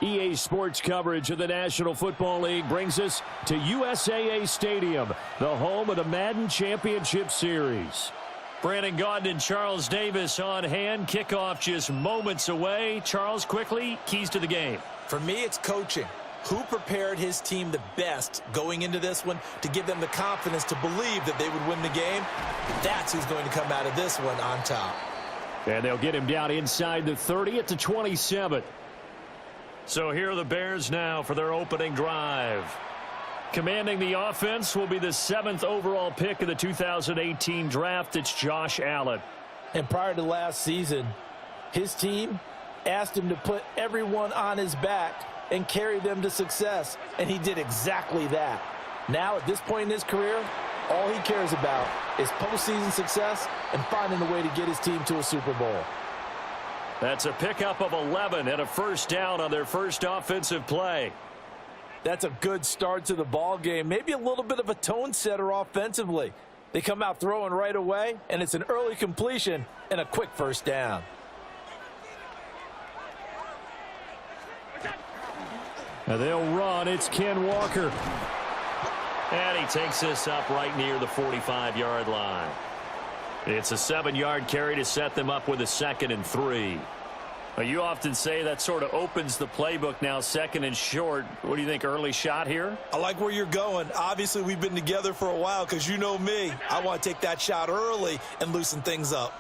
EA Sports coverage of the National Football League brings us to USAA Stadium, the home of the Madden Championship Series. Brandon Gaudin and Charles Davis on hand. Kickoff just moments away. Charles, quickly, keys to the game. For me, it's coaching. Who prepared his team the best going into this one to give them the confidence to believe that they would win the game? That's who's going to come out of this one on top. And they'll get him down inside the 30 at the 27. So here are the Bears now for their opening drive. Commanding the offense will be the 7th overall pick of the 2018 draft. It's Josh Allen. And prior to last season, his team asked him to put everyone on his back and carry them to success, and he did exactly that. Now, at this point in his career, all he cares about is postseason success and finding a way to get his team to a Super Bowl. That's a pickup of 11 and a first down on their first offensive play. That's a good start to the ball game. Maybe a little bit of a tone setter offensively. They come out throwing right away, and it's an early completion and a quick first down. And they'll run. It's Ken Walker. And he takes this up right near the 45-yard line. It's a 7-yard carry to set them up with a 2nd and 3. Now, you often say that sort of opens the playbook now, 2nd and short. What do you think, early shot here? I like where you're going. Obviously, we've been together for a while because you know me. I want to take that shot early and loosen things up.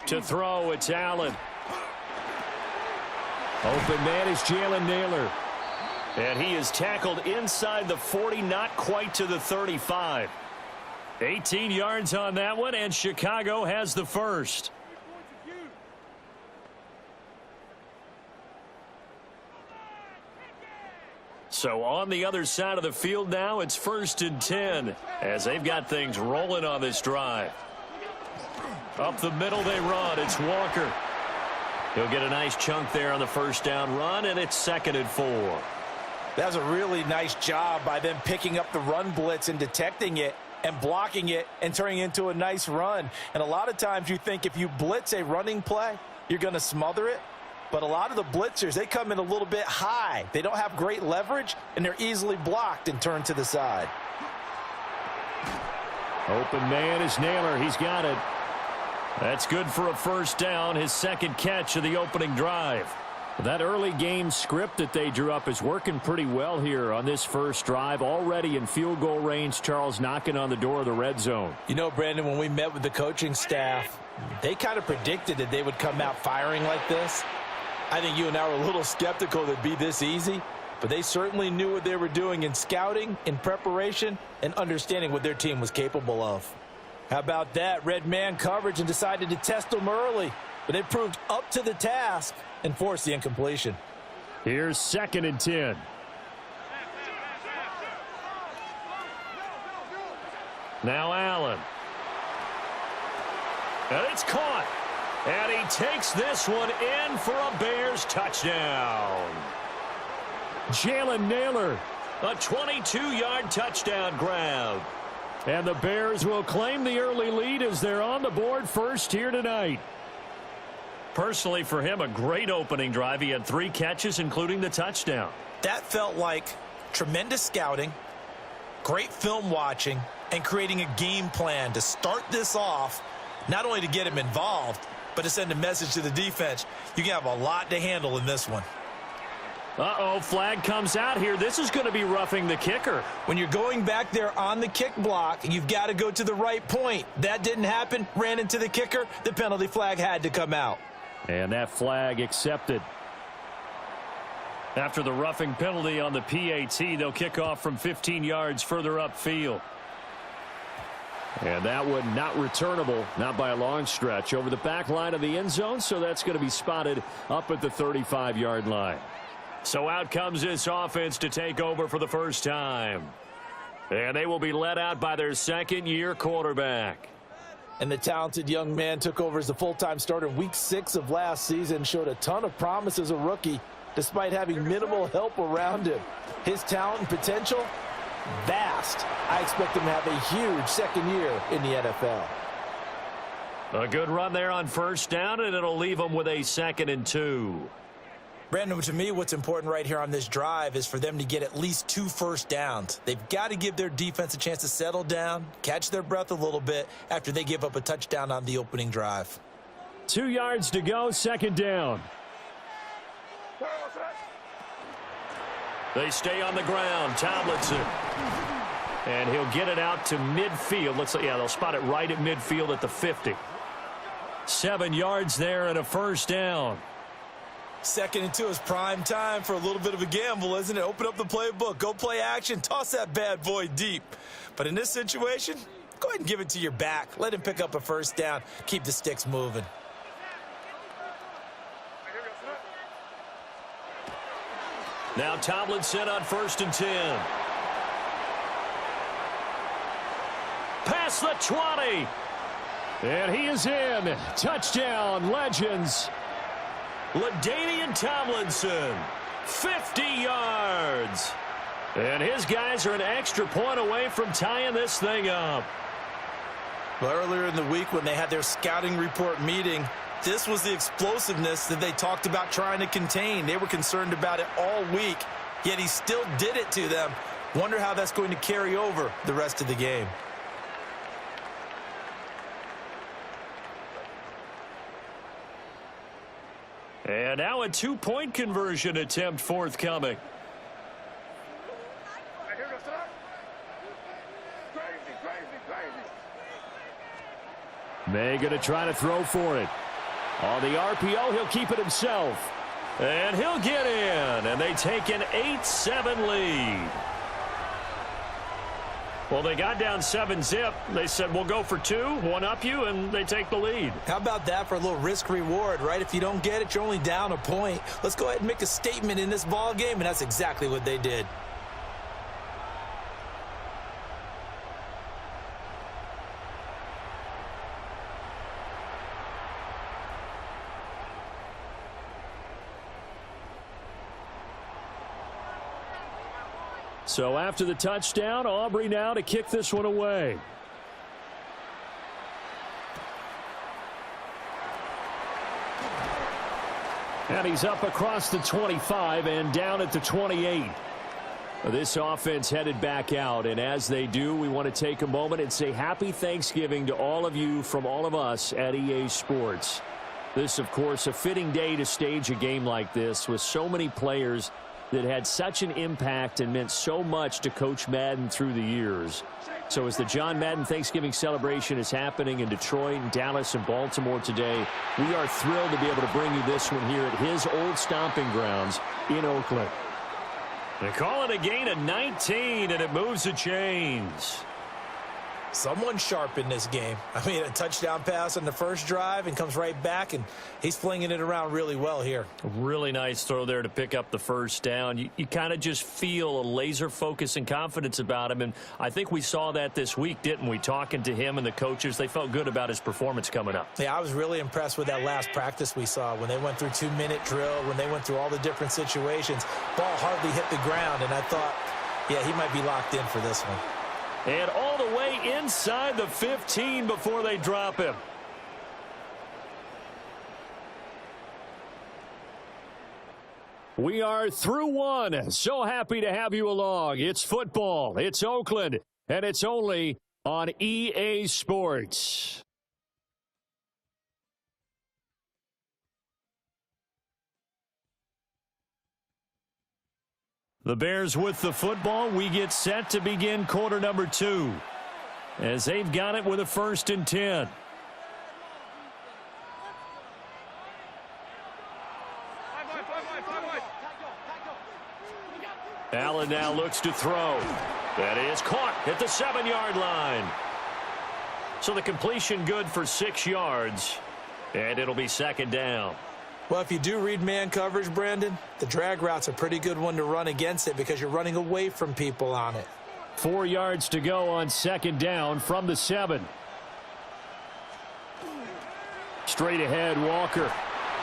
To throw, it's Allen. Open man is Jalen Naylor. And he is tackled inside the 40, not quite to the 35. 18 yards on that one, and Chicago has the first. So on the other side of the field now, it's 1st and 10 as they've got things rolling on this drive. Up the middle they run. It's Walker. He'll get a nice chunk there on the first down run, and it's 2nd and 4. That was a really nice job by them picking up the run blitz and detecting it and blocking it and turning it into a nice run. And a lot of times you think if you blitz a running play, you're going to smother it. But a lot of the blitzers, they come in a little bit high. They don't have great leverage, and they're easily blocked and turned to the side. Open man is Naylor. He's got it. That's good for a first down, his 2nd catch of the opening drive. That early game script that they drew up is working pretty well here on this first drive. Already in field goal range, Charles knocking on the door of the red zone. You know, Brandon, when we met with the coaching staff, they kind of predicted that they would come out firing like this. I think you and I were a little skeptical that it'd be this easy, but they certainly knew what they were doing in scouting, in preparation, and understanding what their team was capable of. How about that? Red man coverage and decided to test them early, but they proved up to the task and forced the incompletion. Here's 2nd and 10. Now Allen. And it's caught. And he takes this one in for a Bears touchdown. Jalen Naylor, a 22-yard touchdown grab. And the Bears will claim the early lead as they're on the board first here tonight. Personally, for him, a great opening drive. He had 3 catches, including the touchdown. That felt like tremendous scouting, great film watching, and creating a game plan to start this off, not only to get him involved, but to send a message to the defense. You can have a lot to handle in this one. Uh-oh, flag comes out here. This is going to be roughing the kicker. When you're going back there on the kick block, you've got to go to the right point. That didn't happen, ran into the kicker. The penalty flag had to come out. And that flag accepted. After the roughing penalty on the PAT, they'll kick off from 15 yards further upfield. And that one not returnable, not by a long stretch, over the back line of the end zone, so that's going to be spotted up at the 35-yard line. So out comes this offense to take over for the first time. And they will be led out by their 2nd-year quarterback. And the talented young man took over as the full-time starter in Week 6 of last season, showed a ton of promise as a rookie, despite having minimal help around him. His talent and potential, vast. I expect him to have a huge 2nd year in the NFL. A good run there on first down, and it'll leave them with a 2nd and 2. Brandon, to me, what's important right here on this drive is for them to get at least 2 first downs. They've got to give their defense a chance to settle down, catch their breath a little bit after they give up a touchdown on the opening drive. 2 yards to go, second down. They stay on the ground. Tomlinson. And he'll get it out to midfield. Looks like, yeah, they'll spot it right at midfield at the 50. 7 yards there and a first down. 2nd and 2 is prime time for a little bit of a gamble, isn't it? Open up the playbook, go play action, toss that bad boy deep. But in this situation, go ahead and give it to your back. Let him pick up a first down. Keep the sticks moving. Now Tomlinson on 1st and 10. Past the 20. And he is in. Touchdown, Legends. LaDainian Tomlinson, 50 yards. And his guys are an extra point away from tying this thing up. Well, earlier in the week when they had their scouting report meeting, this was the explosiveness that they talked about trying to contain. They were concerned about it all week, yet he still did it to them. Wonder how that's going to carry over the rest of the game. And now a 2-point conversion attempt forthcoming. May going to try to throw for it. On the RPO, he'll keep it himself. And he'll get in. And they take an 8-7 lead. Well, they got down 7-zip. They said, we'll go for 2, one up you, and they take the lead. How about that for a little risk-reward, right? If you don't get it, you're only down a point. Let's go ahead and make a statement in this ball game, and that's exactly what they did. So after the touchdown, Aubrey now to kick this one away. And he's up across the 25 and down at the 28. This offense headed back out, and as they do, we want to take a moment and say happy Thanksgiving to all of you from all of us at EA Sports. This, of course, a fitting day to stage a game like this with so many players that had such an impact and meant so much to Coach Madden through the years. So as the John Madden Thanksgiving celebration is happening in Detroit and Dallas and Baltimore today, we are thrilled to be able to bring you this one here at his old stomping grounds in Oakland. They call it a gain of 19, and it moves the chains. Someone sharp in this game. I mean, a touchdown pass on the first drive and comes right back, and he's flinging it around really well here. A really nice throw there to pick up the first down. You kind of just feel a laser focus and confidence about him, and I think we saw that this week, didn't we? Talking to him and the coaches, they felt good about his performance coming up. Yeah, I was really impressed with that last practice we saw when they went through 2-minute drill, when they went through all the different situations. Ball hardly hit the ground, and I thought, yeah, he might be locked in for this one. And all the way inside the 15 before they drop him. We are through one. So happy to have you along. It's football. It's Oakland. And it's only on EA Sports. The Bears with the football. We get set to begin quarter number 2 as they've got it with a 1st and 10. Allen now looks to throw. That is caught at the 7-yard line. So the completion good for 6 yards, and it'll be 2nd down. Well, if you do read man coverage, Brandon, the drag route's a pretty good one to run against it because you're running away from people on it. 4 yards to go on 2nd down from the 7. Straight ahead, Walker.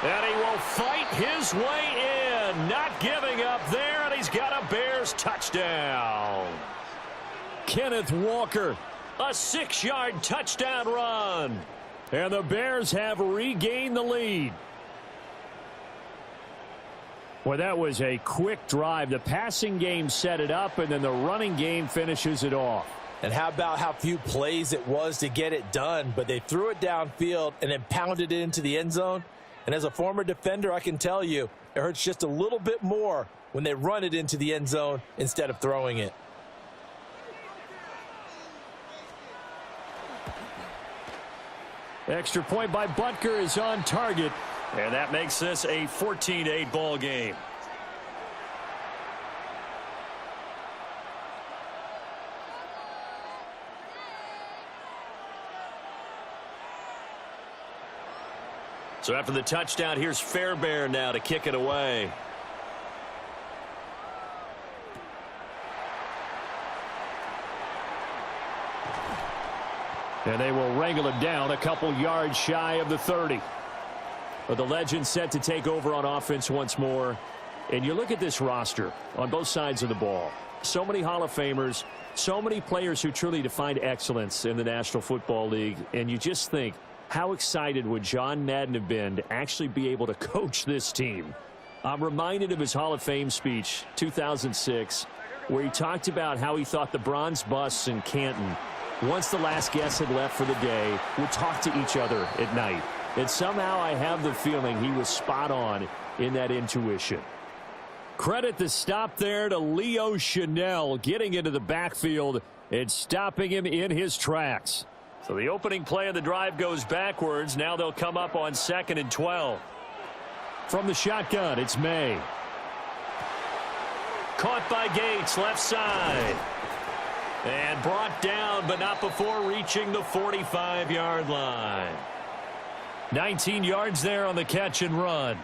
And he will fight his way in. Not giving up there, and he's got a Bears touchdown. Kenneth Walker, a 6-yard touchdown run. And the Bears have regained the lead. Well, that was a quick drive. The passing game set it up, and then the running game finishes it off. And how about how few plays it was to get it done, but they threw it downfield and then pounded it into the end zone. And as a former defender, I can tell you, it hurts just a little bit more when they run it into the end zone instead of throwing it. Extra point by Butker is on target. And that makes this a 14-8 ball game. So after the touchdown, here's Fairbairn now to kick it away. And they will wrangle it down a couple yards shy of the 30. But the legend set to take over on offense once more. And you look at this roster on both sides of the ball. So many Hall of Famers, so many players who truly defined excellence in the National Football League. And you just think, how excited would John Madden have been to actually be able to coach this team? I'm reminded of his Hall of Fame speech, 2006, where he talked about how he thought the bronze busts in Canton, once the last guest had left for the day, would talk to each other at night. And somehow I have the feeling he was spot on in that intuition. Credit the stop there to Leo Chanel, getting into the backfield and stopping him in his tracks. So the opening play of the drive goes backwards. Now they'll come up on 2nd and 12. From the shotgun, it's May. Caught by Gates, left side. And brought down, but not before reaching the 45-yard line. 19 yards there on the catch and run.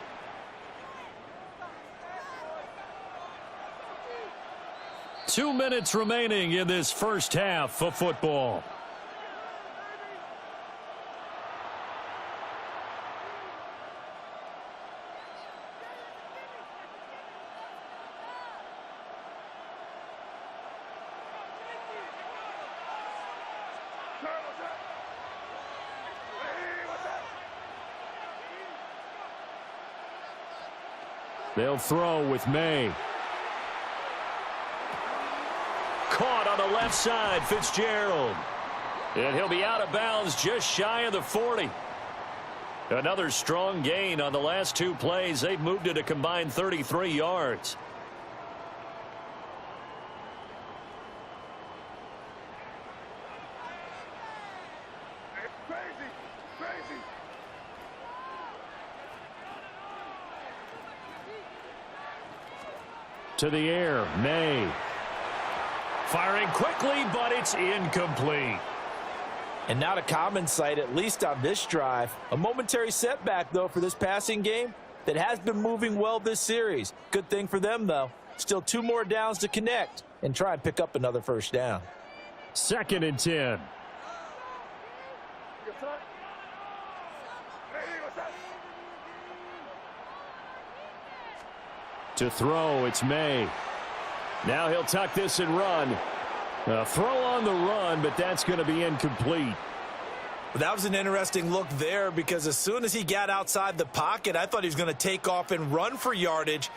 Two minutes remaining in this first half of football. They'll throw with May. Caught on the left side, Fitzgerald. And he'll be out of bounds just shy of the 40. Another strong gain on the last two plays. They've moved it a combined 33 yards. To the air, May. Firing quickly, but it's incomplete. And not a common sight, at least on this drive. A momentary setback, though, for this passing game that has been moving well this series. Good thing for them, though. Still 2 more downs to connect and try and pick up another first down. 2nd and 10. To throw, it's May. Now he'll tuck this and run. A throw on the run, but that's going to be incomplete. That was an interesting look there because as soon as he got outside the pocket, I thought he was going to take off and run for yardage.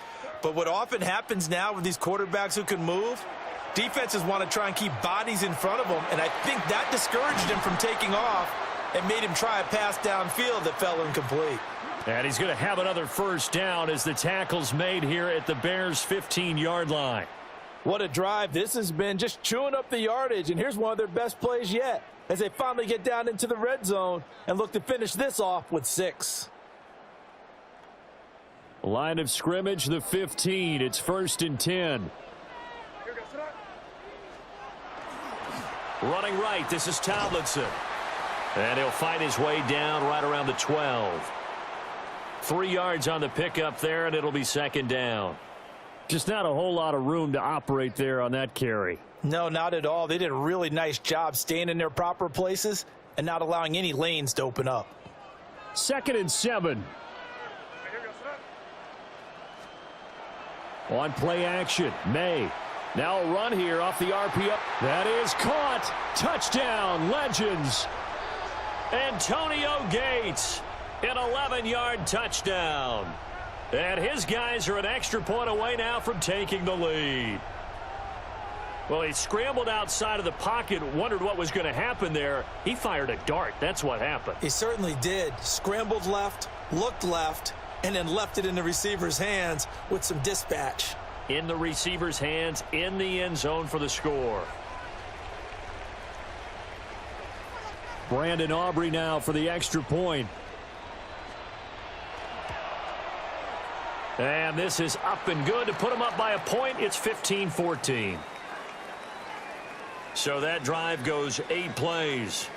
But what often happens now with these quarterbacks who can move, defenses want to try and keep bodies in front of them, and I think that discouraged him from taking off and made him try a pass downfield that fell incomplete. And he's going to have another first down as the tackle's made here at the Bears' 15-yard line. What a drive this has been, just chewing up the yardage, and here's one of their best plays yet as they finally get down into the red zone and look to finish this off with 6. Line of scrimmage, the 15. It's 1st and 10. Running right, this is Tomlinson. And he'll find his way down right around the 12. 3 yards on the pickup there, and it'll be 2nd down. Just not a whole lot of room to operate there on that carry. No, not at all. They did a really nice job staying in their proper places and not allowing any lanes to open up. 2nd and 7. On play action, May. Now a run here off the RPO. That is caught. Touchdown, Legends. Antonio Gates. An 11-yard touchdown. And his guys are an extra point away now from taking the lead. Well, he scrambled outside of the pocket, wondered what was going to happen there. He fired a dart. That's what happened. He certainly did. Scrambled left, looked left, and then left it in the receiver's hands with some dispatch. In the receiver's hands, in the end zone for the score. Brandon Aubrey now for the extra point. And this is up and good to put him up by a point. It's 15-14. So that drive goes 8 plays.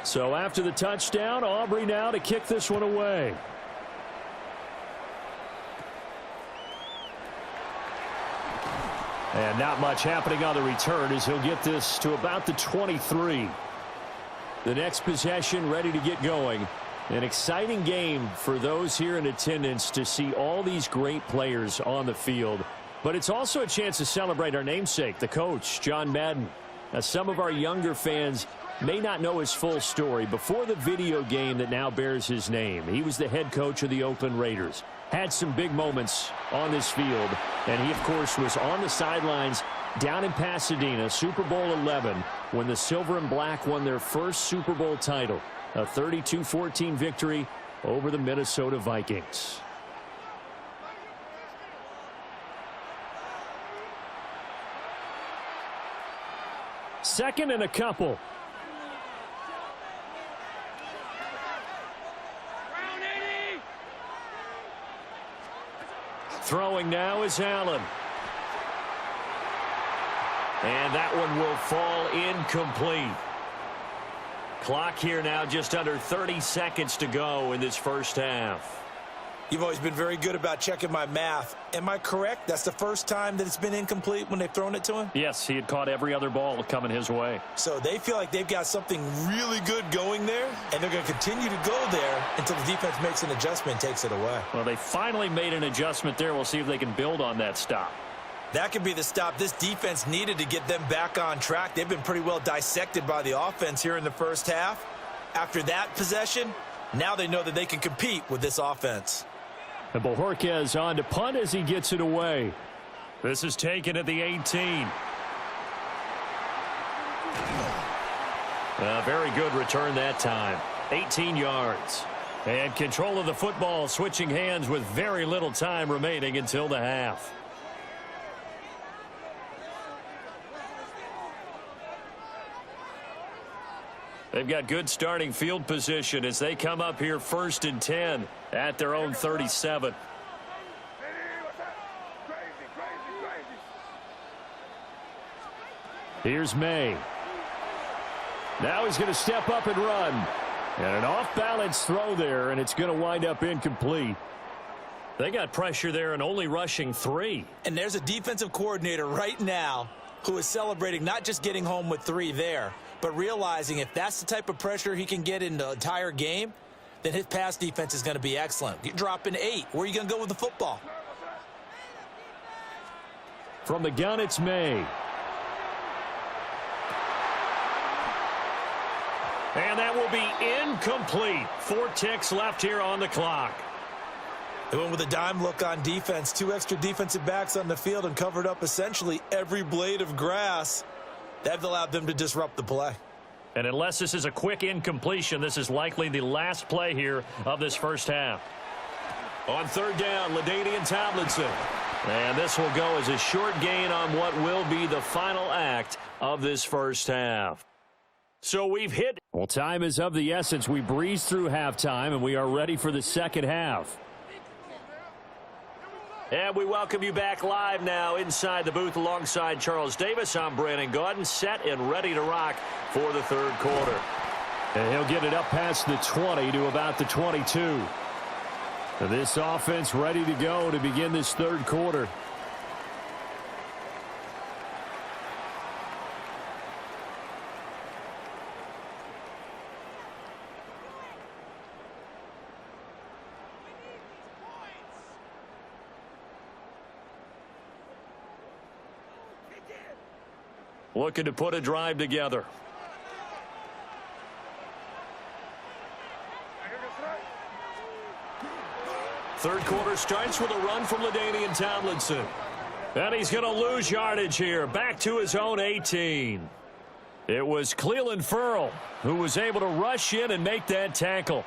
So after the touchdown, Aubrey now to kick this one away. And not much happening on the return as he'll get this to about the 23. The next possession ready to get going. An exciting game for those here in attendance to see all these great players on the field. But it's also a chance to celebrate our namesake, the coach, John Madden. Now, some of our younger fans may not know his full story. Before the video game that now bears his name, he was the head coach of the Oakland Raiders. Had some big moments on this field. And he, of course, was on the sidelines down in Pasadena, Super Bowl 11, when the Silver and Black won their first Super Bowl title, a 32-14 victory over the Minnesota Vikings. Second and a couple. Throwing now is Allen. And that one will fall incomplete. Clock here now just under 30 seconds to go in this first half. You've always been very good about checking my math. Am I correct? That's the first time that it's been incomplete when they've thrown it to him? Yes, he had caught every other ball coming his way. So they feel like they've got something really good going there, and they're going to continue to go there until the defense makes an adjustment and takes it away. Well, they finally made an adjustment there. We'll see if they can build on that stop. That could be the stop this defense needed to get them back on track. They've been pretty well dissected by the offense here in the first half. After that possession, now they know that they can compete with this offense. And Bojorquez on to punt as he gets it away. This is taken at the 18. A very good return that time. 18 yards. And control of the football switching hands with very little time remaining until the half. They've got good starting field position as they come up here 1st and 10 at their own 37. Here's May. Now he's going to step up and run. And an off-balance throw there, and it's going to wind up incomplete. They got pressure there and only rushing 3. And there's a defensive coordinator right now who is celebrating not just getting home with 3 there, but realizing if that's the type of pressure he can get in the entire game, then his pass defense is going to be excellent. You're dropping 8. Where are you going to go with the football? From the gun, it's May. And that will be incomplete. 4 ticks left here on the clock. They went with a dime look on defense. 2 extra defensive backs on the field and covered up essentially every blade of grass. That allowed them to disrupt the play. And unless this is a quick incompletion, this is likely the last play here of this first half. On 3rd down, LaDainian Tomlinson. And this will go as a short gain on what will be the final act of this first half. So we've hit. Well, time is of the essence. We breeze through halftime, and we are ready for the second half. And we welcome you back live now inside the booth alongside Charles Davis. I'm Brandon Gaudin, set and ready to rock for the 3rd quarter. And he'll get it up past the 20 to about the 22. This offense ready to go to begin this 3rd quarter. looking to put a drive together. Third quarter starts with a run from LaDainian Tomlinson. And he's going to lose yardage here. Back to his own 18. It was Cleland Ferrell who was able to rush in and make that tackle.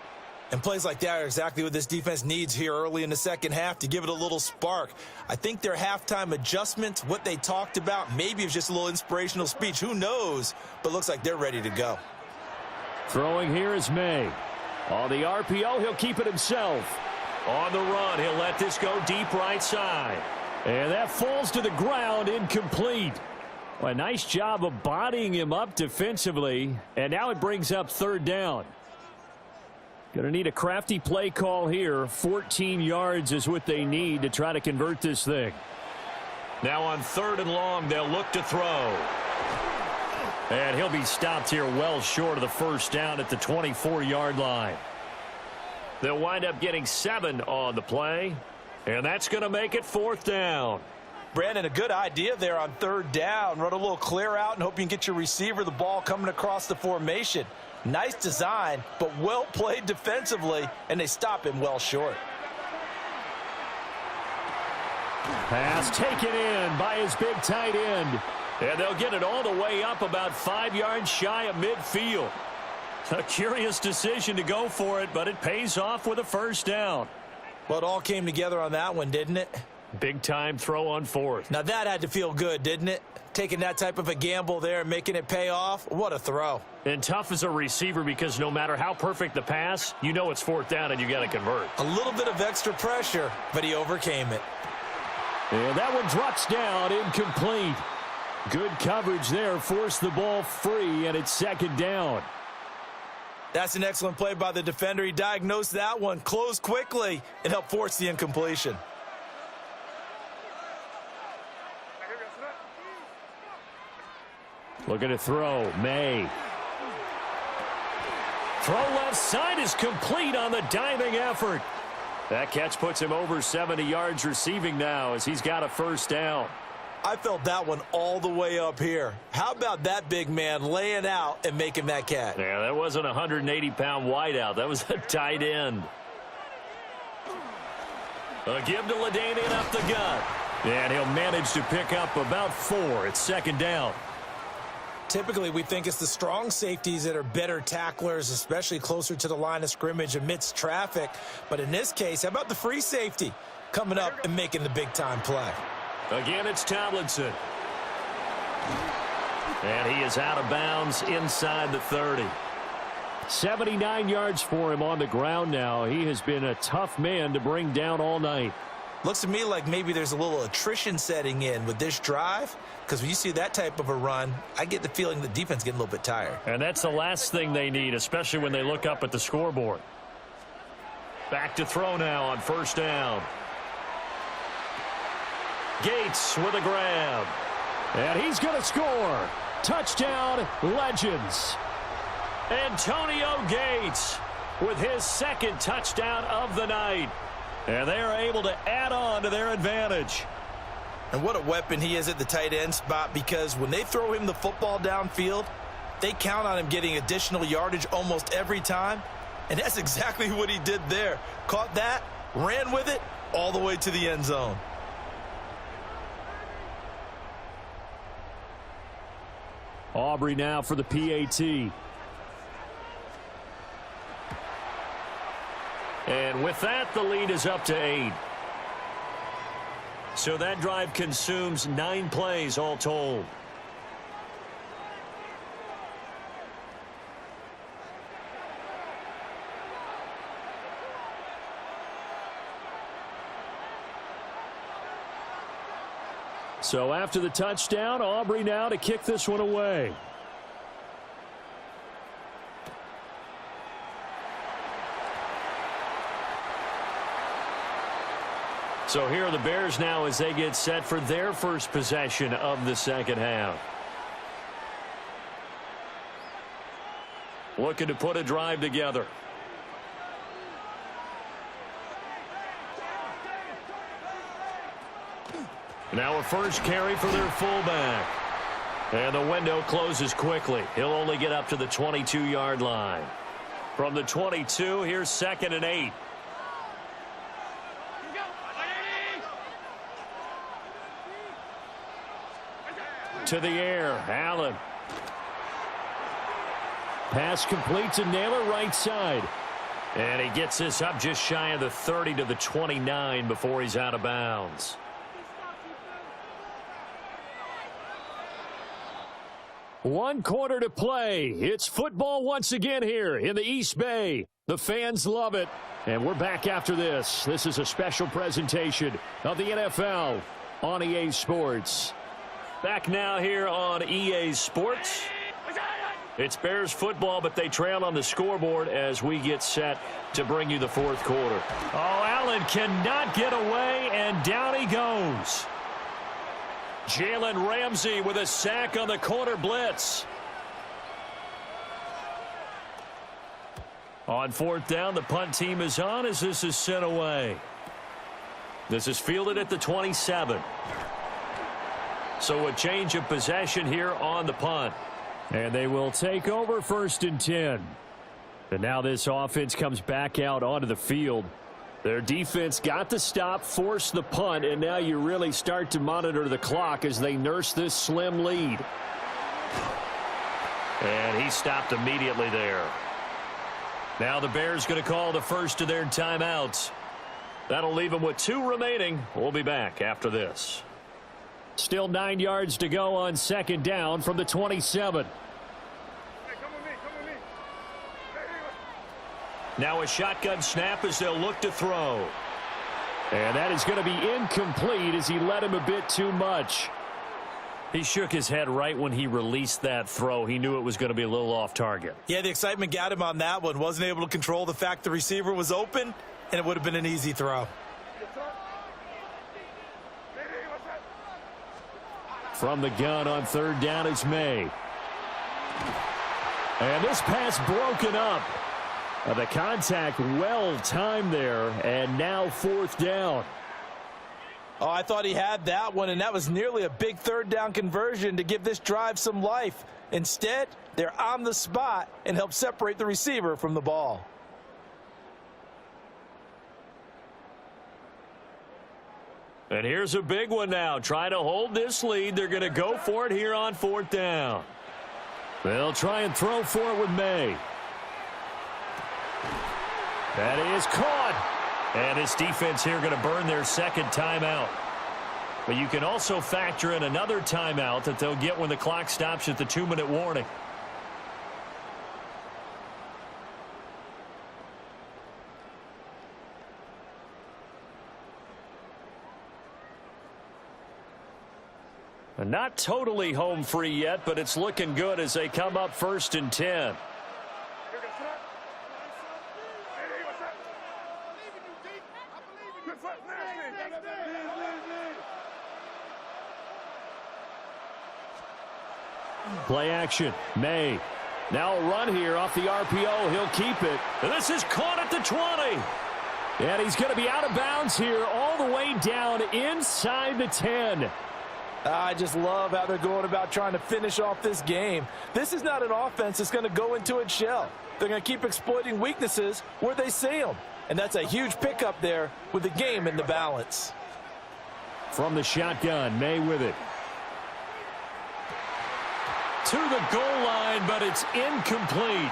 And plays like that are exactly what this defense needs here early in the second half to give it a little spark. I think their halftime adjustments, what they talked about, maybe it was just a little inspirational speech. Who knows? But looks like they're ready to go. Throwing here is May. On the RPO, he'll keep it himself. On the run, he'll let this go deep right side. And that falls to the ground, incomplete. Well, a nice job of bodying him up defensively. And now it brings up third down. Going to need a crafty play call here. 14 yards is what they need to try to convert this thing. Now on third and long, they'll look to throw. And he'll be stopped here well short of the first down at the 24-yard line. They'll wind up getting 7 on the play. And that's going to make it fourth down. Brandon, a good idea there on third down. Run a little clear out and hope you can get your receiver the ball coming across the formation. Nice design, but well played defensively, and they stop him well short. Pass taken in by his big tight end. And they'll get it all the way up about 5 yards shy of midfield. A curious decision to go for it, but it pays off with a first down. Well, it all came together on that one, didn't it? Big time throw on fourth. Now that had to feel good, didn't it? Taking that type of a gamble there and making it pay off. What a throw. And tough as a receiver because no matter how perfect the pass, you know it's fourth down and you got to convert. A little bit of extra pressure, but he overcame it. And that one drops down, incomplete. Good coverage there, forced the ball free, and it's second down. That's an excellent play by the defender. He diagnosed that one, closed quickly, and helped force the incompletion. Looking to throw, May. Throw left side is complete on the diving effort. That catch puts him over 70 yards receiving now as he's got a first down. I felt that one all the way up here. How about that big man laying out and making that catch? Yeah, that wasn't a 180-pound wideout. That was a tight end. A give to LaDainian up the gut. And he'll manage to pick up about 4. It's second down. Typically, we think it's the strong safeties that are better tacklers, especially closer to the line of scrimmage amidst traffic. But in this case, how about the free safety coming up and making the big-time play? Again, it's Tomlinson. And he is out of bounds inside the 30. 79 yards for him on the ground now. He has been a tough man to bring down all night. Looks to me like maybe there's a little attrition setting in with this drive, because when you see that type of a run, I get the feeling the defense getting a little bit tired. And that's the last thing they need, especially when they look up at the scoreboard. Back to throw now on first down. Gates with a grab. And he's going to score. Touchdown, Legends. Antonio Gates with his second touchdown of the night. And they are able to add on to their advantage. And what a weapon he is at the tight end spot, because when they throw him the football downfield, they count on him getting additional yardage almost every time. And that's exactly what he did there. Caught that, ran with it, all the way to the end zone. Aubrey now for the PAT. And with that, the lead is up to 8. So that drive consumes 9 plays all told. So after the touchdown, Aubrey now to kick this one away. So here are the Bears now as they get set for their first possession of the second half. Looking to put a drive together. Now a first carry for their fullback. And the window closes quickly. He'll only get up to the 22-yard line. From the 22, here's 2nd and 8. To the air, Allen. Pass complete to Naylor, right side. And he gets this up just shy of the 30 to the 29 before he's out of bounds. One quarter to play. It's football once again here in the East Bay. The fans love it. And we're back after this. This is a special presentation of the NFL on EA Sports. Back now here on EA Sports. It's Bears football, but they trail on the scoreboard as we get set to bring you the fourth quarter. Oh, Allen cannot get away, and down he goes. Jalen Ramsey with a sack on the corner blitz. On 4th down, the punt team is on as this is sent away. This is fielded at the 27. So a change of possession here on the punt. And they will take over 1st and 10. And now this offense comes back out onto the field. Their defense got the stop, forced the punt, and now you really start to monitor the clock as they nurse this slim lead. And he stopped immediately there. Now the Bears going to call the first of their timeouts. That'll leave them with 2 remaining. We'll be back after this. Still 9 yards to go on 2nd down from the 27. Now a shotgun snap as they'll look to throw. And that is going to be incomplete as he led him a bit too much. He shook his head right when he released that throw. He knew it was going to be a little off target. Yeah, the excitement got him on that one. Wasn't able to control the fact the receiver was open, and it would have been an easy throw. From the gun on 3rd down is May. And this pass broken up. The contact well timed there, and now 4th down. Oh, I thought he had that one, and that was nearly a big 3rd down conversion to give this drive some life. Instead, they're on the spot and help separate the receiver from the ball. And here's a big one now. Trying to hold this lead. They're going to go for it here on 4th down. They'll try and throw for it with May. That is caught. And this defense here going to burn their 2nd timeout. But you can also factor in another timeout that they'll get when the clock stops at the 2-minute warning. Not totally home free yet, but it's looking good as they come up 1st and 10. Play action. May. Now a run here off the RPO. He'll keep it. And this is caught at the 20. And he's going to be out of bounds here all the way down inside the 10. I just love how they're going about trying to finish off this game. This is not an offense that's going to go into its shell. They're going to keep exploiting weaknesses where they see them. And that's a huge pickup there with the game in the balance. From the shotgun, May with it. To the goal line, but it's incomplete.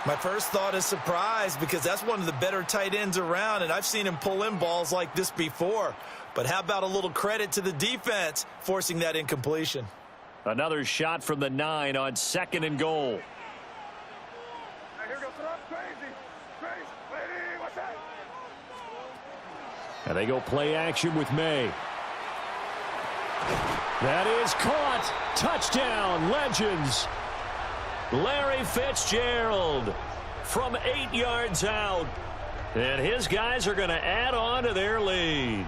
My first thought is surprise because that's one of the better tight ends around, and I've seen him pull in balls like this before. But how about a little credit to the defense forcing that incompletion? Another shot from the 9 on 2nd and goal. And they go play action with May. That is caught. Touchdown, Legends. Larry Fitzgerald from 8 yards out. And his guys are going to add on to their lead.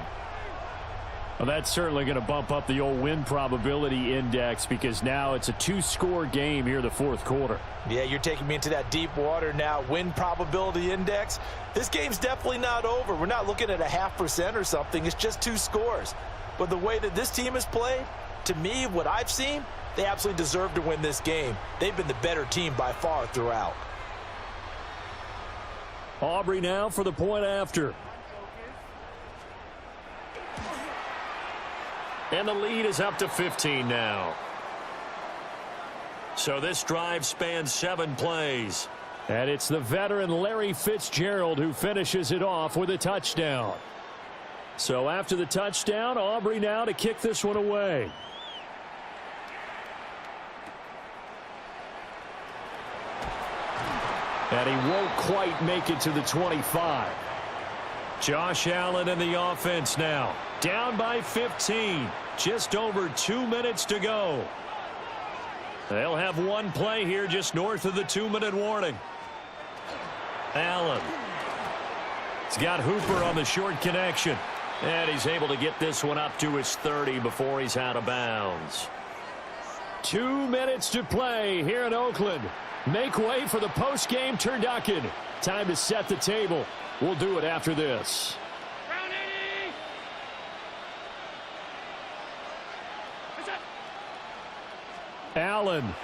Well, that's certainly going to bump up the old win probability index because now it's a 2-score game here the 4th quarter. Yeah, you're taking me into that deep water now. Win probability index. This game's definitely not over. We're not looking at a 0.5% or something. It's just 2 scores. But the way that this team has played, to me, what I've seen, They absolutely deserve to win this game. They've been the better team by far throughout. Aubrey now for the point after. And the lead is up to 15 now. So this drive spans 7 plays. And it's the veteran Larry Fitzgerald who finishes it off with a touchdown. So after the touchdown, Aubrey now to kick this one away. And he won't quite make it to the 25. Josh Allen and the offense now. Down by 15. Just over 2 minutes to go. They'll have one play here just north of the 2-minute warning. Allen. He's got Hooper on the short connection. And he's able to get this one up to his 30 before he's out of bounds. 2 minutes to play here in Oakland. Make way for the post-game turducken. Time to set the table. We'll do it after this. Allen.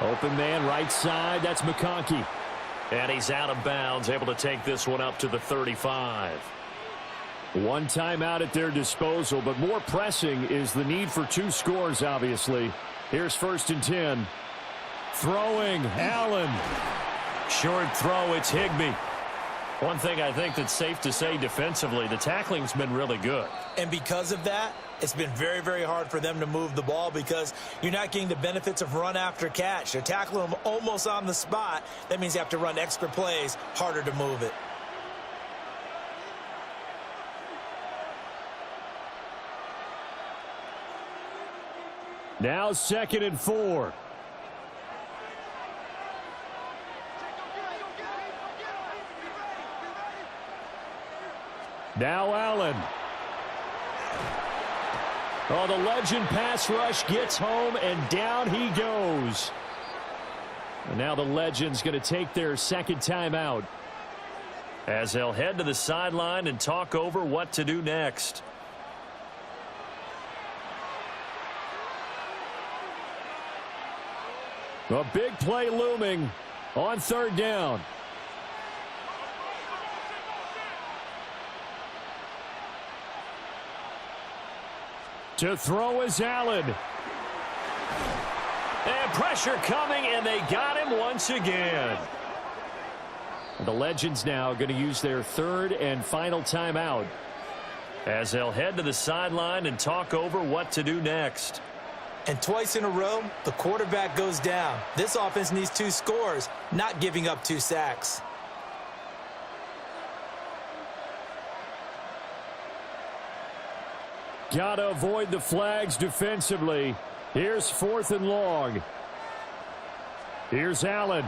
Open man right side. That's McConkey. And he's out of bounds, able to take this one up to the 35. One timeout at their disposal, but more pressing is the need for 2 scores, obviously. Here's 1st and 10. Throwing, Allen. Short throw, it's Higbee. One thing I think that's safe to say defensively, the tackling's been really good. And because of that, it's been very, very hard for them to move the ball because you're not getting the benefits of run after catch. They're tackling them almost on the spot. That means you have to run extra plays, harder to move it. Now 2nd and 4. Now Allen. Oh, the legend pass rush gets home, and down he goes. And now the legend's going to take their 2nd timeout as they'll head to the sideline and talk over what to do next. A big play looming on 3rd down. To throw is Allen. And pressure coming, and they got him once again. The Legends now going to use their 3rd and final timeout as they'll head to the sideline and talk over what to do next. And twice in a row, the quarterback goes down. This offense needs 2 scores, not giving up 2 sacks. Got to avoid the flags defensively. Here's 4th and long. Here's Allen.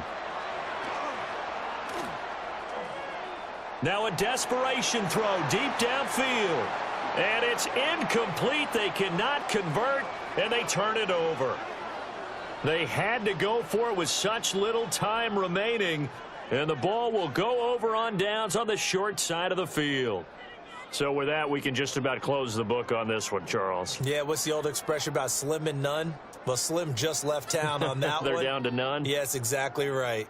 Now a desperation throw deep downfield. And it's incomplete. They cannot convert, and they turn it over. They had to go for it with such little time remaining, and the ball will go over on downs on the short side of the field. So with that, we can just about close the book on this one, Charles. Yeah, what's the old expression about slim and none? Well, Slim just left town on that They're one. down to none? Yes, exactly right.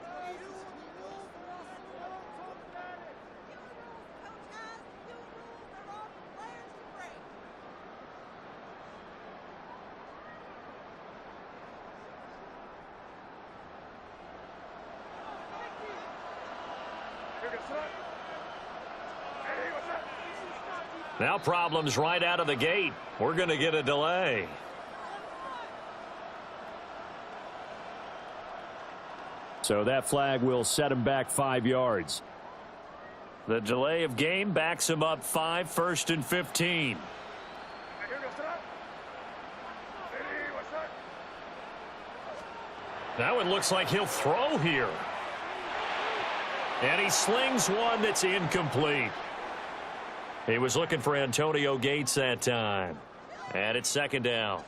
Now problems right out of the gate. We're going to get a delay. So that flag will set him back 5 yards. The delay of game backs him up 5, 1st and 15. Now it looks like he'll throw here. And he slings one that's incomplete. He was looking for Antonio Gates that time. And it's 2nd down.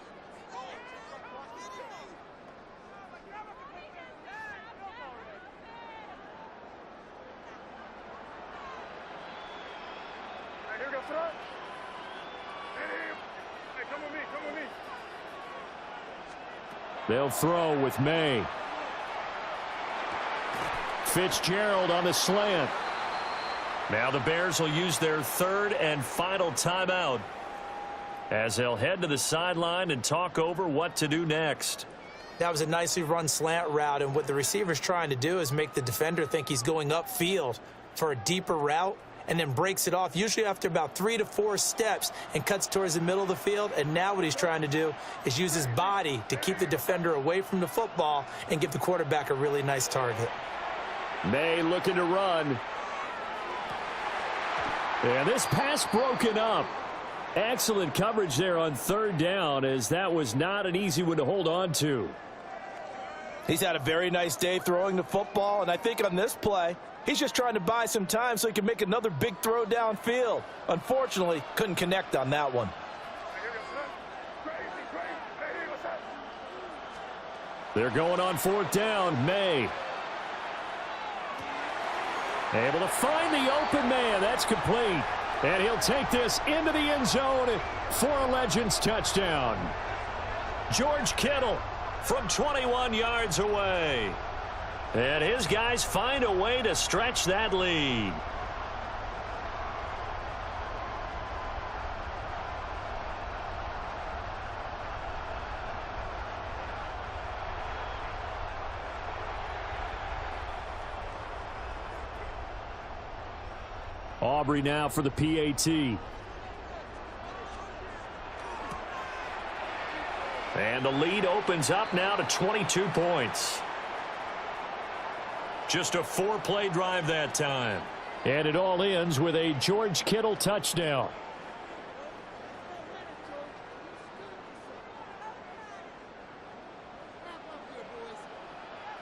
They'll throw with May. Fitzgerald on the slant. Now the Bears will use their third and final timeout as they'll head to the sideline and talk over what to do next. That was a nicely run slant route, and what the receiver's trying to do is make the defender think he's going upfield for a deeper route and then breaks it off, usually after about 3 to 4 steps, and cuts towards the middle of the field. And now what he's trying to do is use his body to keep the defender away from the football and give the quarterback a really nice target. May looking to run. And this pass broken up. Excellent coverage there on third down, as that was not an easy one to hold on to. He's had a very nice day throwing the football, and I think on this play, he's just trying to buy some time so he can make another big throw downfield. Unfortunately, couldn't connect on that one. They're going on fourth down. May able to find the open man. That's complete. And he'll take this into the end zone for a Legends touchdown. George Kittle from 21 yards away. And his guys find a way to stretch that lead. Aubrey now for the PAT. And the lead opens up now to 22 points. Just a 4-play drive that time. And it all ends with a George Kittle touchdown.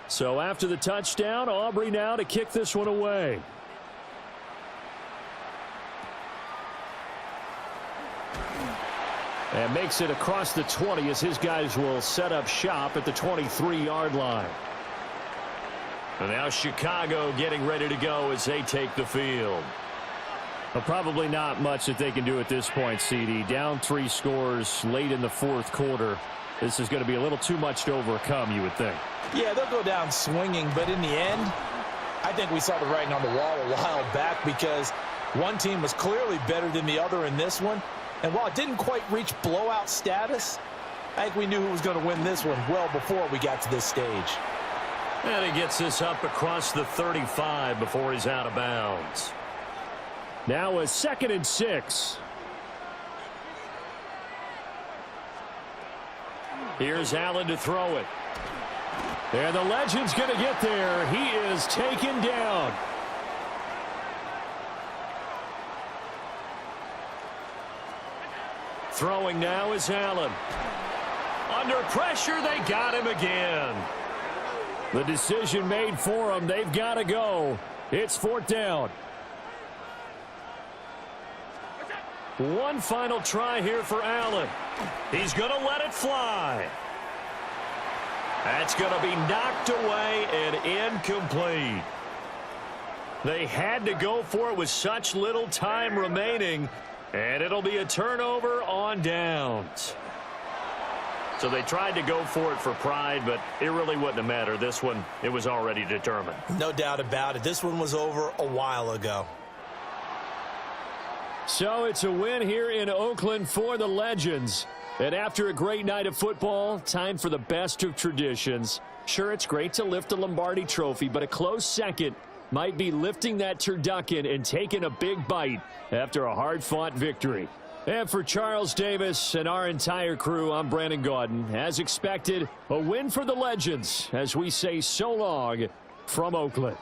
So after the touchdown, Aubrey now to kick this one away. And makes it across the 20 as his guys will set up shop at the 23-yard line. And now Chicago getting ready to go as they take the field. Well, probably not much that they can do at this point, CD. Down 3 scores late in the fourth quarter. This is going to be a little too much to overcome, you would think. Yeah, they'll go down swinging, but in the end, I think we saw the writing on the wall a while back, because one team was clearly better than the other in this one. And while it didn't quite reach blowout status, I think we knew who was going to win this one well before we got to this stage. And he gets this up across the 35 before he's out of bounds. Now a 2nd and 6. Here's Allen to throw it. And the Legend's going to get there. He is taken down. Throwing now is Allen. Under pressure, they got him again. The decision made for them. They've got to go. It's 4th down. One final try here for Allen. He's going to let it fly. That's going to be knocked away and incomplete. They had to go for it with such little time remaining. And it'll be a turnover on downs. So they tried to go for it for pride, but it really wouldn't have mattered. This one, it was already determined. No doubt about it. This one was over a while ago. So it's a win here in Oakland for the Legends. And after a great night of football, time for the best of traditions. Sure, it's great to lift the Lombardi Trophy, but a close second might be lifting that turducken and taking a big bite after a hard-fought victory. And for Charles Davis and our entire crew, I'm Brandon Gaudin. As expected, a win for the Legends as we say so long from Oakland.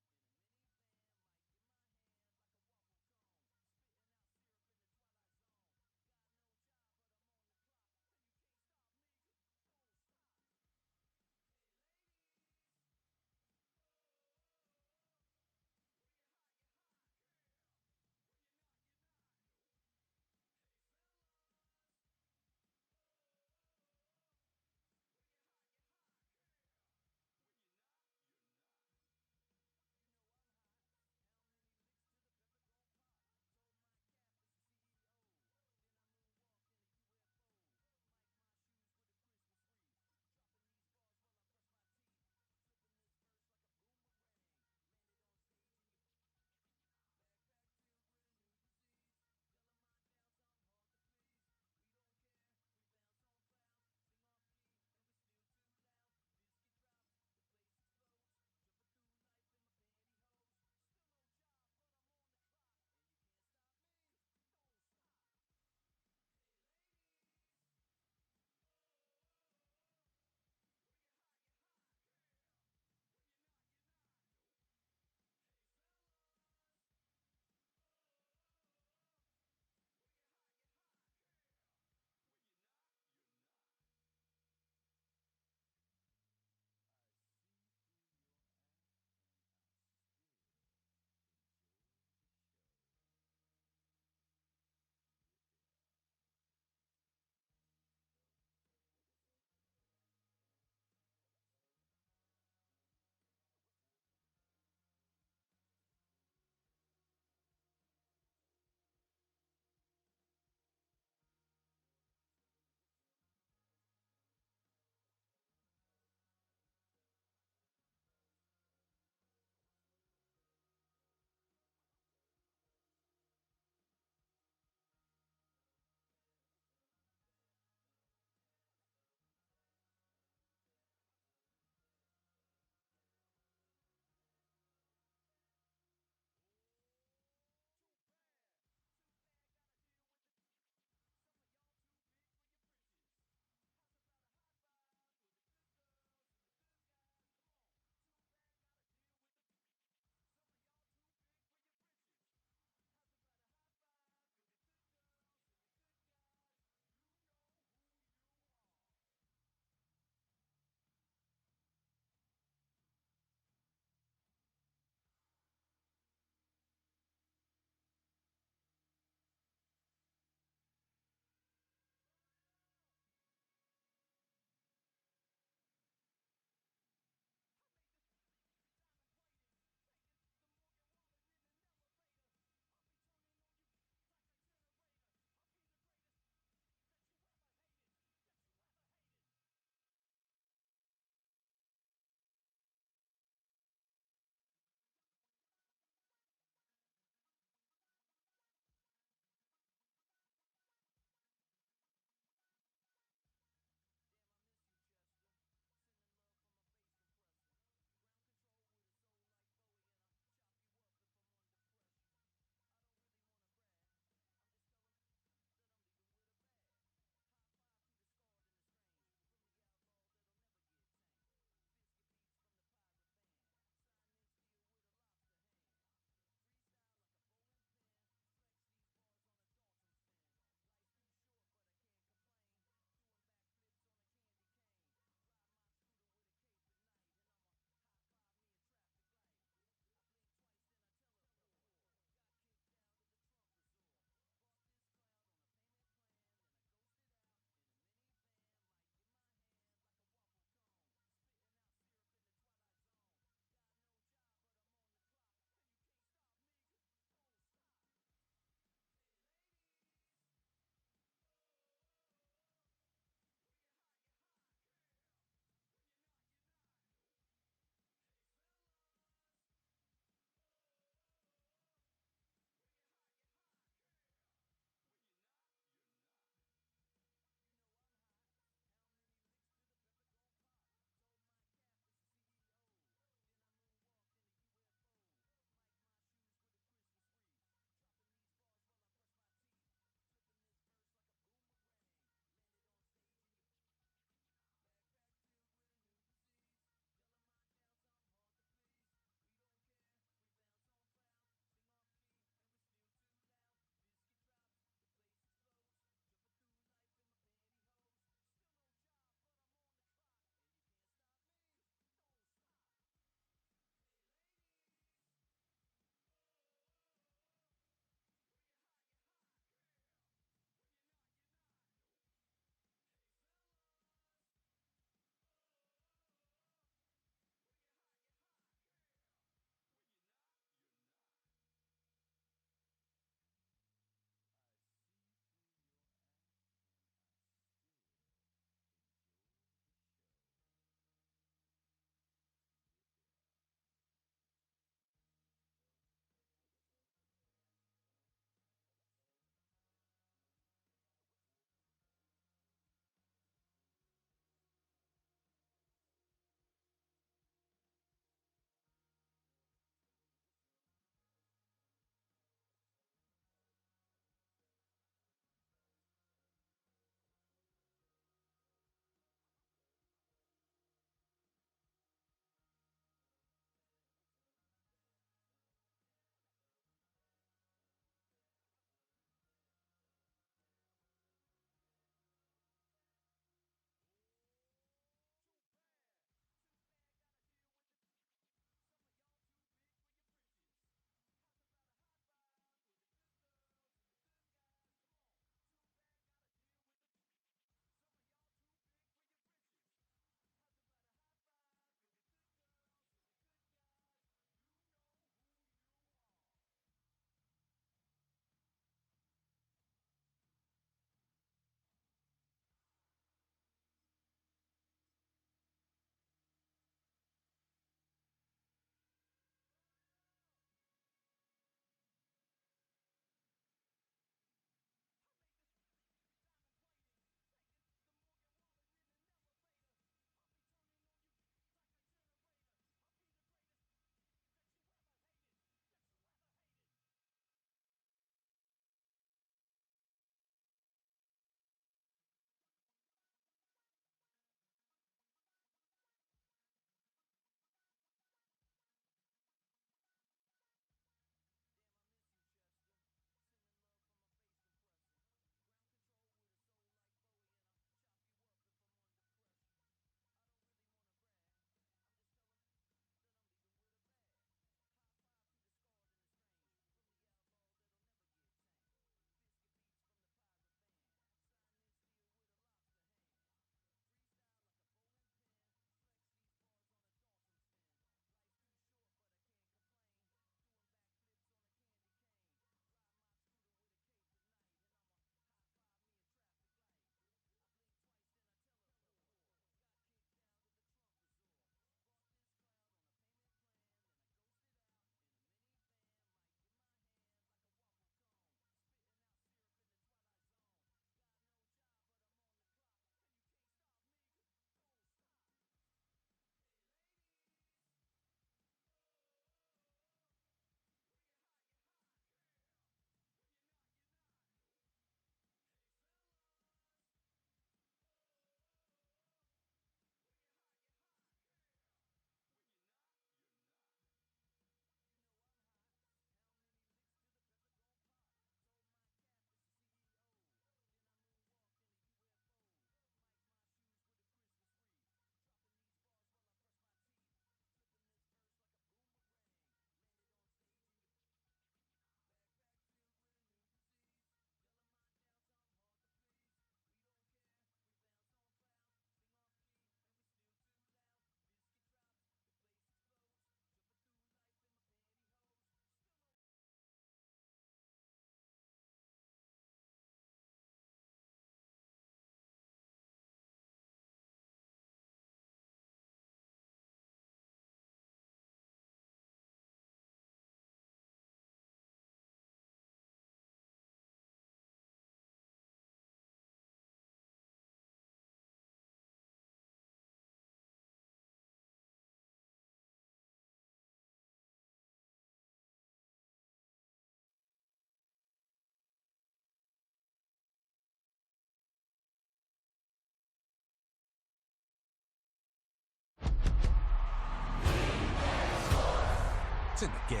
in the game.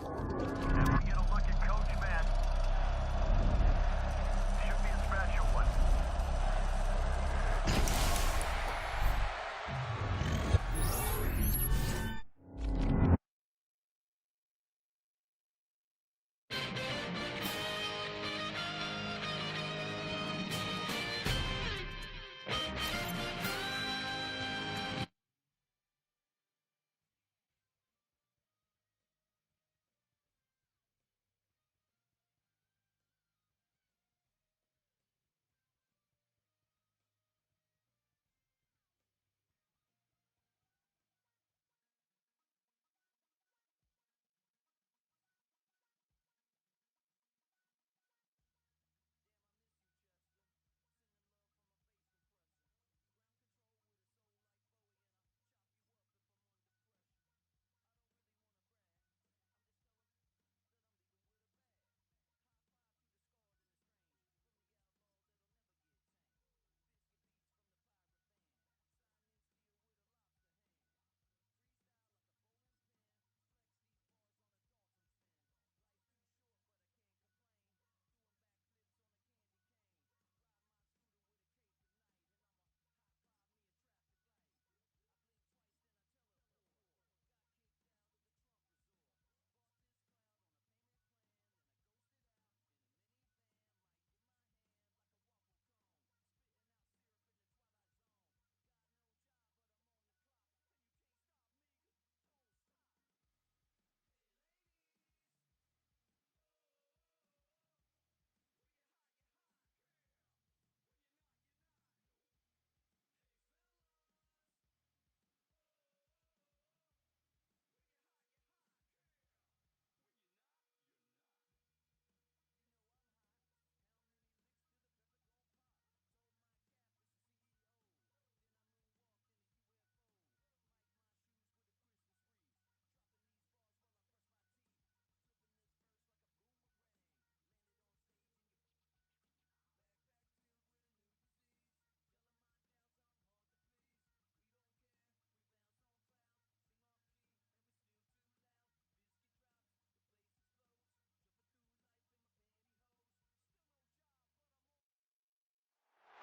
And we get a look at Coach Madden. Should be a special one.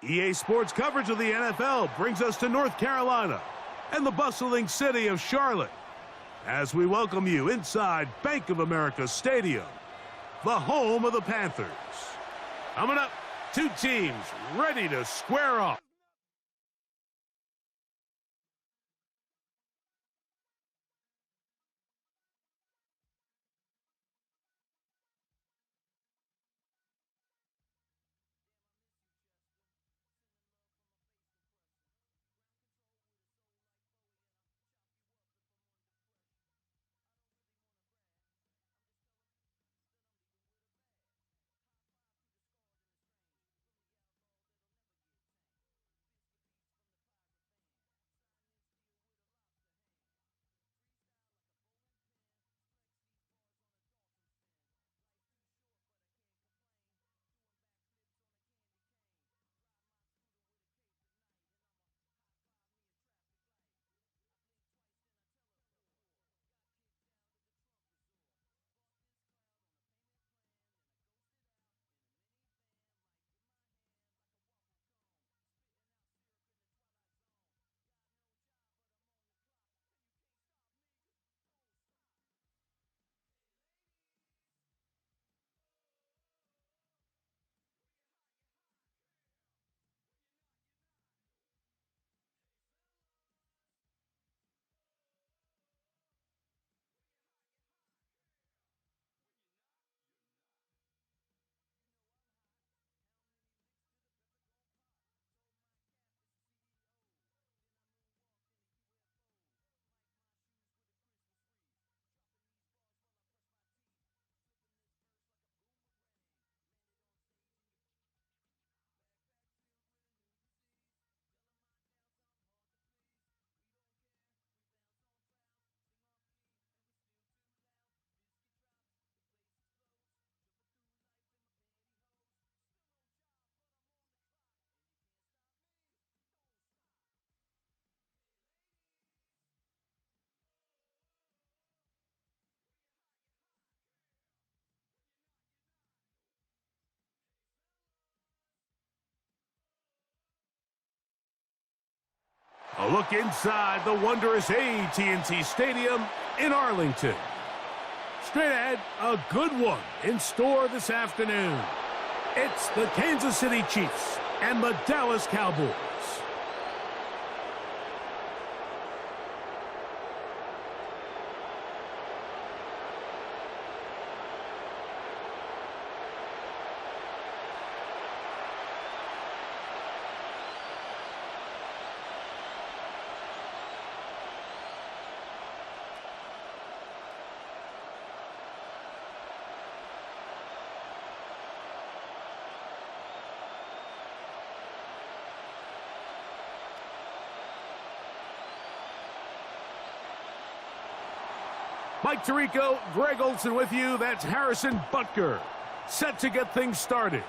EA Sports coverage of the NFL brings us to North Carolina and the bustling city of Charlotte as we welcome you inside Bank of America Stadium, the home of the Panthers. Coming up, two teams ready to square off. look inside the wondrous AT&T Stadium in Arlington. Straight ahead, a good one in store this afternoon. It's the Kansas City Chiefs and the Dallas Cowboys. Mike Tirico, Greg Olson with you. That's Harrison Butker, set to get things started.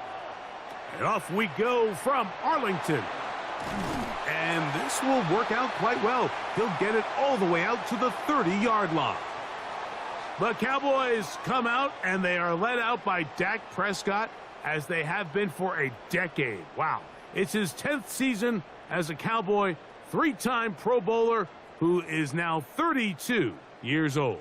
And off we go from Arlington. And this will work out quite well. He'll get it all the way out to the 30-yard line. The Cowboys come out, and they are led out by Dak Prescott, as they have been for a decade. Wow. It's his 10th season as a Cowboy, three-time Pro Bowler, who is now 32 years old.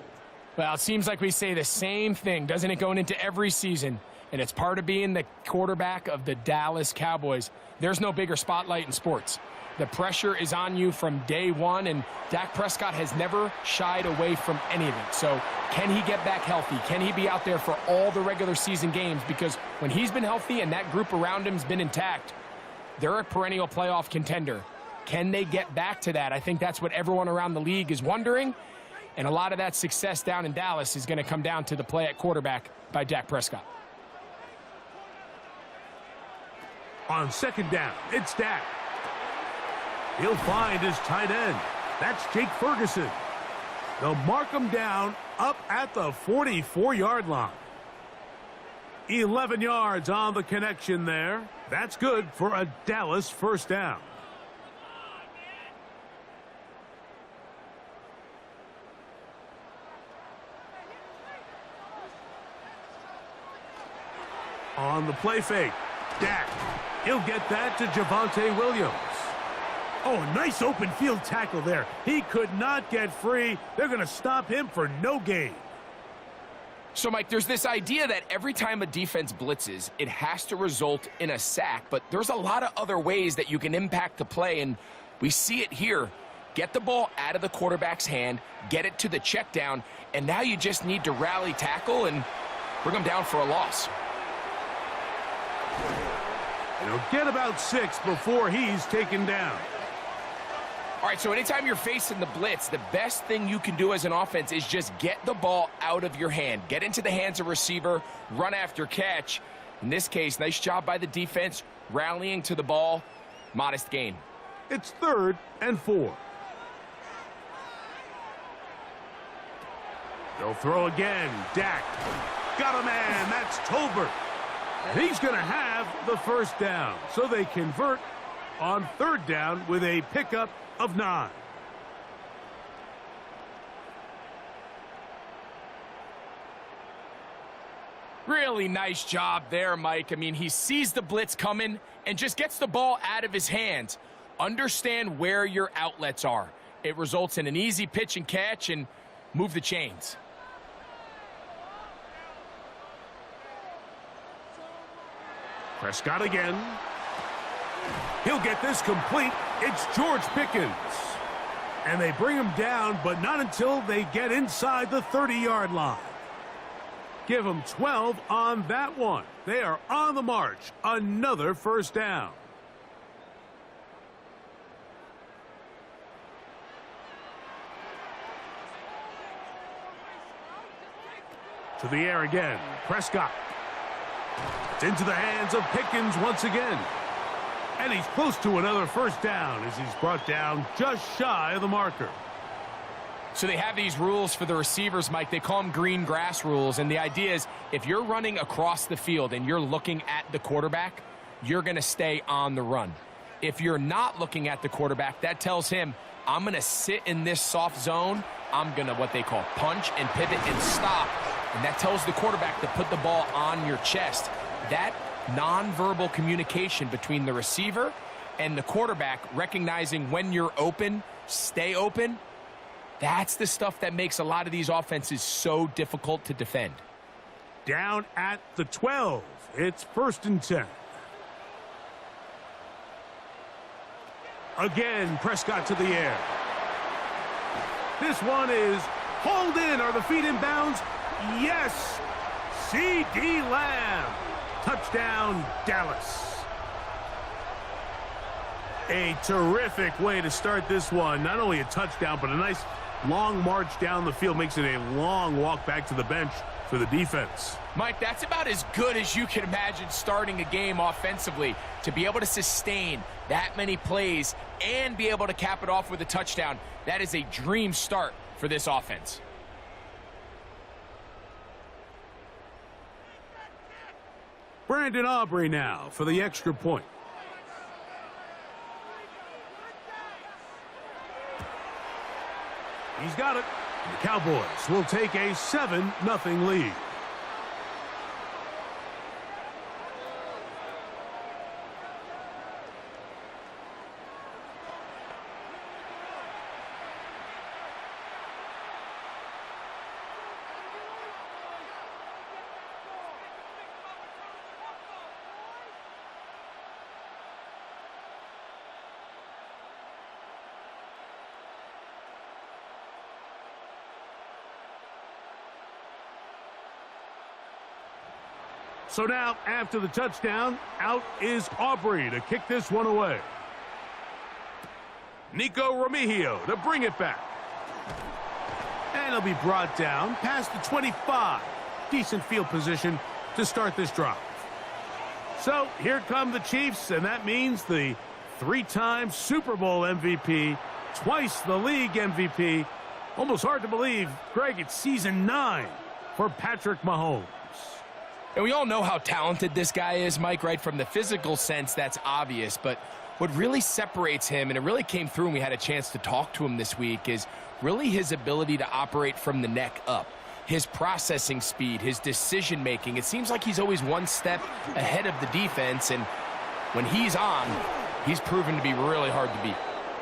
Well, it seems like we say the same thing, doesn't it, going into every season? And it's part of being the quarterback of the Dallas Cowboys. There's no bigger spotlight in sports. The pressure is on you from day one, and Dak Prescott has never shied away from any of it. So can he get back healthy? Can he be out there for all the regular season games? Because when he's been healthy and that group around him's been intact, they're a perennial playoff contender. Can they get back to that? I think that's what everyone around the league is wondering. And a lot of that success down in Dallas is going to come down to the play at quarterback by Dak Prescott. On second down, it's Dak. He'll find his tight end. That's Jake Ferguson. They'll mark him down up at the 44-yard line. 11 yards on the connection there. That's good for a Dallas first down. On the play fake, Dak. He'll get that to Javonte Williams. Oh, nice open field tackle there. He could not get free. They're going to stop him for no gain. So, Mike, there's this idea that every time a defense blitzes, it has to result in a sack. But there's a lot of other ways that you can impact the play, and we see it here. Get the ball out of the quarterback's hand, get it to the check down, and now you just need to rally tackle and bring them down for a loss. And he'll get about 6 before he's taken down. All right, so anytime you're facing the blitz, the best thing you can do as an offense is just get the ball out of your hand. Get into the hands of receiver, run after catch. In this case, nice job by the defense, rallying to the ball. Modest gain. It's 3rd and 4. They'll throw again. Dak. Got a man. That's Tolbert. And he's going to have the first down. So they convert on 3rd down with a pickup of 9. Really nice job there, Mike. I mean, he sees the blitz coming and just gets the ball out of his hands. Understand where your outlets are. It results in an easy pitch and catch and move the chains. Prescott again. He'll get this complete. It's George Pickens. And they bring him down, but not until they get inside the 30-yard line. Give them 12 on that one. They are on the march. Another first down. To the air again. Prescott. It's into the hands of Pickens once again. And he's close to another first down as he's brought down just shy of the marker. So they have these rules for the receivers, Mike. They call them green grass rules. And the idea is if you're running across the field and you're looking at the quarterback, you're going to stay on the run. If you're not looking at the quarterback, that tells him, I'm going to sit in this soft zone. I'm going to what they call punch and pivot and stop. And that tells the quarterback to put the ball on your chest. That nonverbal communication between the receiver and the quarterback, recognizing when you're open, stay open. That's the stuff that makes a lot of these offenses so difficult to defend. Down at the 12. It's 1st and 10. Again, Prescott to the air. This one is hauled in. Are the feet in bounds? Yes. C.D. Lamb. Touchdown, Dallas. A terrific way to start this one. Not only a touchdown, but a nice long march down the field. Makes it a long walk back to the bench for the defense. Mike, that's about as good as you can imagine starting a game offensively. To be able to sustain that many plays and be able to cap it off with a touchdown, that is a dream start for this offense. Brandon Aubrey now for the extra point. He's got it. The Cowboys will take a 7-0 lead. So now, after the touchdown, out is Aubrey to kick this one away. Nico Remigio to bring it back. And he'll be brought down past the 25. Decent field position to start this drive. So here come the Chiefs, and that means the 3-time Super Bowl MVP, twice the league MVP. Almost hard to believe, Greg, it's season 9 for Patrick Mahomes. And we all know how talented this guy is, Mike, right? From the physical sense, that's obvious. But what really separates him, and it really came through when we had a chance to talk to him this week, is really his ability to operate from the neck up. His processing speed, his decision-making. It seems like he's always one step ahead of the defense. And when he's on, he's proven to be really hard to beat.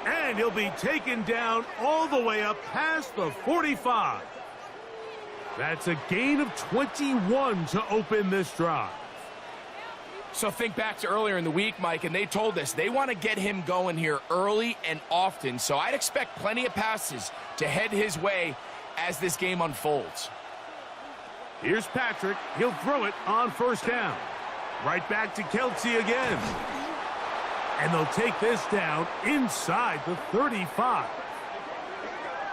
And he'll be taken down all the way up past the 45. That's a gain of 21 to open this drive. So think back to earlier in the week, Mike, and they told us they want to get him going here early and often. So I'd expect plenty of passes to head his way as this game unfolds. Here's Patrick. He'll throw it on 1st down. Right back to Kelsey again. And they'll take this down inside the 35.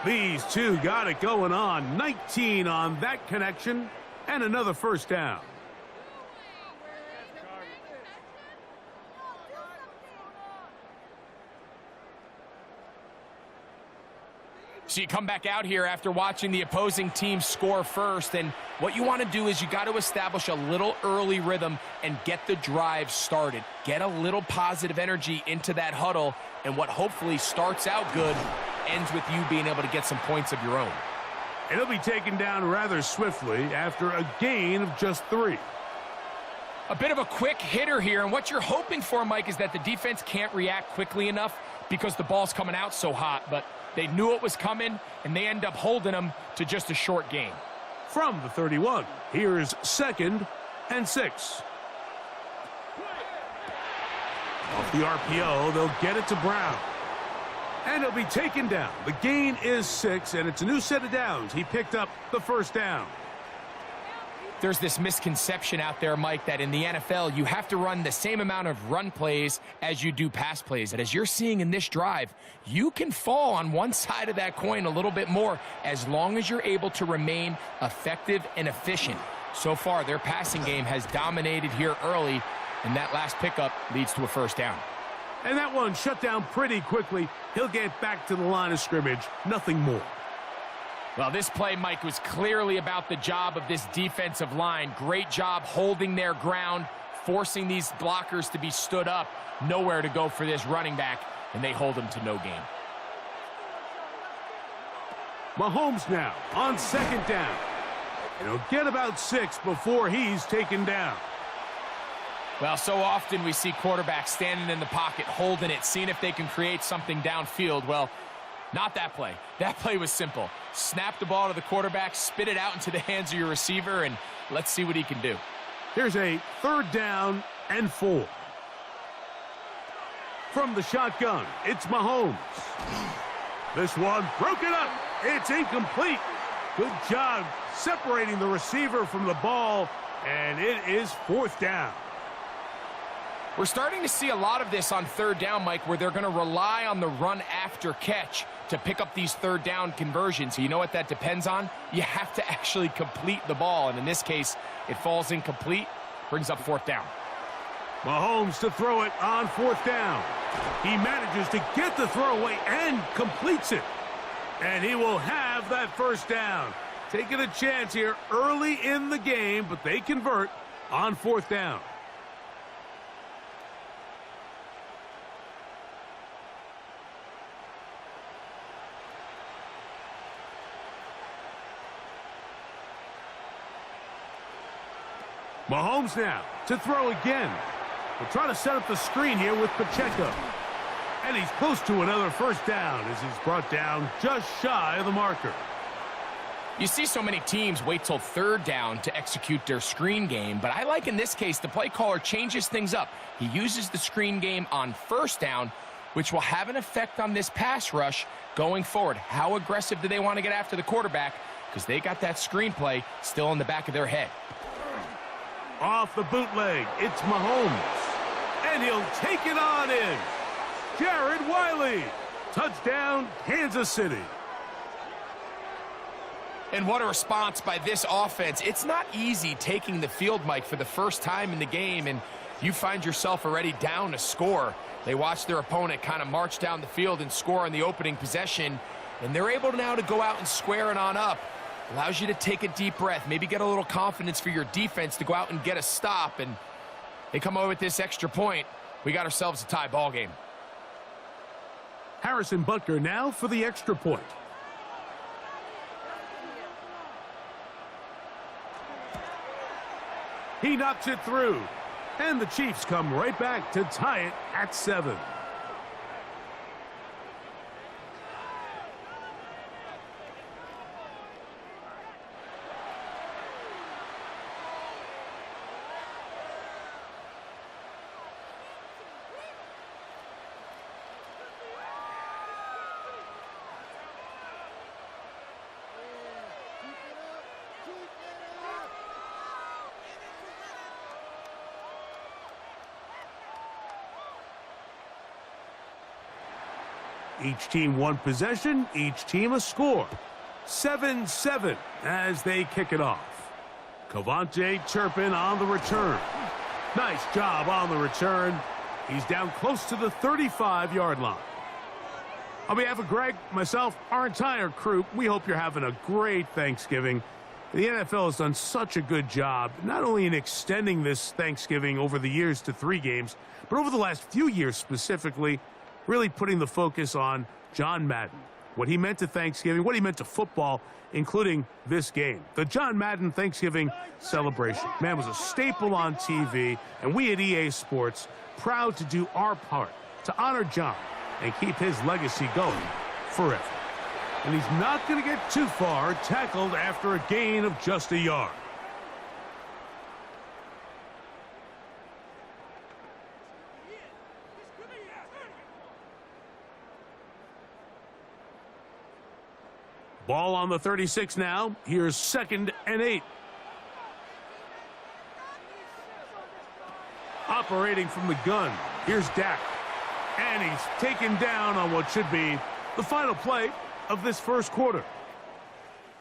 These two got it going on. 19 on that connection, and another 1st down. So you come back out here after watching the opposing team score first, and what you want to do is you got to establish a little early rhythm and get the drive started. Get a little positive energy into that huddle, and what hopefully starts out good ends with you being able to get some points of your own. And he'll be taken down rather swiftly after a gain of just 3. A bit of a quick hitter here, and what you're hoping for, Mike, is that the defense can't react quickly enough because the ball's coming out so hot, but they knew it was coming, and they end up holding them to just a short gain. From the 31, here's 2nd and 6. Off the RPO, they'll get it to Brown. And he'll be taken down. The gain is 6, and it's a new set of downs. He picked up the 1st down. There's this misconception out there, Mike, that in the NFL, you have to run the same amount of run plays as you do pass plays. And as you're seeing in this drive, you can fall on one side of that coin a little bit more as long as you're able to remain effective and efficient. So far, their passing game has dominated here early, and that last pickup leads to a 1st down. And that one shut down pretty quickly. He'll get back to the line of scrimmage. Nothing more. Well, this play, Mike, was clearly about the job of this defensive line. Great job holding their ground, forcing these blockers to be stood up. Nowhere to go for this running back, and they hold him to no gain. Mahomes now on 2nd down. And he'll get about 6 before he's taken down. Well, so often we see quarterbacks standing in the pocket, holding it, seeing if they can create something downfield. Well, Not that play. That play was simple. Snap the ball to the quarterback, spit it out into the hands of your receiver, and let's see what he can do. Here's a 3rd down and 4. From the shotgun, it's Mahomes. This one broken up. It's incomplete. Good job separating the receiver from the ball, and it is 4th down. We're starting to see a lot of this on 3rd down, Mike, where they're going to rely on the run after catch to pick up these 3rd down conversions. So you know what that depends on? You have to actually complete the ball, and in this case, it falls incomplete, brings up 4th down. Mahomes to throw it on 4th down. He manages to get the throw away and completes it. And he will have that 1st down. Taking a chance here early in the game, but they convert on 4th down. Mahomes now to throw again. We're trying to set up the screen here with Pacheco. And he's close to another 1st down as he's brought down just shy of the marker. You see so many teams wait till 3rd down to execute their screen game, but I like in this case the play caller changes things up. He uses the screen game on 1st down, which will have an effect on this pass rush going forward. How aggressive do they want to get after the quarterback? Because they got that screen play still in the back of their head. Off the bootleg, it's Mahomes. And he'll take it on in. Jared Wiley. Touchdown, Kansas City. And what a response by this offense. It's not easy taking the field, Mike, for the first time in the game, and you find yourself already down a score. They watch their opponent kind of march down the field and score on the opening possession, and they're able now to go out and square it on up. Allows you to take a deep breath, maybe get a little confidence for your defense to go out and get a stop, and they come away with this extra point. We got ourselves a tie ball game. Harrison Butker now for the extra point. He knocks it through, and the Chiefs come right back to tie it at 7. Each team one possession, each team a score. 7-7 as they kick it off. Cavante Turpin on the return. Nice job on the return. He's down close to the 35-yard line. On behalf of Greg, myself, our entire crew, we hope you're having a great Thanksgiving. The NFL has done such a good job, not only in extending this Thanksgiving over the years to 3 games, but over the last few years specifically, really putting the focus on John Madden, what he meant to Thanksgiving, what he meant to football, including this game. The John Madden Thanksgiving celebration. Man, was a staple on TV, and we at EA Sports proud to do our part to honor John and keep his legacy going forever. And he's not going to get too far, tackled after a gain of just a yard. Ball on the 36 now. Here's 2nd and 8. Operating from the gun. Here's Dak. And he's taken down on what should be the final play of this first quarter.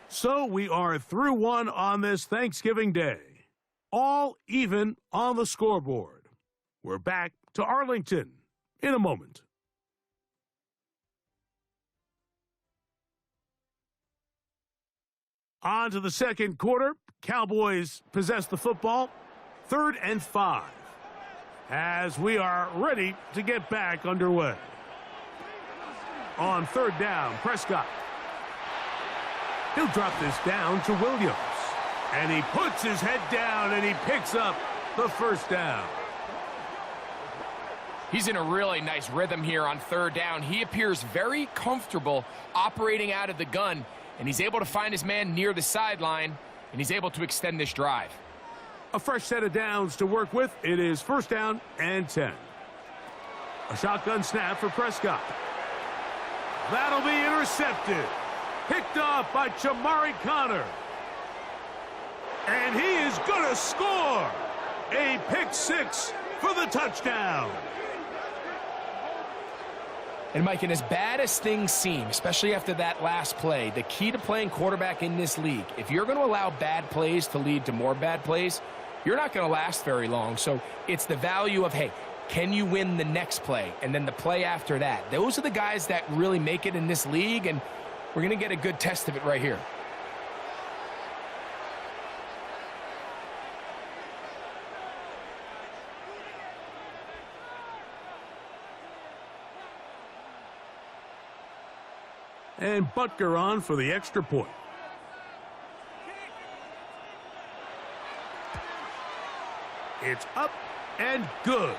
So we are through 1 on this Thanksgiving Day. All even on the scoreboard. We're back to Arlington in a moment. On to the second quarter. Cowboys possess the football. 3rd and 5. As we are ready to get back underway. On 3rd down, Prescott. He'll drop this down to Williams. And he puts his head down and he picks up the 1st down. He's in a really nice rhythm here on third down. He appears very comfortable operating out of the gun, and he's able to find his man near the sideline, and he's able to extend this drive. A fresh set of downs to work with. It is first down and 10. A shotgun snap for Prescott. That'll be intercepted. Picked off by Chamari Connor. And he is going to score. A pick six for the touchdown. And Mike, and as bad as things seem, especially after that last play, the key to playing quarterback in this league, if you're going to allow bad plays to lead to more bad plays, you're not going to last very long. So it's the value of, hey, can you win the next play and then the play after that? Those are the guys that really make it in this league, and we're going to get a good test of it right here. And Butker on for the extra point. It's up and good.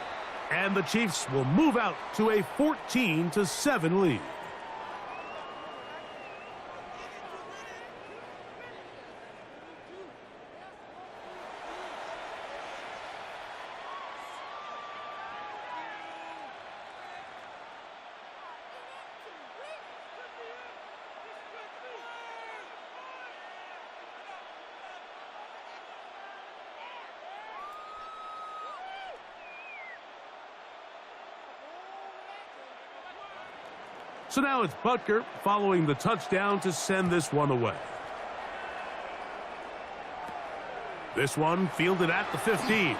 And the Chiefs will move out to a 14-7 lead. So now it's Butker following the touchdown to send this one away. This one fielded at the 15.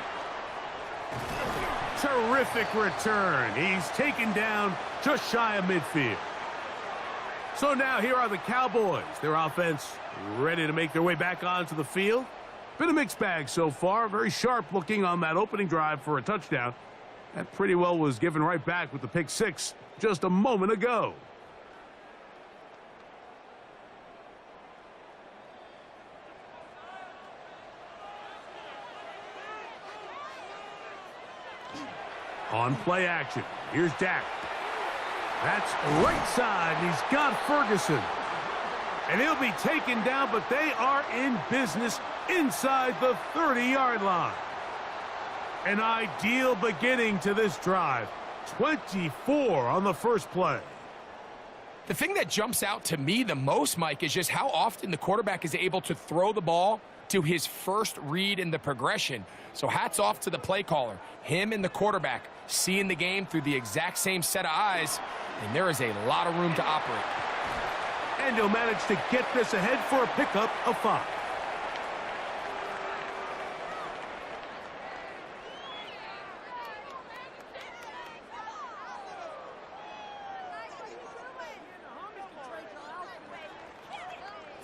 Terrific return. He's taken down just shy of midfield. So now here are the Cowboys. Their offense ready to make their way back onto the field. Been a mixed bag so far. Very sharp looking on that opening drive for a touchdown. That pretty well was given right back with the pick six just a moment ago. On play action, here's Dak. That's right side, and he's got Ferguson. And he'll be taken down, but they are in business inside the 30-yard line. An ideal beginning to this drive. 24 on the first play. The thing that jumps out to me the most, Mike, is just how often the quarterback is able to throw the ball to his first read in the progression. So hats off to the play caller. Him and the quarterback seeing the game through the exact same set of eyes, and there is a lot of room to operate. And he'll manage to get this ahead for a pickup of 5.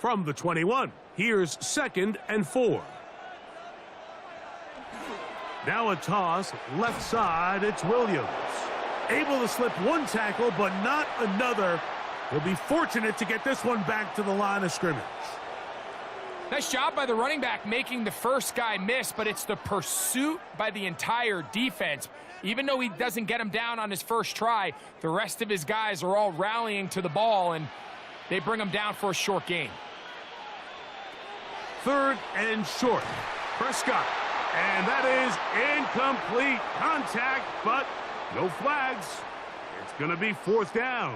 From the 21, here's 2nd and 4. Now a toss, left side, it's Williams. Able to slip one tackle, but not another. He'll be fortunate to get this one back to the line of scrimmage. Nice job by the running back making the first guy miss, but it's the pursuit by the entire defense. Even though he doesn't get him down on his first try, the rest of his guys are all rallying to the ball, and they bring him down for a short gain. 3rd and short. Prescott. And that is incomplete contact, but no flags. It's going to be 4th down.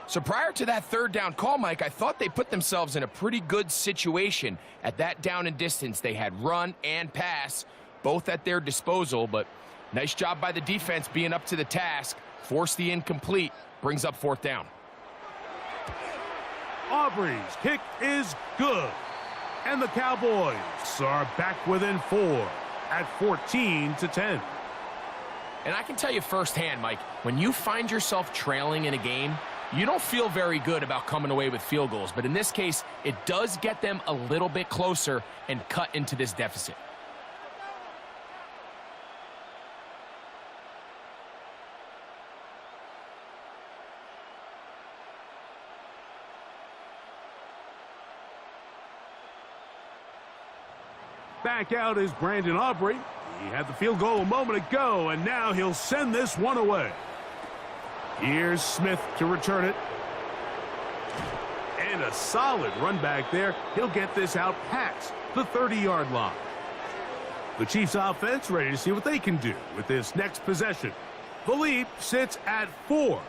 So prior to that 3rd down call, Mike, I thought they put themselves in a pretty good situation. At that down and distance, they had run and pass, both at their disposal, but nice job by the defense being up to the task. Force the incomplete, brings up 4th down. Aubrey's kick is good. And the Cowboys are back within 4 at 14-10. And I can tell you firsthand, Mike, when you find yourself trailing in a game, you don't feel very good about coming away with field goals. But in this case, it does get them a little bit closer and cut into this deficit. Back out is Brandon Aubrey. He had the field goal a moment ago, and now he'll send this one away. Here's Smith to return it. And a solid run back there. He'll get this out past the 30-yard line. The Chiefs offense ready to see what they can do with this next possession. The lead sits at 4,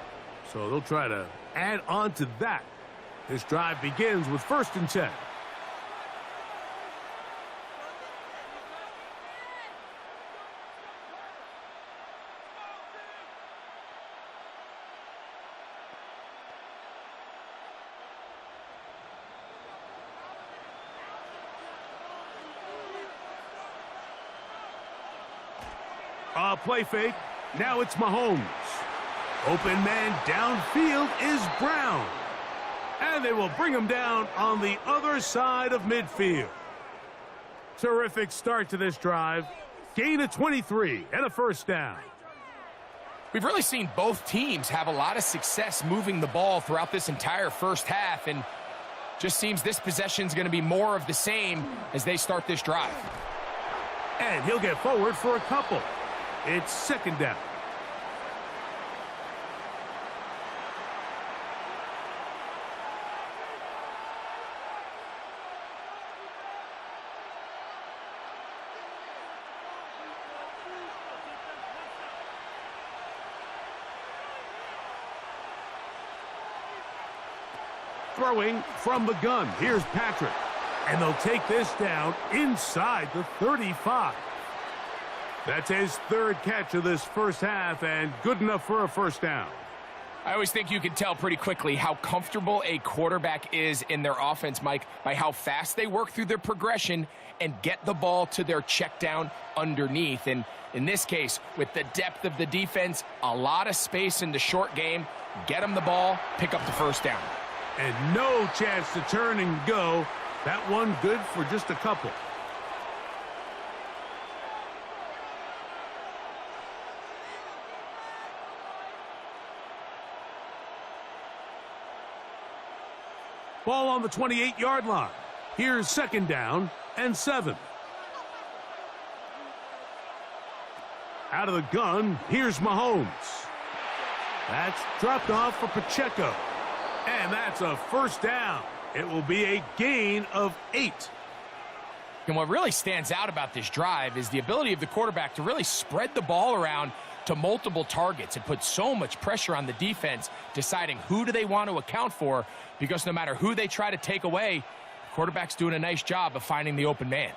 so they'll try to add on to that. This drive begins with 1st and 10. Play fake. Now it's Mahomes. Open man downfield is Brown. And they will bring him down on the other side of midfield. Terrific start to this drive. Gain of 23 and a 1st down. We've really seen both teams have a lot of success moving the ball throughout this entire first half, and just seems this possession is going to be more of the same as they start this drive. And he'll get forward for a couple. It's 2nd down. Throwing from the gun. Here's Patrick. And they'll take this down inside the 35. That's his 3rd catch of this first half, and good enough for a 1st down. I always think you can tell pretty quickly how comfortable a quarterback is in their offense, Mike, by how fast they work through their progression and get the ball to their check down underneath. And in this case, with the depth of the defense, a lot of space in the short game, get them the ball, pick up the 1st down. And no chance to turn and go. That one good for just a couple. Ball on the 28-yard line. Here's 2nd down and 7. Out of the gun, here's Mahomes. That's dropped off for Pacheco. And that's a 1st down. It will be a gain of 8. And what really stands out about this drive is the ability of the quarterback to really spread the ball around to multiple targets. It puts so much pressure on the defense deciding who do they want to account for, because no matter who they try to take away, the quarterback's doing a nice job of finding the open man.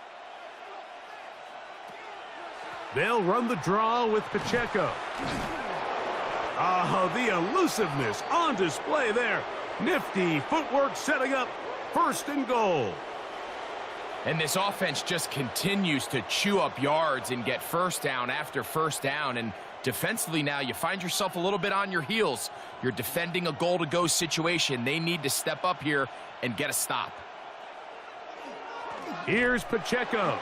They'll run the draw with Pacheco. Oh, the elusiveness on display there. Nifty footwork setting up 1st and goal. And this offense just continues to chew up yards and get 1st down after 1st down. And defensively now, you find yourself a little bit on your heels. You're defending a goal-to-go situation. They need to step up here and get a stop. Here's Pacheco.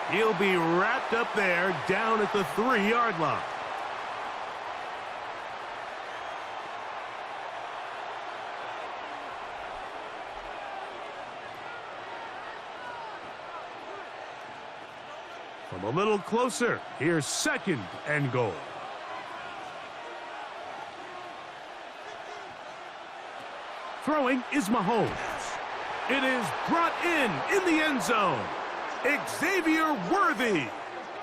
He'll be wrapped up there down at the 3-yard line. From a little closer, here's 2nd and goal. Throwing is Mahomes. It is brought in the end zone. Xavier Worthy.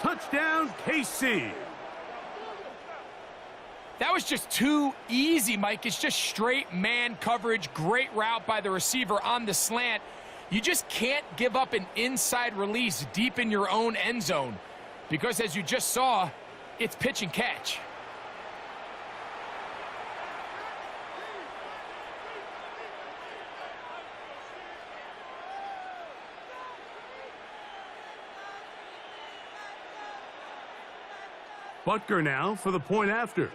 Touchdown, KC. That was just too easy, Mike. It's just straight man coverage. Great route by the receiver on the slant. You just can't give up an inside release deep in your own end zone, because as you just saw, it's pitch and catch. Butker now for the point after.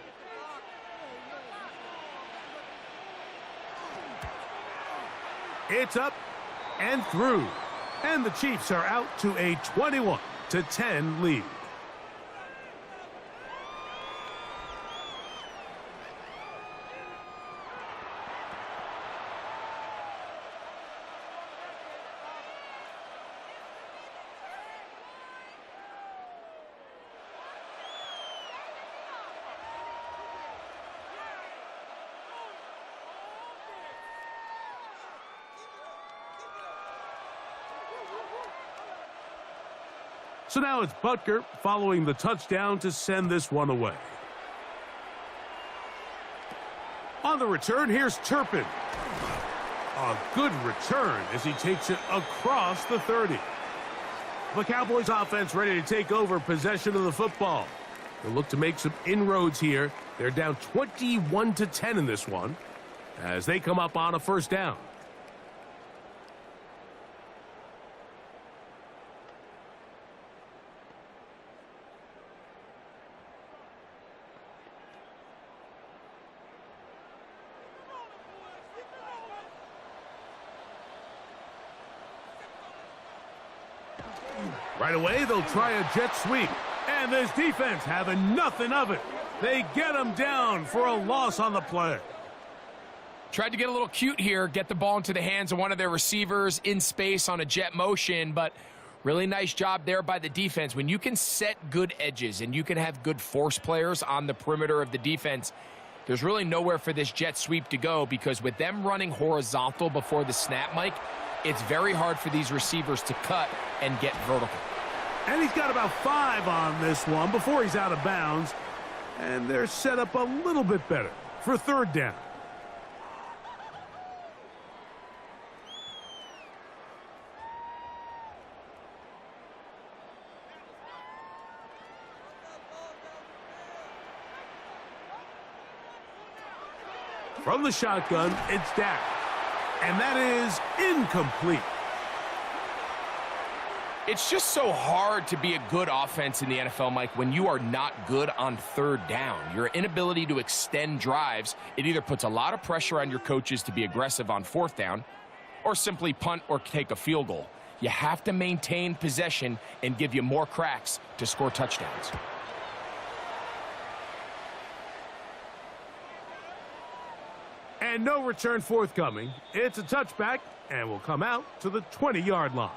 It's up and through. And the Chiefs are out to a 21-10 lead. So now it's Butker following the touchdown to send this one away. On the return, here's Turpin. A good return as he takes it across the 30. The Cowboys offense ready to take over possession of the football. They'll look to make some inroads here. They're down 21-10 in this one as they come up on a first down. Right away, they'll try a jet sweep. And this defense having nothing of it. They get them down for a loss on the play. Tried to get a little cute here, get the ball into the hands of one of their receivers in space on a jet motion, but really nice job there by the defense. When you can set good edges and you can have good force players on the perimeter of the defense, there's really nowhere for this jet sweep to go, because with them running horizontal before the snap, Mike, it's very hard for these receivers to cut and get vertical. And he's got about 5 on this one before he's out of bounds. And they're set up a little bit better for third down. From the shotgun, it's Dak. And that is incomplete. It's just so hard to be a good offense in the NFL, Mike, when you are not good on third down. Your inability to extend drives, it either puts a lot of pressure on your coaches to be aggressive on fourth down or simply punt or take a field goal. You have to maintain possession and give you more cracks to score touchdowns. And no return forthcoming. It's a touchback and will come out to the 20-yard line.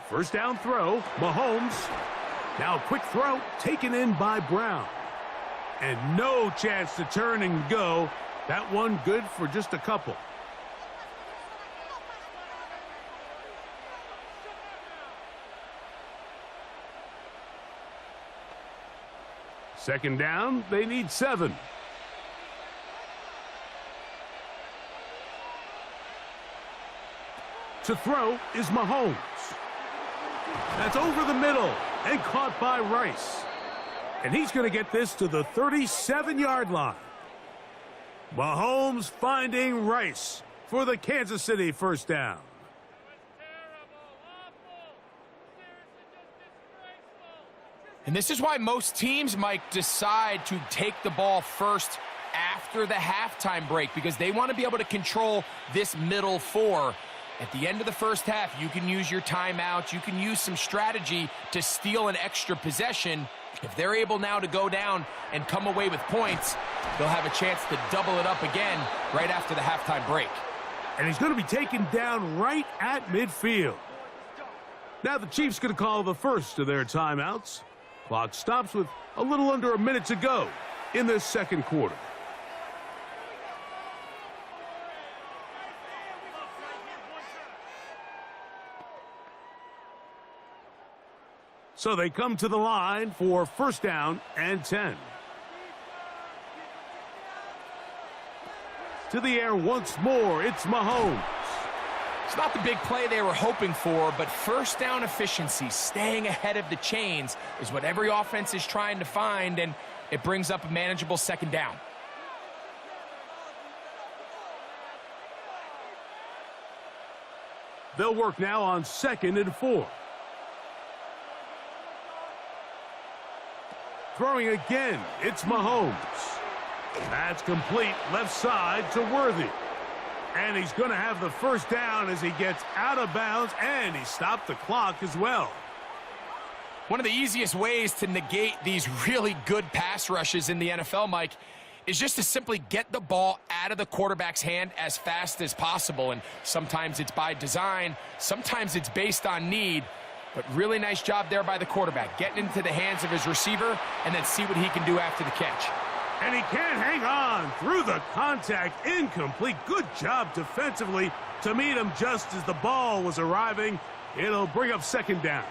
First down throw, Mahomes. Now a quick throw, taken in by Brown. And no chance to turn and go. That one good for just a couple. Second down, they need 7. To throw is Mahomes. That's over the middle and caught by Rice. And he's going to get this to the 37-yard line. Mahomes finding Rice for the Kansas City first down. And this is why most teams, Mike, decide to take the ball first after the halftime break, because they want to be able to control this middle 4. At the end of the first half, you can use your timeout. You can use some strategy to steal an extra possession. If they're able now to go down and come away with points, they'll have a chance to double it up again right after the halftime break. And he's going to be taken down right at midfield. Now the Chiefs going to call the first of their timeouts. Clock stops with a little under a minute to go in this second quarter. So they come to the line for first down and 10. To the air once more, it's Mahomes. It's not the big play they were hoping for, but first down efficiency, staying ahead of the chains, is what every offense is trying to find, and it brings up a manageable second down. They'll work now on 2nd and 4. Throwing again, it's Mahomes. That's complete left side to Worthy. And he's going to have the first down as he gets out of bounds, and he stopped the clock as well. One of the easiest ways to negate these really good pass rushes in the NFL, Mike, is just to simply get the ball out of the quarterback's hand as fast as possible. And sometimes it's by design, sometimes it's based on need. But really nice job there by the quarterback, getting into the hands of his receiver and then see what he can do after the catch. And he can't hang on through the contact. Incomplete. Good job defensively to meet him just as the ball was arriving. It'll bring up second down.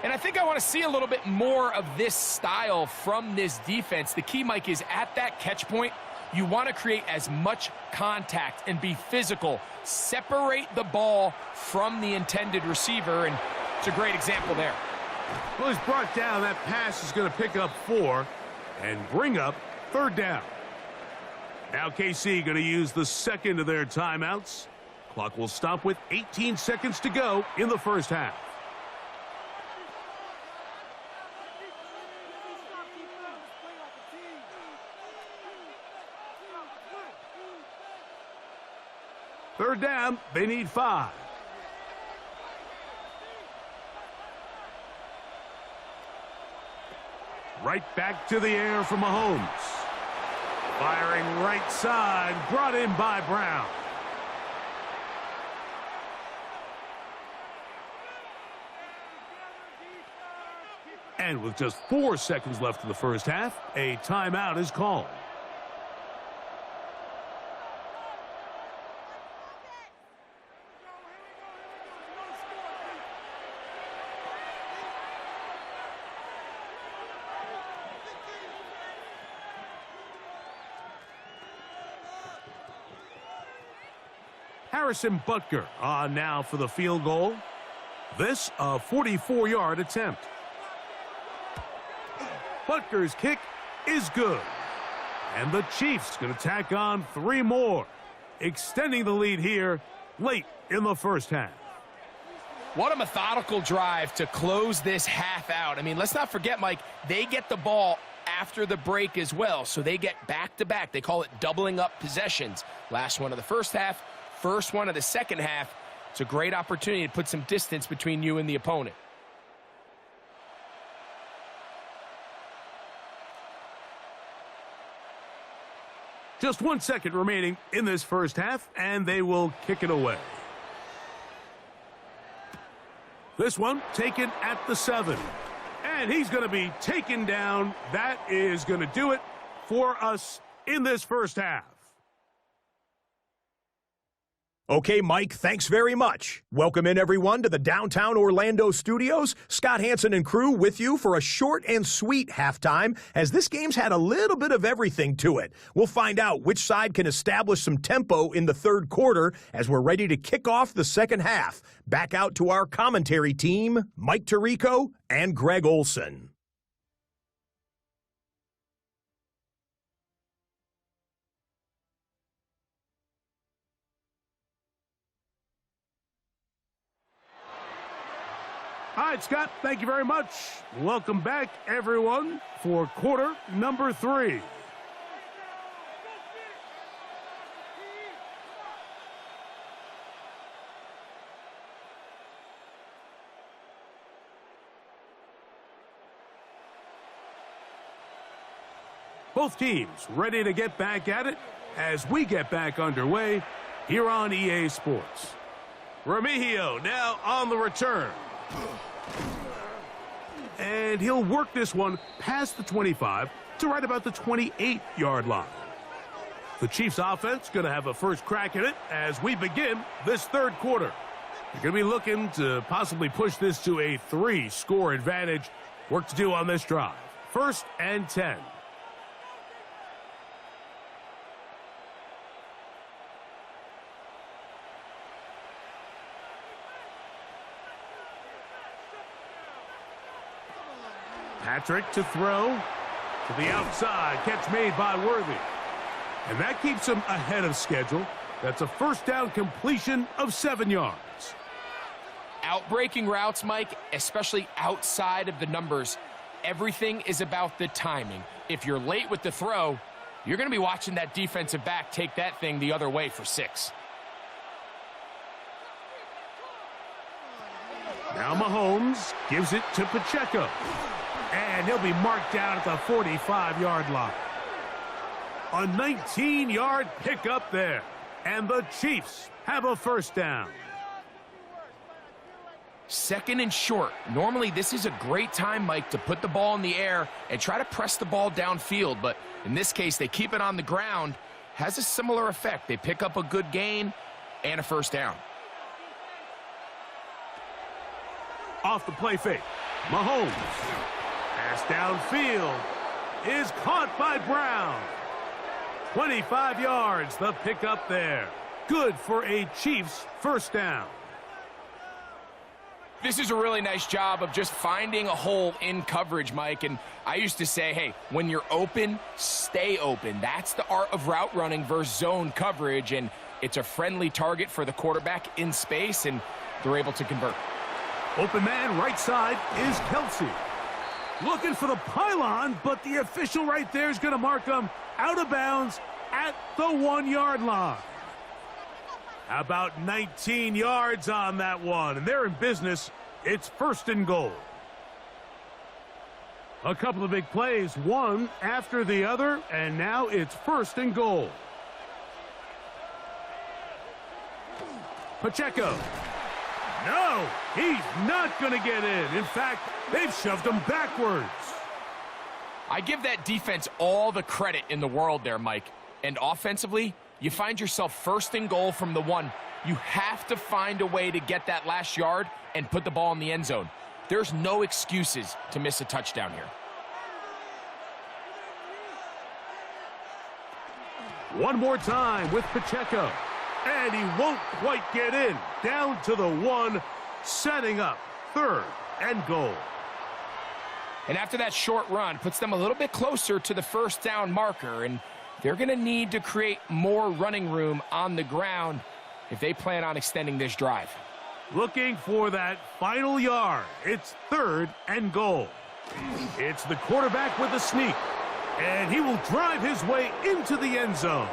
And I think I want to see a little bit more of this style from this defense. The key, Mike, is at that catch point, you want to create as much contact and be physical. Separate the ball from the intended receiver, and it's a great example there. Well, he's brought down. That pass is going to pick up 4 and bring up third down. Now KC going to use the second of their timeouts. Clock will stop with 18 seconds to go in the first half. Third down, they need 5. Right back to the air from Mahomes. Firing right side, brought in by Brown. And with just 4 seconds left in the first half, a timeout is called. Harrison Butker on now for the field goal. This a 44-yard attempt. Butker's kick is good. And the Chiefs going to tack on 3 more, extending the lead here late in the first half. What a methodical drive to close this half out. I mean, let's not forget, Mike, they get the ball after the break as well, so they get back-to-back. They call it doubling up possessions. Last one of the first half, first one of the second half. It's a great opportunity to put some distance between you and the opponent. Just 1 second remaining in this first half, and they will kick it away. This one taken at the 7. And he's going to be taken down. That is going to do it for us in this first half. Okay, Mike, thanks very much. Welcome in, everyone, to the downtown Orlando studios. Scott Hansen and crew with you for a short and sweet halftime, as this game's had a little bit of everything to it. We'll find out which side can establish some tempo in the third quarter as we're ready to kick off the second half. Back out to our commentary team, Mike Tirico and Greg Olson. All right, Scott, thank you very much. Welcome back, everyone, for quarter number 3. Both teams ready to get back at it as we get back underway here on EA Sports. Remigio now on the return. And he'll work this one past the 25 to right about the 28-yard line. The Chiefs offense going to have a first crack at it as we begin this third quarter. They're going to be looking to possibly push this to a 3-score advantage. Work to do on this drive. 1st and 10. Patrick to throw to the outside. Catch made by Worthy. And that keeps him ahead of schedule. That's a first down completion of 7 yards. Outbreaking routes, Mike, especially outside of the numbers, everything is about the timing. If you're late with the throw, you're going to be watching that defensive back take that thing the other way for 6. Now Mahomes gives it to Pacheco. And he'll be marked down at the 45-yard line. A 19-yard pickup there. And the Chiefs have a first down. Second and short. Normally, this is a great time, Mike, to put the ball in the air and try to press the ball downfield. But in this case, they keep it on the ground. Has a similar effect. They pick up a good gain and a first down. Off the play fake. Mahomes. Pass downfield is caught by Brown. 25 yards, the pickup there. Good for a Chiefs first down. This is a really nice job of just finding a hole in coverage, Mike. And I used to say, hey, when you're open, stay open. That's the art of route running versus zone coverage. And it's a friendly target for the quarterback in space, and they're able to convert. Open man right side is Kelsey. Looking for the pylon, but the official right there is going to mark him out of bounds at the 1-yard line. About 19 yards on that one, and they're in business. It's first and goal. A couple of big plays, one after the other, and now it's first and goal. Pacheco. No, he's not going to get in. In fact, they've shoved him backwards. I give that defense all the credit in the world there, Mike. And offensively, you find yourself first and goal from the 1. You have to find a way to get that last yard and put the ball in the end zone. There's no excuses to miss a touchdown here. One more time with Pacheco. And he won't quite get in. Down to the 1, setting up third and goal. And after that short run, puts them a little bit closer to the first down marker. And they're going to need to create more running room on the ground if they plan on extending this drive. Looking for that final yard. It's third and goal. It's the quarterback with a sneak. And he will drive his way into the end zone.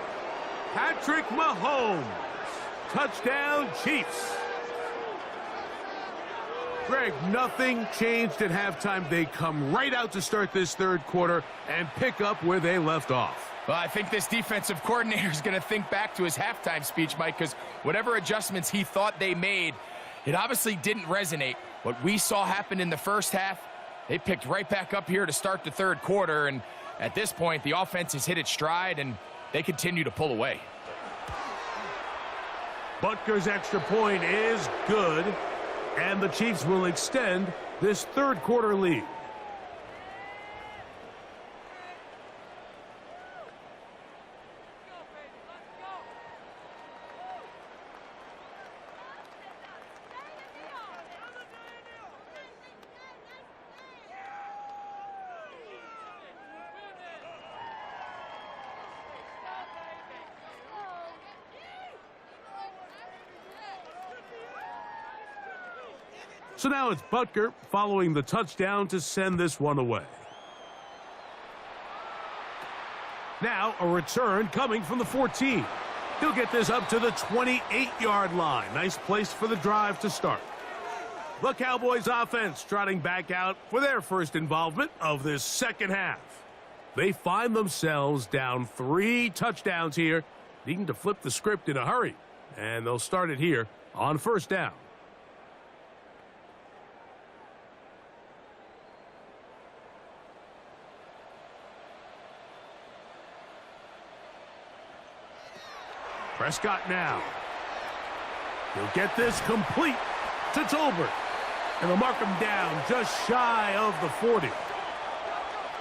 Patrick Mahomes. Touchdown, Chiefs. Greg, nothing changed at halftime. They come right out to start this third quarter and pick up where they left off. Well, I think this defensive coordinator is going to think back to his halftime speech, Mike, because whatever adjustments he thought they made, it obviously didn't resonate. What we saw happen in the first half, they picked right back up here to start the third quarter, and at this point, the offense has hit its stride, and they continue to pull away. Butker's extra point is good, and the Chiefs will extend this third quarter lead. So now it's Butker following the touchdown to send this one away. Now a return coming from the 14. He'll get this up to the 28-yard line. Nice place for the drive to start. The Cowboys offense trotting back out for their first involvement of this second half. They find themselves down 3 touchdowns here, needing to flip the script in a hurry. And they'll start it here on first down. Prescott now. He'll get this complete to Tolbert. And they'll mark him down just shy of the 40.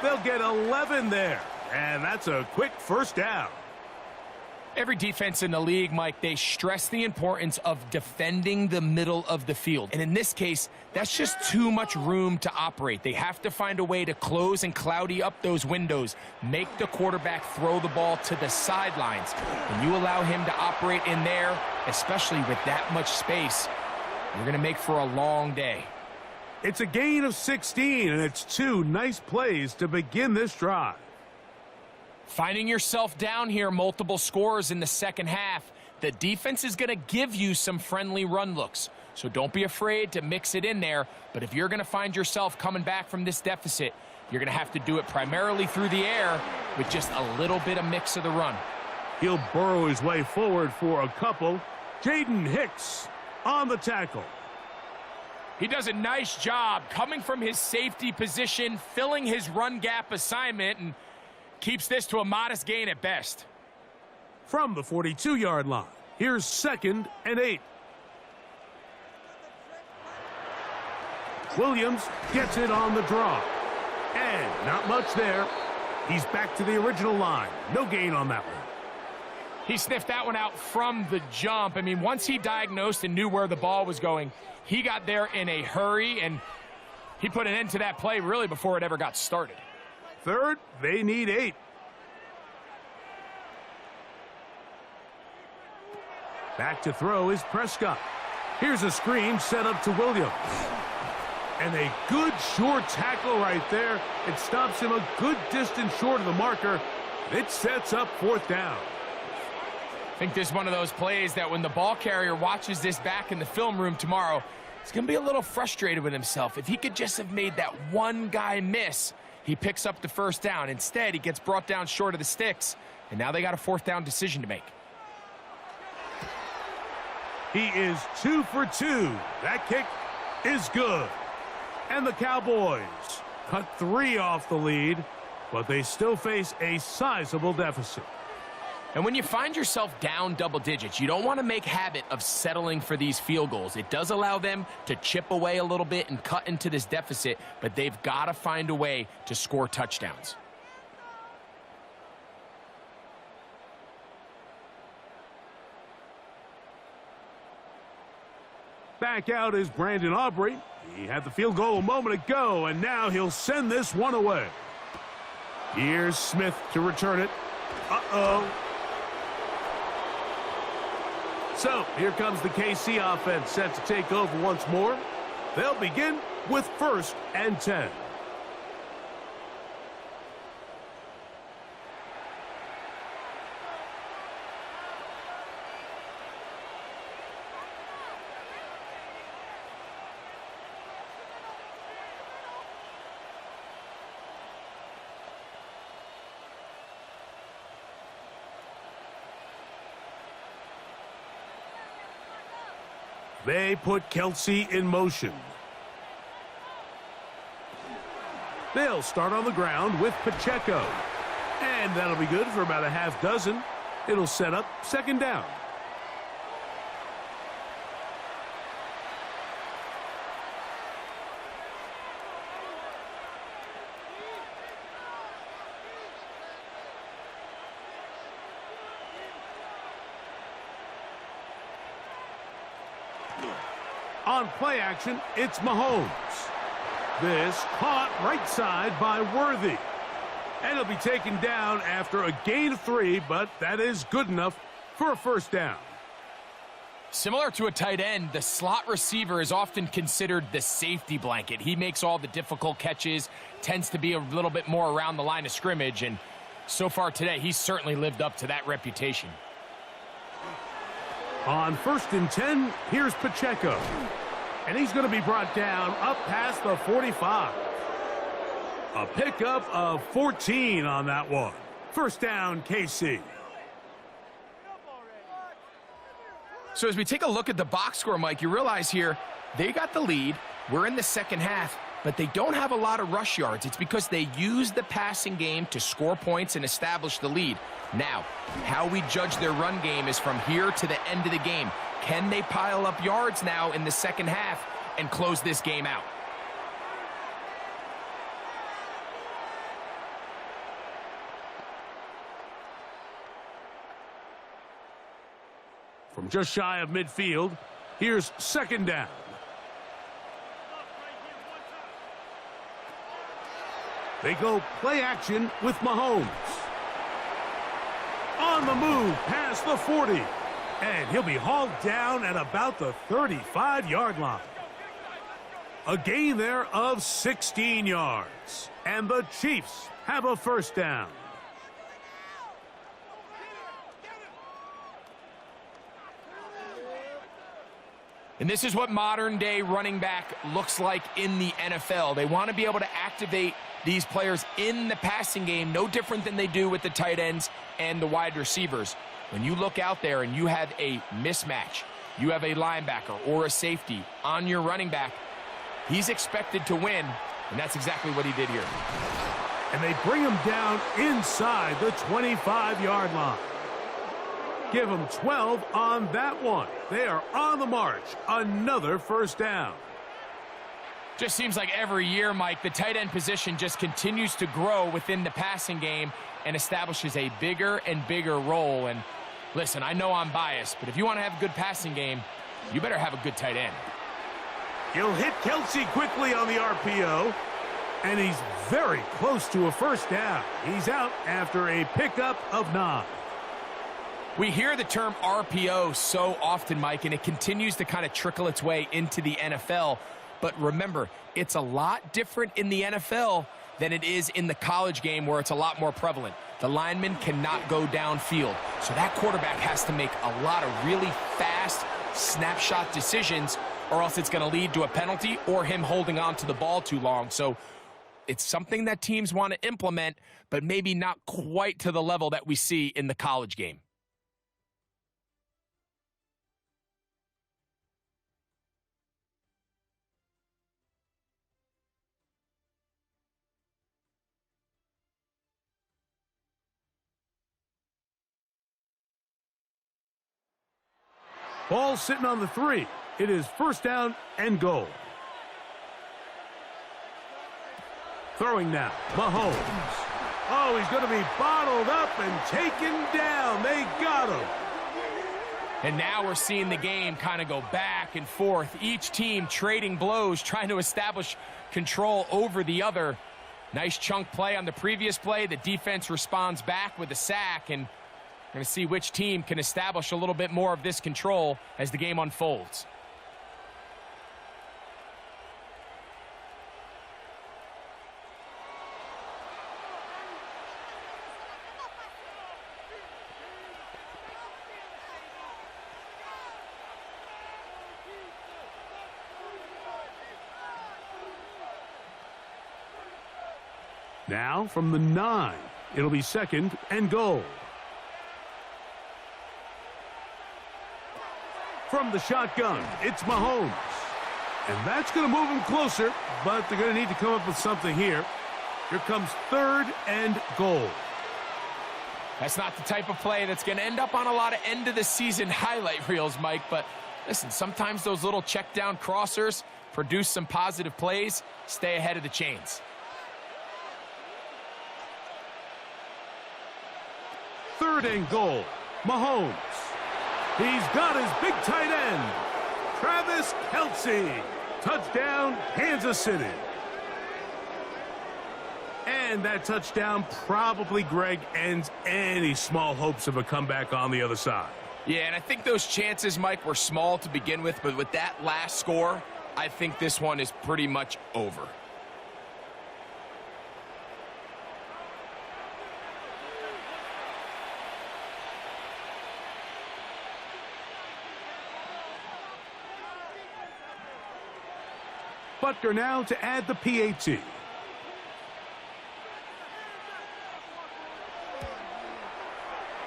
They'll get 11 there. And that's a quick first down. Every defense in the league, Mike, they stress the importance of defending the middle of the field. And in this case, that's just too much room to operate. They have to find a way to close and cloudy up those windows, make the quarterback throw the ball to the sidelines. When you allow him to operate in there, especially with that much space, you're going to make for a long day. It's a gain of 16, and it's 2 nice plays to begin this drive. Finding yourself down here, multiple scores in the second half, the defense is going to give you some friendly run looks. So don't be afraid to mix it in there. But if you're going to find yourself coming back from this deficit, you're going to have to do it primarily through the air with just a little bit of mix of the run. He'll burrow his way forward for a couple. Jaden Hicks on the tackle. He does a nice job coming from his safety position, filling his run gap assignment, and keeps this to a modest gain at best. From the 42-yard line, here's 2nd and 8. Williams gets it on the draw. And not much there. He's back to the original line. No gain on that one. He sniffed that one out from the jump. I mean, once he diagnosed and knew where the ball was going, he got there in a hurry, and he put an end to that play really before it ever got started. 3rd, they need 8. Back to throw is Prescott. Here's a screen set up to Williams. And a good short tackle right there. It stops him a good distance short of the marker. It sets up 4th down. I think this is one of those plays that when the ball carrier watches this back in the film room tomorrow, he's going to be a little frustrated with himself. If he could just have made that one guy miss, he picks up the 1st down. Instead, he gets brought down short of the sticks, and now they got a 4th down decision to make. He is 2 for 2. That kick is good. And the Cowboys cut 3 off the lead, but they still face a sizable deficit. And when you find yourself down double digits, you don't want to make habit of settling for these field goals. It does allow them to chip away a little bit and cut into this deficit, but they've got to find a way to score touchdowns. Back out is Brandon Aubrey. He had the field goal a moment ago, and now he'll send this one away. Here's Smith to return it. Uh-oh. So, here comes the KC offense set to take over once more. They'll begin with 1st and 10. They put Kelsey in motion. They'll start on the ground with Pacheco. And that'll be good for about a half dozen. It'll set up 2nd down. On play action, it's Mahomes. This caught right side by Worthy. And it'll be taken down after a gain of 3, but that is good enough for a 1st down. Similar to a tight end, the slot receiver is often considered the safety blanket. He makes all the difficult catches, tends to be a little bit more around the line of scrimmage, and so far today, he's certainly lived up to that reputation. On 1st and 10, here's Pacheco. And he's going to be brought down up past the 45. A pickup of 14 on that one. 1st down, KC. So as we take a look at the box score, Mike, you realize here they got the lead. We're in the 2nd half, but they don't have a lot of rush yards. It's because they use the passing game to score points and establish the lead. Now, how we judge their run game is from here to the end of the game. Can they pile up yards now in the 2nd half and close this game out? From just shy of midfield, here's 2nd down. They go play action with Mahomes. On the move past the 40. And he'll be hauled down at about the 35-yard line. A gain there of 16 yards. And the Chiefs have a 1st down. And this is what modern-day running back looks like in the NFL. They want to be able to activate these players in the passing game, no different than they do with the tight ends and the wide receivers. When you look out there and you have a mismatch, you have a linebacker or a safety on your running back, he's expected to win, and that's exactly what he did here. And they bring him down inside the 25-yard line. Give them 12 on that one. They are on the march. Another first down. Just seems like every year, Mike, the tight end position just continues to grow within the passing game and establishes a bigger and bigger role. And listen, I know I'm biased, but if you want to have a good passing game, you better have a good tight end. He'll hit Kelsey quickly on the RPO, and he's very close to a first down. He's out after a pickup of 9. We hear the term RPO so often, Mike, and it continues to kind of trickle its way into the NFL. But remember, it's a lot different in the NFL than it is in the college game where it's a lot more prevalent. The lineman cannot go downfield, so that quarterback has to make a lot of really fast snapshot decisions, or else it's going to lead to a penalty or him holding on to the ball too long. So it's something that teams want to implement, but maybe not quite to the level that we see in the college game. Ball sitting on the 3. It is first down and goal. Throwing now, Mahomes. Oh, he's going to be bottled up and taken down. They got him. And now we're seeing the game kind of go back and forth. Each team trading blows, trying to establish control over the other. Nice chunk play on the previous play. The defense responds back with a sack, and we're going to see which team can establish a little bit more of this control as the game unfolds. Now from the 9, it'll be second and goal. From the shotgun, it's Mahomes. And that's going to move him closer, but they're going to need to come up with something here. Here comes third and goal. That's not the type of play that's going to end up on a lot of end-of-the-season highlight reels, Mike, but listen, sometimes those little check-down crossers produce some positive plays. Stay ahead of the chains. Third and goal, Mahomes. He's got his big tight end, Travis Kelce. Touchdown, Kansas City. And that touchdown probably, Greg, ends any small hopes of a comeback on the other side. Yeah, and I think those chances, Mike, were small to begin with, but with that last score, I think this one is pretty much over. Butker now to add the PAT.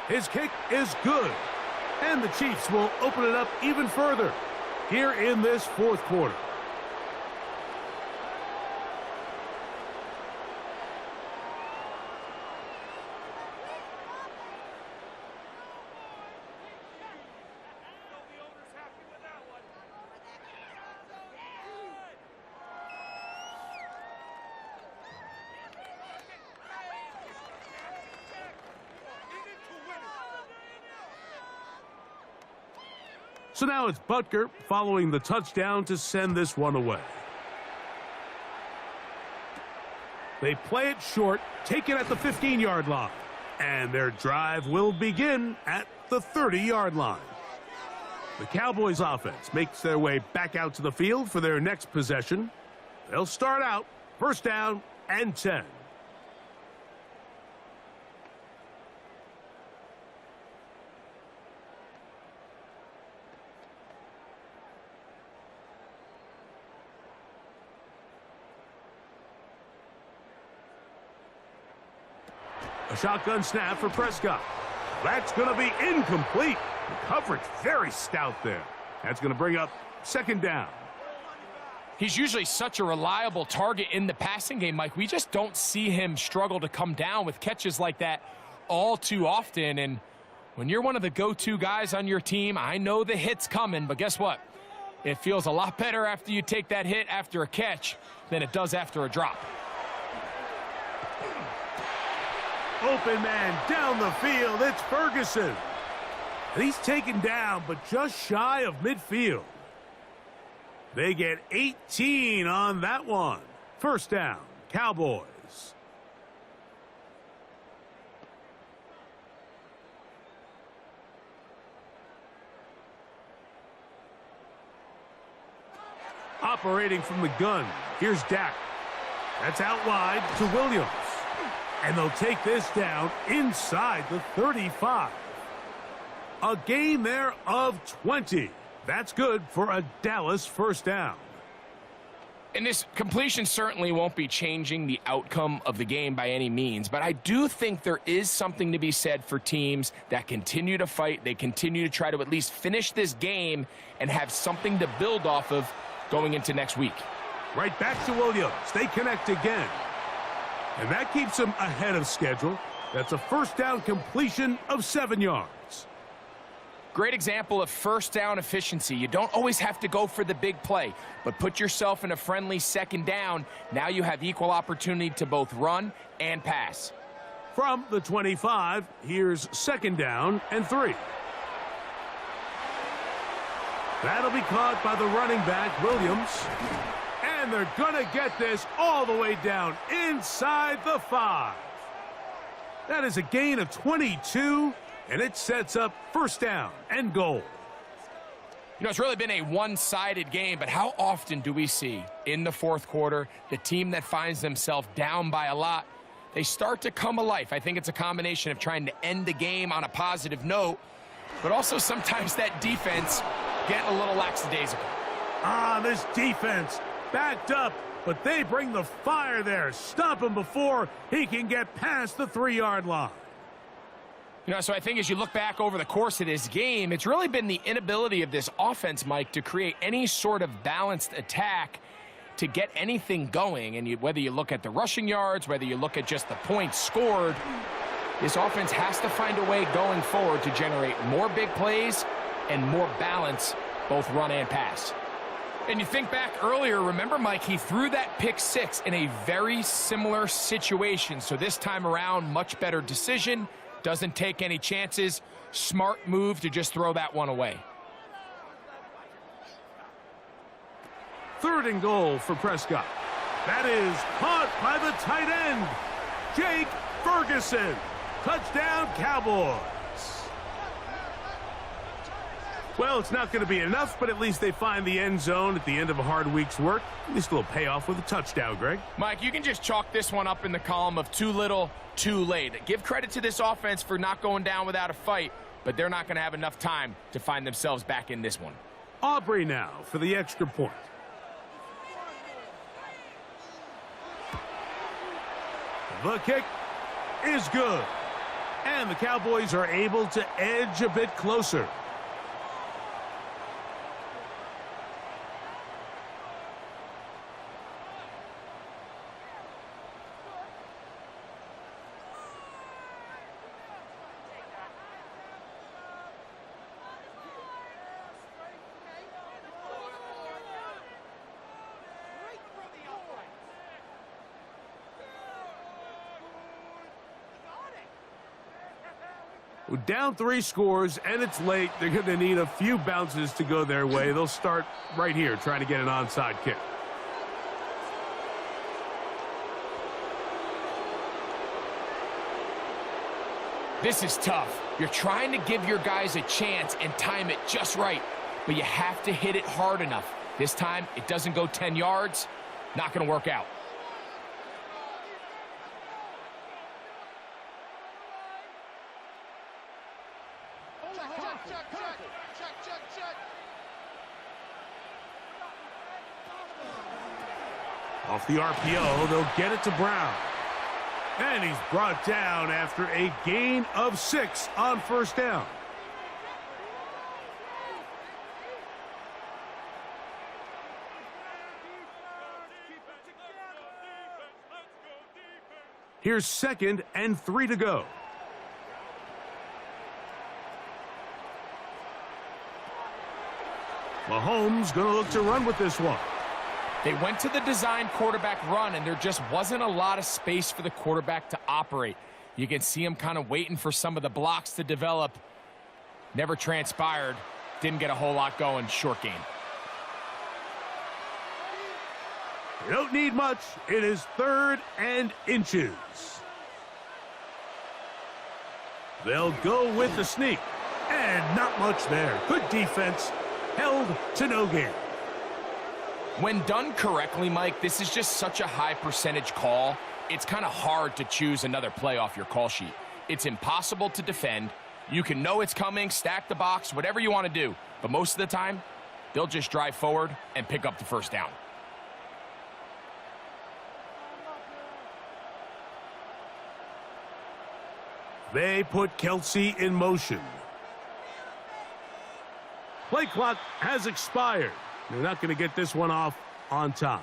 His kick is good. And the Chiefs will open it up even further here in this fourth quarter. So now it's Butker following the touchdown to send this one away. They play it short, take it at the 15-yard line. And their drive will begin at the 30-yard line. The Cowboys offense makes their way back out to the field for their next possession. They'll start out first down and 10. A shotgun snap for Prescott. That's going to be incomplete. The coverage very stout there. That's going to bring up second down. He's usually such a reliable target in the passing game, Mike. We just don't see him struggle to come down with catches like that all too often. And when you're one of the go-to guys on your team, I know the hit's coming, but guess what? It feels a lot better after you take that hit after a catch than it does after a drop. Open man down the field. It's Ferguson. And he's taken down, but just shy of midfield. They get 18 on that one. First down, Cowboys. Operating from the gun, here's Dak. That's out wide to Williams. And they'll take this down inside the 35. A gain there of 20. That's good for a Dallas first down. And this completion certainly won't be changing the outcome of the game by any means, but I do think there is something to be said for teams that continue to fight. They continue to try to at least finish this game and have something to build off of going into next week. Right back to Williams. They connect again. And that keeps them ahead of schedule. That's a first down completion of 7 yards. Great example of first down efficiency. You don't always have to go for the big play, but put yourself in a friendly second down. Now you have equal opportunity to both run and pass. From the 25, here's second down and 3. That'll be caught by the running back, Williams. And they're going to get this all the way down inside the 5. That is a gain of 22, and it sets up first down and goal. You know, it's really been a one-sided game, but how often do we see in the fourth quarter the team that finds themselves down by a lot, they start to come alive? I think it's a combination of trying to end the game on a positive note, but also sometimes that defense getting a little lackadaisical. This defense backed up, but they bring the fire there. Stop him before he can get past the 3-yard line. You know, so I think as you look back over the course of this game, it's really been the inability of this offense, Mike, to create any sort of balanced attack to get anything going. And whether you look at the rushing yards, whether you look at just the points scored, this offense has to find a way going forward to generate more big plays and more balance, both run and pass. And you think back earlier, remember, Mike, he threw that pick 6 in a very similar situation. So this time around, much better decision, doesn't take any chances. Smart move to just throw that one away. Third and goal for Prescott. That is caught by the tight end, Jake Ferguson. Touchdown, Cowboys. Well, it's not going to be enough, but at least they find the end zone at the end of a hard week's work. At least a little payoff with a touchdown, Greg. Mike, you can just chalk this one up in the column of too little, too late. Give credit to this offense for not going down without a fight, but they're not going to have enough time to find themselves back in this one. Aubrey now for the extra point. The kick is good. And the Cowboys are able to edge a bit closer. Down 3 scores, and it's late. They're going to need a few bounces to go their way. They'll start right here trying to get an onside kick. This is tough. You're trying to give your guys a chance and time it just right, but you have to hit it hard enough. This time, it doesn't go 10 yards. Not going to work out. Off the RPO, they'll get it to Brown. And he's brought down after a gain of 6 on first down. Here's 2nd and 3 to go. Mahomes going to look to run with this one. They went to the design quarterback run, and there just wasn't a lot of space for the quarterback to operate. You can see him kind of waiting for some of the blocks to develop. Never transpired. Didn't get a whole lot going. Short game. You don't need much. It is 3rd and inches. They'll go with the sneak. And not much there. Good defense. Held to no gain. When done correctly, Mike, this is just such a high percentage call. It's kind of hard to choose another play off your call sheet. It's impossible to defend. You can know it's coming, stack the box, whatever you want to do. But most of the time, they'll just drive forward and pick up the first down. They put Kelsey in motion. Play clock has expired. They're not going to get this one off on time.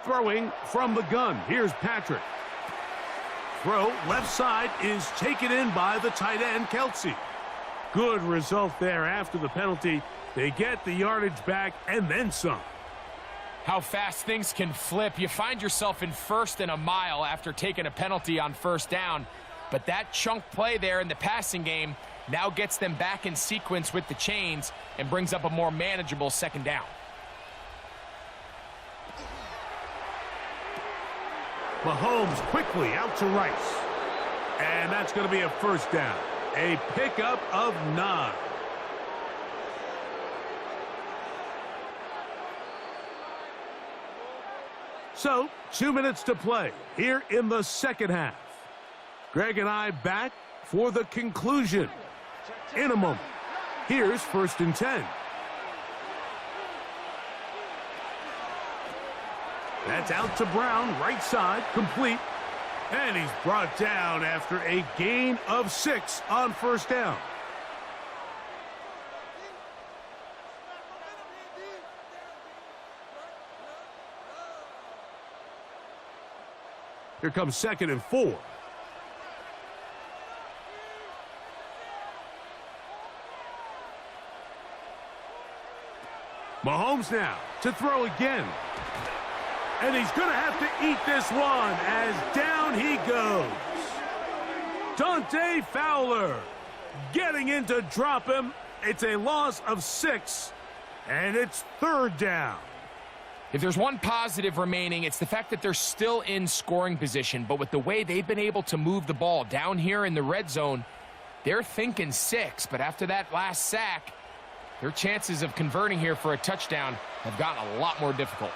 Throwing from the gun. Here's Patrick. Throw left side is taken in by the tight end, Kelsey. Good result there after the penalty. They get the yardage back and then some. How fast things can flip. You find yourself in 1st and a mile after taking a penalty on first down. But that chunk play there in the passing game now gets them back in sequence with the chains and brings up a more manageable 2nd down. Mahomes quickly out to Rice. And that's going to be a first down. A pickup of 9. So, 2 minutes to play here in the second half. Greg and I back for the conclusion in a moment. Here's 1st and 10. That's out to Brown, right side, complete. And he's brought down after a gain of 6 on first down. Here comes 2nd and 4. Mahomes now to throw again. And he's going to have to eat this one as down he goes. Dante Fowler getting in to drop him. It's a loss of 6, and it's 3rd down. If there's one positive remaining, it's the fact that they're still in scoring position. But with the way they've been able to move the ball down here in the red zone, they're thinking 6. But after that last sack, their chances of converting here for a touchdown have gotten a lot more difficult.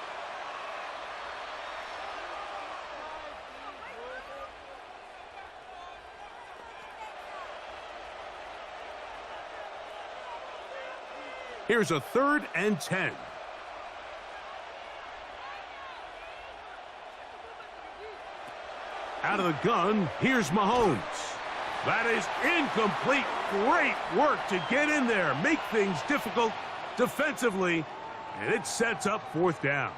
Here's a 3rd and 10. Out of the gun, here's Mahomes. That is incomplete. Great work to get in there, make things difficult defensively, and it sets up 4th down.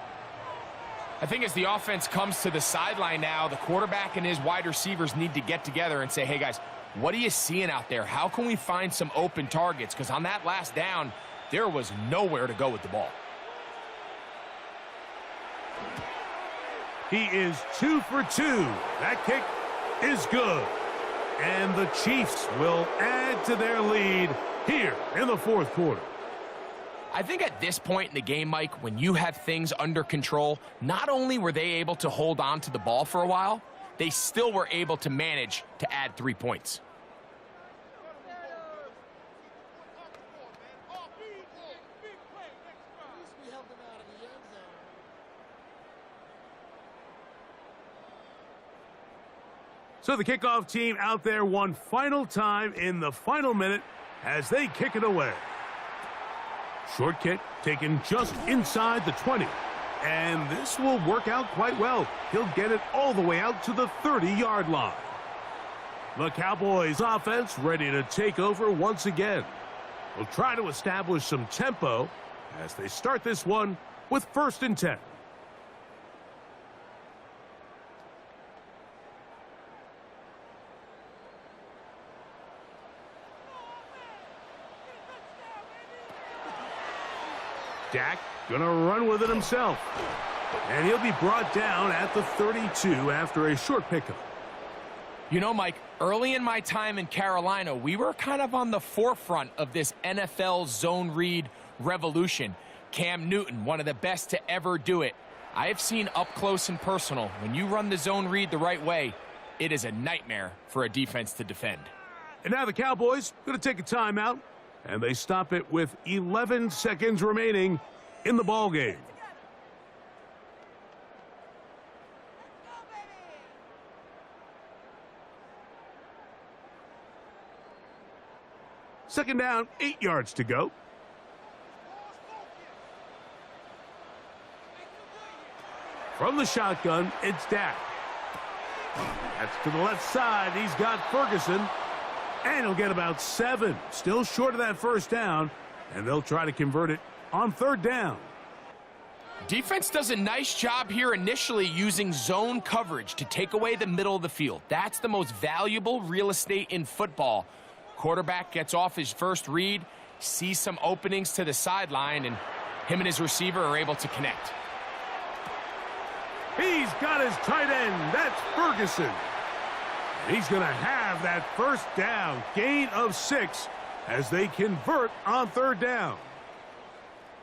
I think as the offense comes to the sideline now, the quarterback and his wide receivers need to get together and say, hey, guys, what are you seeing out there? How can we find some open targets? Because on that last down, there was nowhere to go with the ball. He is 2 for 2. That kick is good. And the Chiefs will add to their lead here in the 4th quarter. I think at this point in the game, Mike, when you have things under control, not only were they able to hold on to the ball for a while, they still were able to manage to add 3 points. So the kickoff team out there one final time in the final minute as they kick it away. Short kick taken just inside the 20. And this will work out quite well. He'll get it all the way out to the 30-yard line. The Cowboys offense ready to take over once again. Will try to establish some tempo as they start this one with 1st and 10. Dak gonna run with it himself. And he'll be brought down at the 32 after a short pickup. You know, Mike, early in my time in Carolina, we were kind of on the forefront of this NFL zone read revolution. Cam Newton, one of the best to ever do it. I have seen up close and personal, when you run the zone read the right way, it is a nightmare for a defense to defend. And now the Cowboys going to take a timeout, and they stop it with 11 seconds remaining in the ball game. Second down, 8 yards to go. From the shotgun, it's Dak. That's to the left side. He's got Ferguson. And he'll get about 7. Still short of that first down. And they'll try to convert it on 3rd down. Defense does a nice job here initially using zone coverage to take away the middle of the field. That's the most valuable real estate in football. Quarterback gets off his first read, sees some openings to the sideline, and him and his receiver are able to connect. He's got his tight end. That's Ferguson. And he's going to have that first down, gain of 6, as they convert on 3rd down.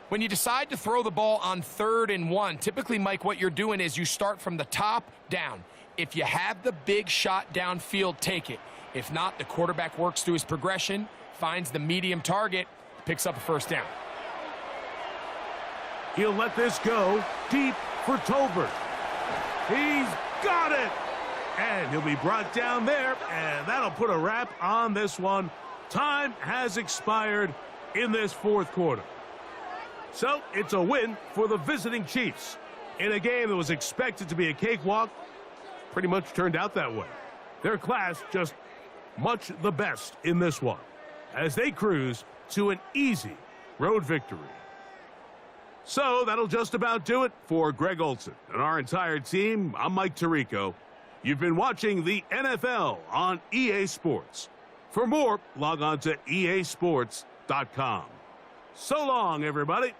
When you decide to throw the ball on 3rd and 1, typically, Mike, what you're doing is you start from the top down. If you have the big shot downfield, take it. If not, the quarterback works through his progression, finds the medium target, picks up a first down. He'll let this go deep for Tolbert. He's got it! And he'll be brought down there, and that'll put a wrap on this one. Time has expired in this 4th quarter. So it's a win for the visiting Chiefs. In a game that was expected to be a cakewalk, pretty much turned out that way. Their class just much the best in this one, as they cruise to an easy road victory. So that'll just about do it for Greg Olson and our entire team. I'm Mike Tirico. You've been watching the NFL on EA Sports. For more, log on to easports.com. So long, everybody.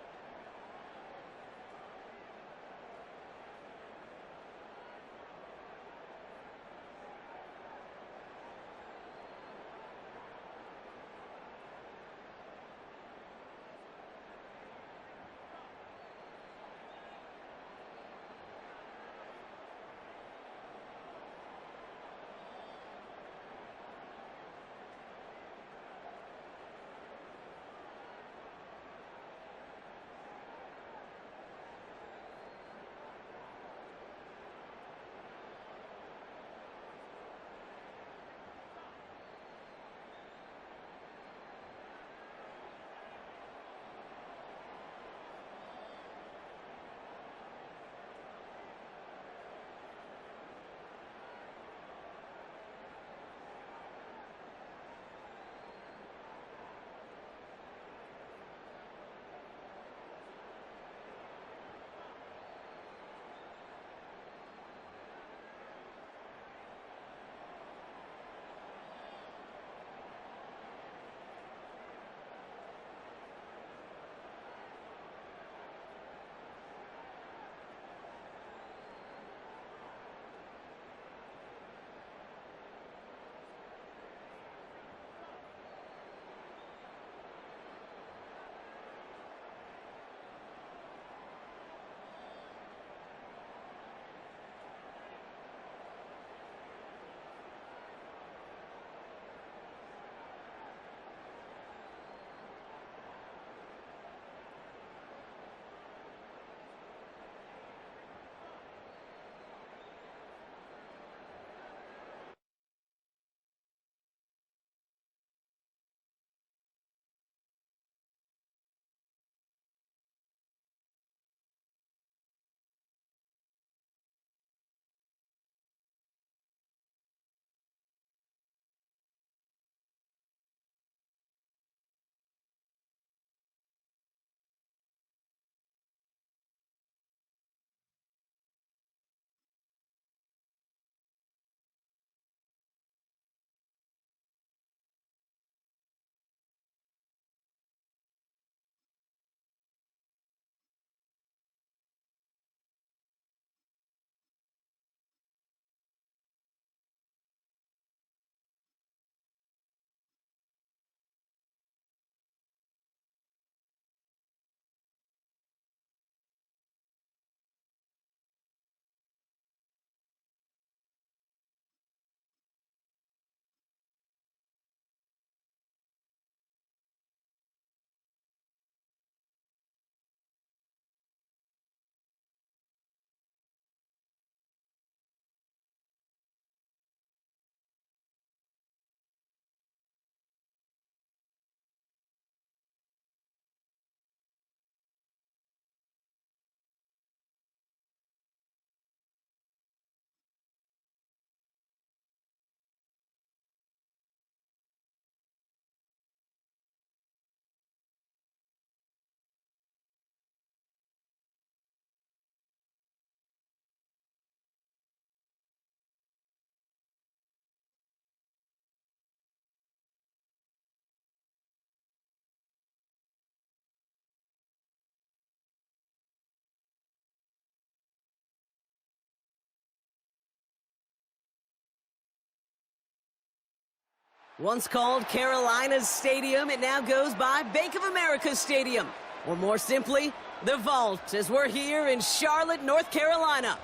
Once called Carolina's Stadium, it now goes by Bank of America Stadium. Or more simply, the Vault, as we're here in Charlotte, North Carolina.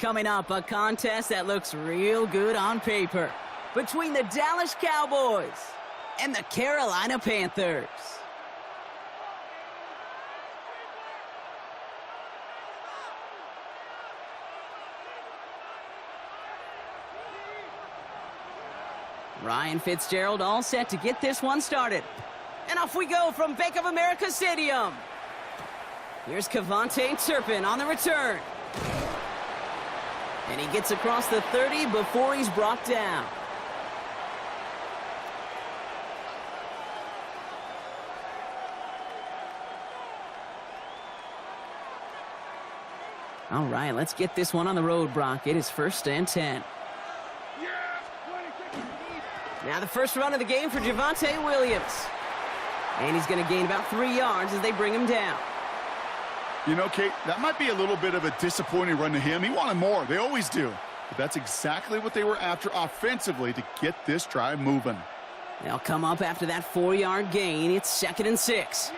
Coming up, a contest that looks real good on paper between the Dallas Cowboys and the Carolina Panthers. Ryan Fitzgerald all set to get this one started. And off we go from Bank of America Stadium. Here's Kevontae Turpin on the return. And he gets across the 30 before he's brought down. All right, let's get this one on the road, Brock. It is 1st and 10. Now the first run of the game for Javonte Williams. And he's going to gain about 3 yards as they bring him down. You know, Kate, that might be a little bit of a disappointing run to him. He wanted more. They always do. But that's exactly what they were after offensively to get this drive moving. They'll come up after that 4-yard gain. It's 2nd and 6.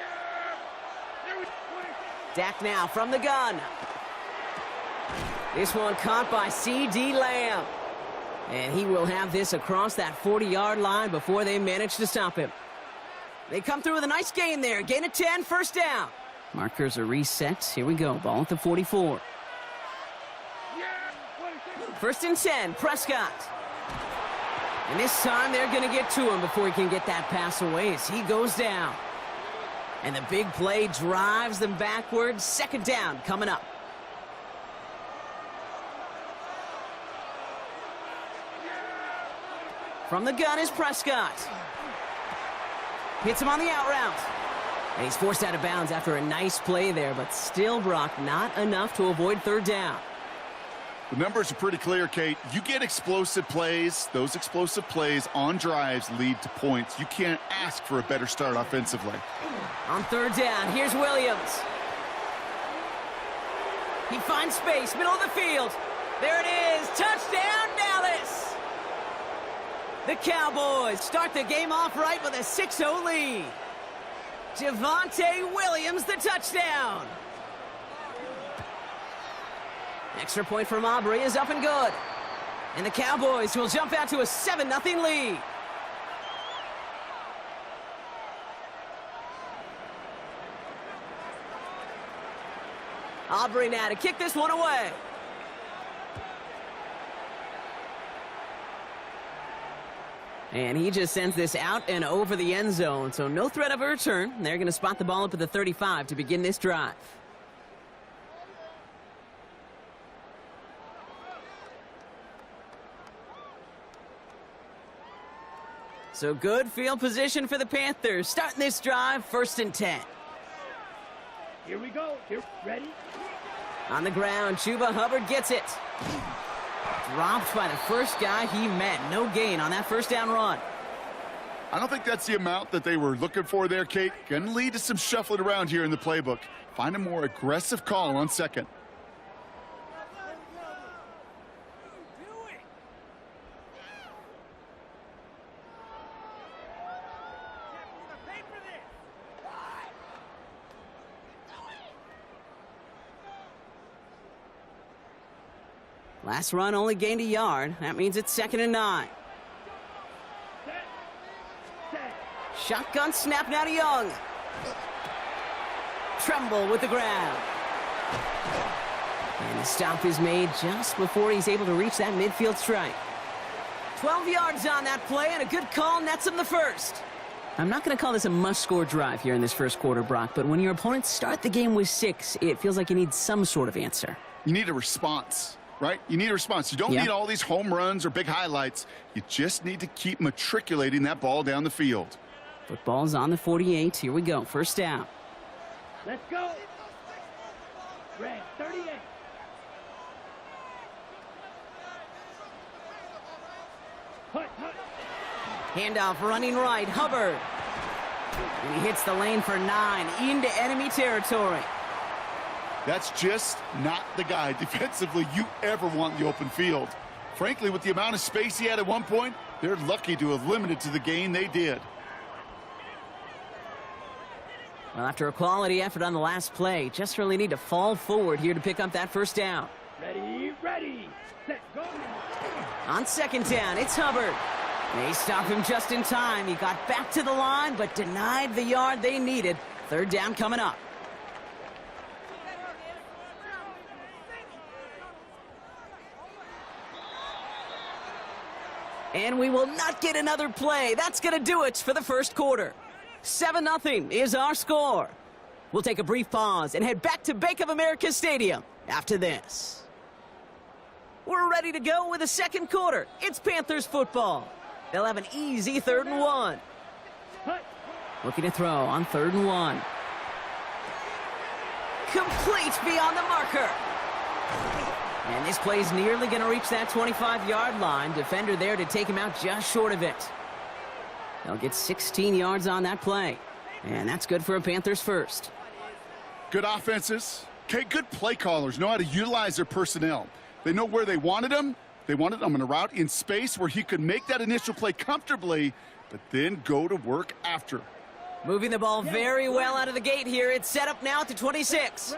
Dak now from the gun. This one caught by C.D. Lamb. And he will have this across that 40-yard line before they manage to stop him. They come through with a nice gain there. Gain of 10, first down. Markers are reset. Here we go. Ball at the 44. 1st and 10, Prescott. And this time they're going to get to him before he can get that pass away as he goes down. And the big play drives them backwards. 2nd down coming up. From the gun is Prescott. Hits him on the out route. And he's forced out of bounds after a nice play there, but still, Brock, not enough to avoid 3rd down. The numbers are pretty clear, Kate. You get explosive plays. Those explosive plays on drives lead to points. You can't ask for a better start offensively. On 3rd down, here's Williams. He finds space, middle of the field. There it is, touchdown, Dallas! The Cowboys start the game off right with a 6-0 lead. Javonte Williams, the touchdown. Extra point from Aubrey is up and good. And the Cowboys will jump out to a 7-0 lead. Aubrey now to kick this one away. And he just sends this out and over the end zone, so no threat of a return. They're going to spot the ball up at the 35 to begin this drive. So good field position for the Panthers. Starting this drive, 1st and 10. Here we go. Here, ready? On the ground, Chuba Hubbard gets it. Dropped by the first guy he met. No gain on that 1st down run. I don't think that's the amount that they were looking for there, Kate. Going to lead to some shuffling around here in the playbook. Find a more aggressive call on 2nd. Last run only gained a yard. That means it's 2nd and 9. Shotgun snap now to Young. Tremble with the grab. And the stop is made just before he's able to reach that midfield strike. 12 yards on that play, and a good call nets him the 1st. I'm not going to call this a must-score drive here in this 1st quarter, Brock, but when your opponents start the game with 6, it feels like you need some sort of answer. You need a response. Right? You need a response. You don't need all these home runs or big highlights. You just need to keep matriculating that ball down the field. Football's on the 48. Here we go. 1st down. Let's go. Red, 38. Handoff running right. Hubbard. And he hits the lane for 9 into enemy territory. That's just not the guy defensively you ever want in the open field. Frankly, with the amount of space he had at one point, they're lucky to have limited to the gain they did. Well, after a quality effort on the last play, just really need to fall forward here to pick up that first down. Ready, set, go. On second down, it's Hubbard. They stop him just in time. He got back to the line, but denied the yard they needed. Third down coming up. And we will not get another play. That's going to do it for the first quarter. 7-0 is our score. We'll take a brief pause and head back to Bank of America Stadium after this. We're ready to go with the second quarter. It's Panthers football. They'll have an easy 3rd and 1. Looking to throw on 3rd and 1. Complete beyond the marker. And this play's nearly going to reach that 25-yard line. Defender there to take him out just short of it. They'll get 16 yards on that play. And that's good for a Panthers first. Good offenses. Okay, good play callers know how to utilize their personnel. They know where they wanted them. They wanted them in a route in space where he could make that initial play comfortably, but then go to work after. Moving the ball very well out of the gate here. It's set up now at the 26.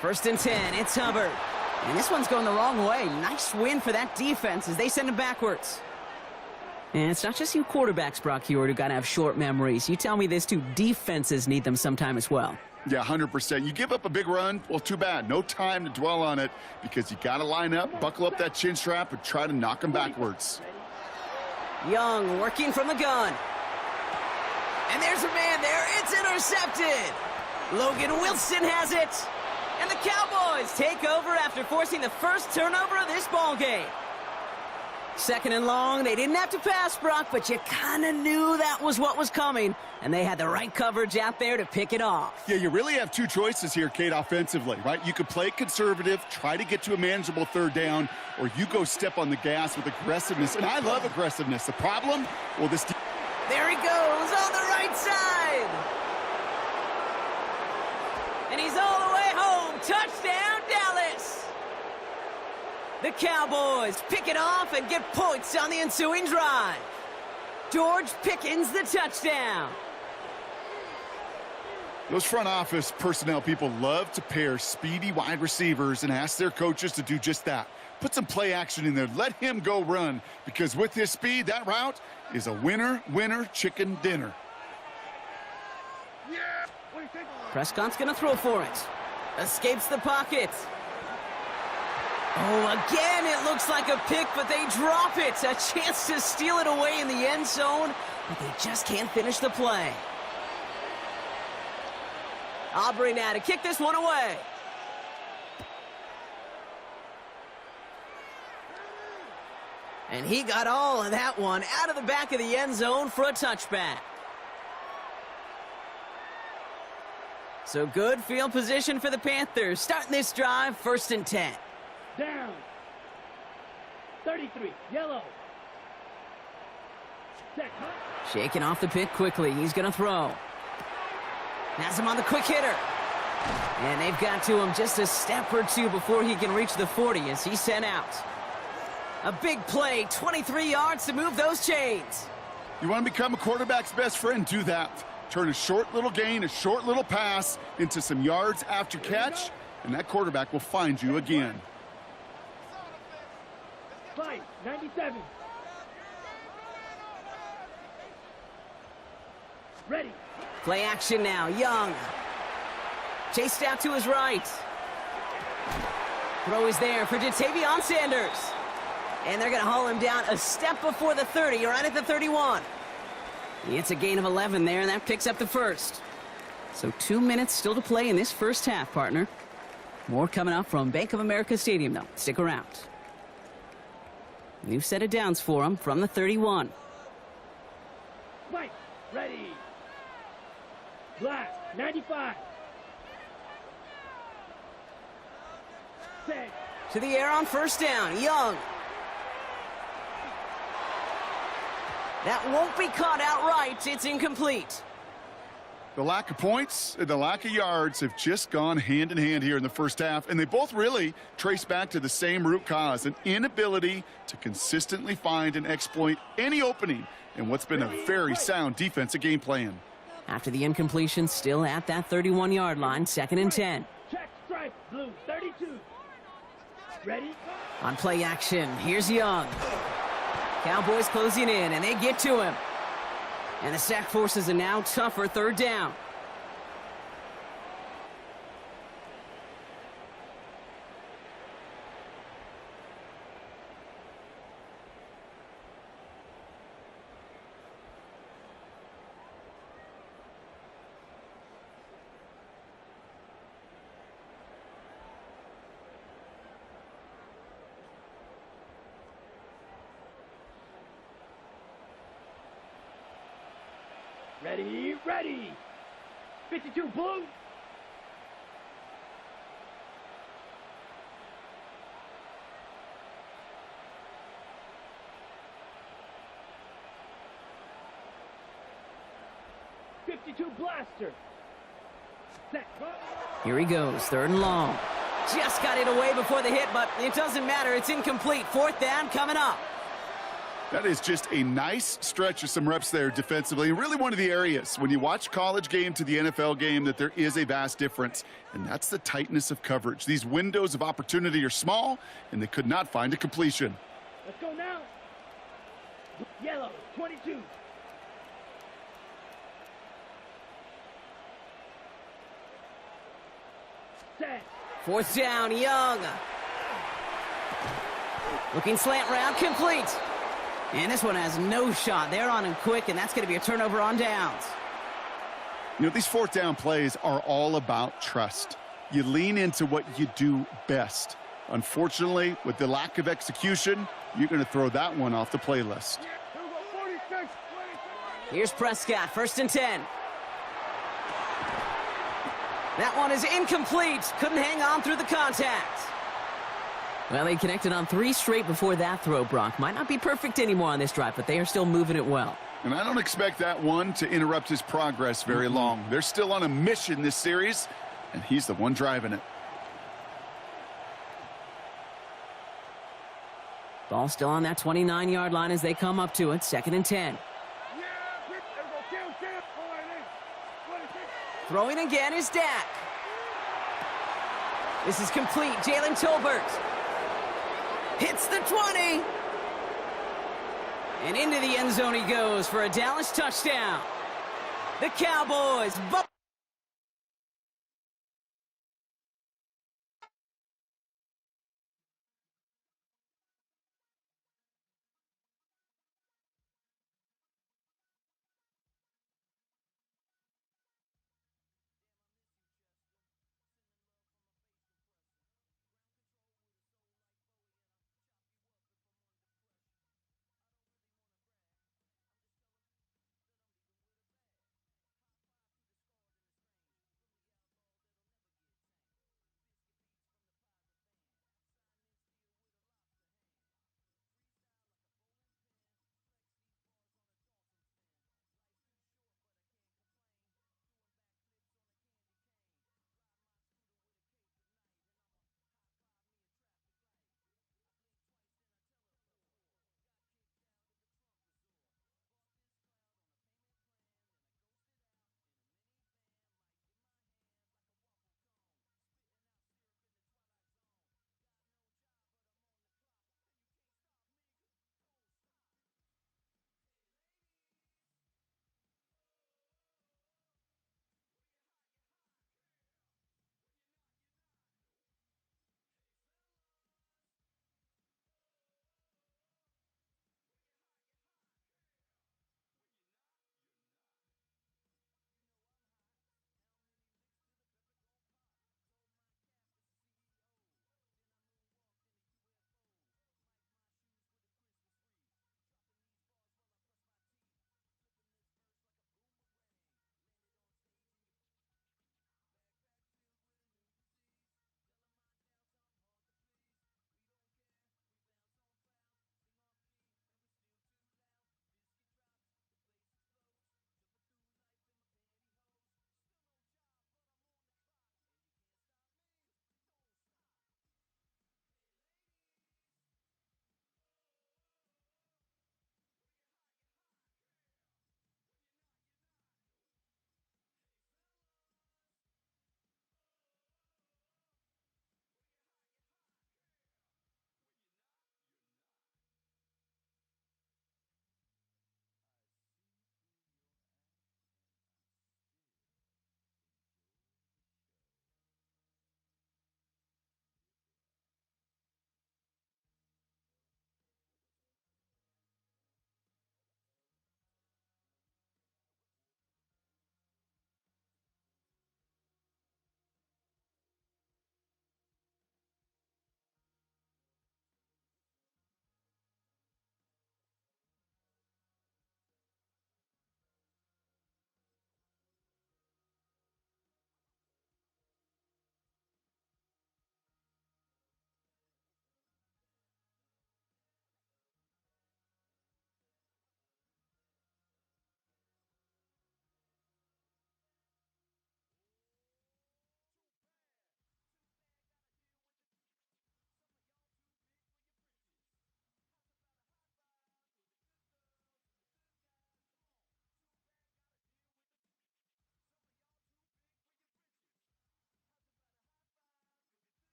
First and 10, it's Hubbard. And this one's going the wrong way. Nice win for that defense as they send him backwards. And it's not just you quarterbacks, Brock Hewitt, who got to have short memories. You tell me this too, defenses need them sometime as well. Yeah, 100%. You give up a big run, well, too bad. No time to dwell on it because you got to line up, buckle up that chin strap, and try to knock them backwards. Young working from the gun. And there's a man there. It's intercepted. Logan Wilson has it. And the Cowboys take over after forcing the first turnover of this ball game. 2nd and long. They didn't have to pass, Brock, but you kind of knew that was what was coming. And they had the right coverage out there to pick it off. Yeah, you really have two choices here, Kate, offensively, right? You could play conservative, try to get to a manageable 3rd down, or you go step on the gas with aggressiveness. And I love aggressiveness. The problem? Well, this... There he goes on the right side. And he's all the way home. Touchdown, Dallas. The Cowboys pick it off and get points on the ensuing drive. George Pickens, the touchdown. Those front office personnel people love to pair speedy wide receivers and ask their coaches to do just that. Put some play action in there. Let him go run, because with his speed, that route is a winner, chicken dinner. Prescott's going to throw for it. Escapes the pocket. Oh, again, it looks like a pick, but they drop it. A chance to steal it away in the end zone, but they just can't finish the play. Aubrey now to kick this one away. And he got all of that one out of the back of the end zone for a touchback. So good field position for the Panthers. Starting this drive, 1st and 10. Down. 33, yellow. Set, Shaking off the pick quickly. He's going to throw. Has him on the quick hitter. And they've got to him just a step or two before he can reach the 40 as he's sent out. A big play, 23 yards to move those chains. You want to become a quarterback's best friend? Do that. Turn a short little gain, a short little pass into some yards after catch, and that quarterback will find you again. Fight, 97. Ready. Play action now. Young. Chased out to his right. Throw is there for Jatavion Sanders. And they're going to haul him down a step before the 30, right at the 31. It's a gain of 11 there, and that picks up the first. So 2 minutes still to play in this first half, partner. More coming up from Bank of America Stadium, though. Stick around. New set of downs for him from the 31. Fight, ready. Black, 95. Set. To the air on 1st down. Young. That won't be caught outright. It's incomplete. The lack of points and the lack of yards have just gone hand in hand here in the first half, and they both really trace back to the same root cause, an inability to consistently find and exploit any opening in what's been a very sound defensive game plan. After the incompletion, still at that 31-yard line, 2nd and 10. Check strike, blue, 32. Ready? On play action, here's Young. Cowboys closing in, and they get to him. And the sack forces a now tougher 3rd down. Ready, ready. 52 blue. Blaster. Set. Here he goes, 3rd and long. Just got it away before the hit, but it doesn't matter. It's incomplete. 4th down coming up. That is just a nice stretch of some reps there defensively. And really one of the areas when you watch college game to the NFL game that there is a vast difference, and that's the tightness of coverage. These windows of opportunity are small, and they could not find a completion. Let's go now. Yellow, 22. Set. 4th down, Young. Looking slant route, complete. And this one has no shot. They're on him quick, and that's going to be a turnover on downs. You know, these 4th down plays are all about trust. You lean into what you do best. Unfortunately, with the lack of execution, you're going to throw that one off the playlist. Here's Prescott, 1st and 10. That one is incomplete. Couldn't hang on through the contact. Well, they connected on 3 straight before that throw, Brock. Might not be perfect anymore on this drive, but they are still moving it well. And I don't expect that one to interrupt his progress very long. They're still on a mission this series, and he's the one driving it. Ball still on that 29-yard line as they come up to it, 2nd and 10. Throwing again is Dak. This is complete. Jalen Tolbert hits the 20. And into the end zone he goes for a Dallas touchdown. The Cowboys.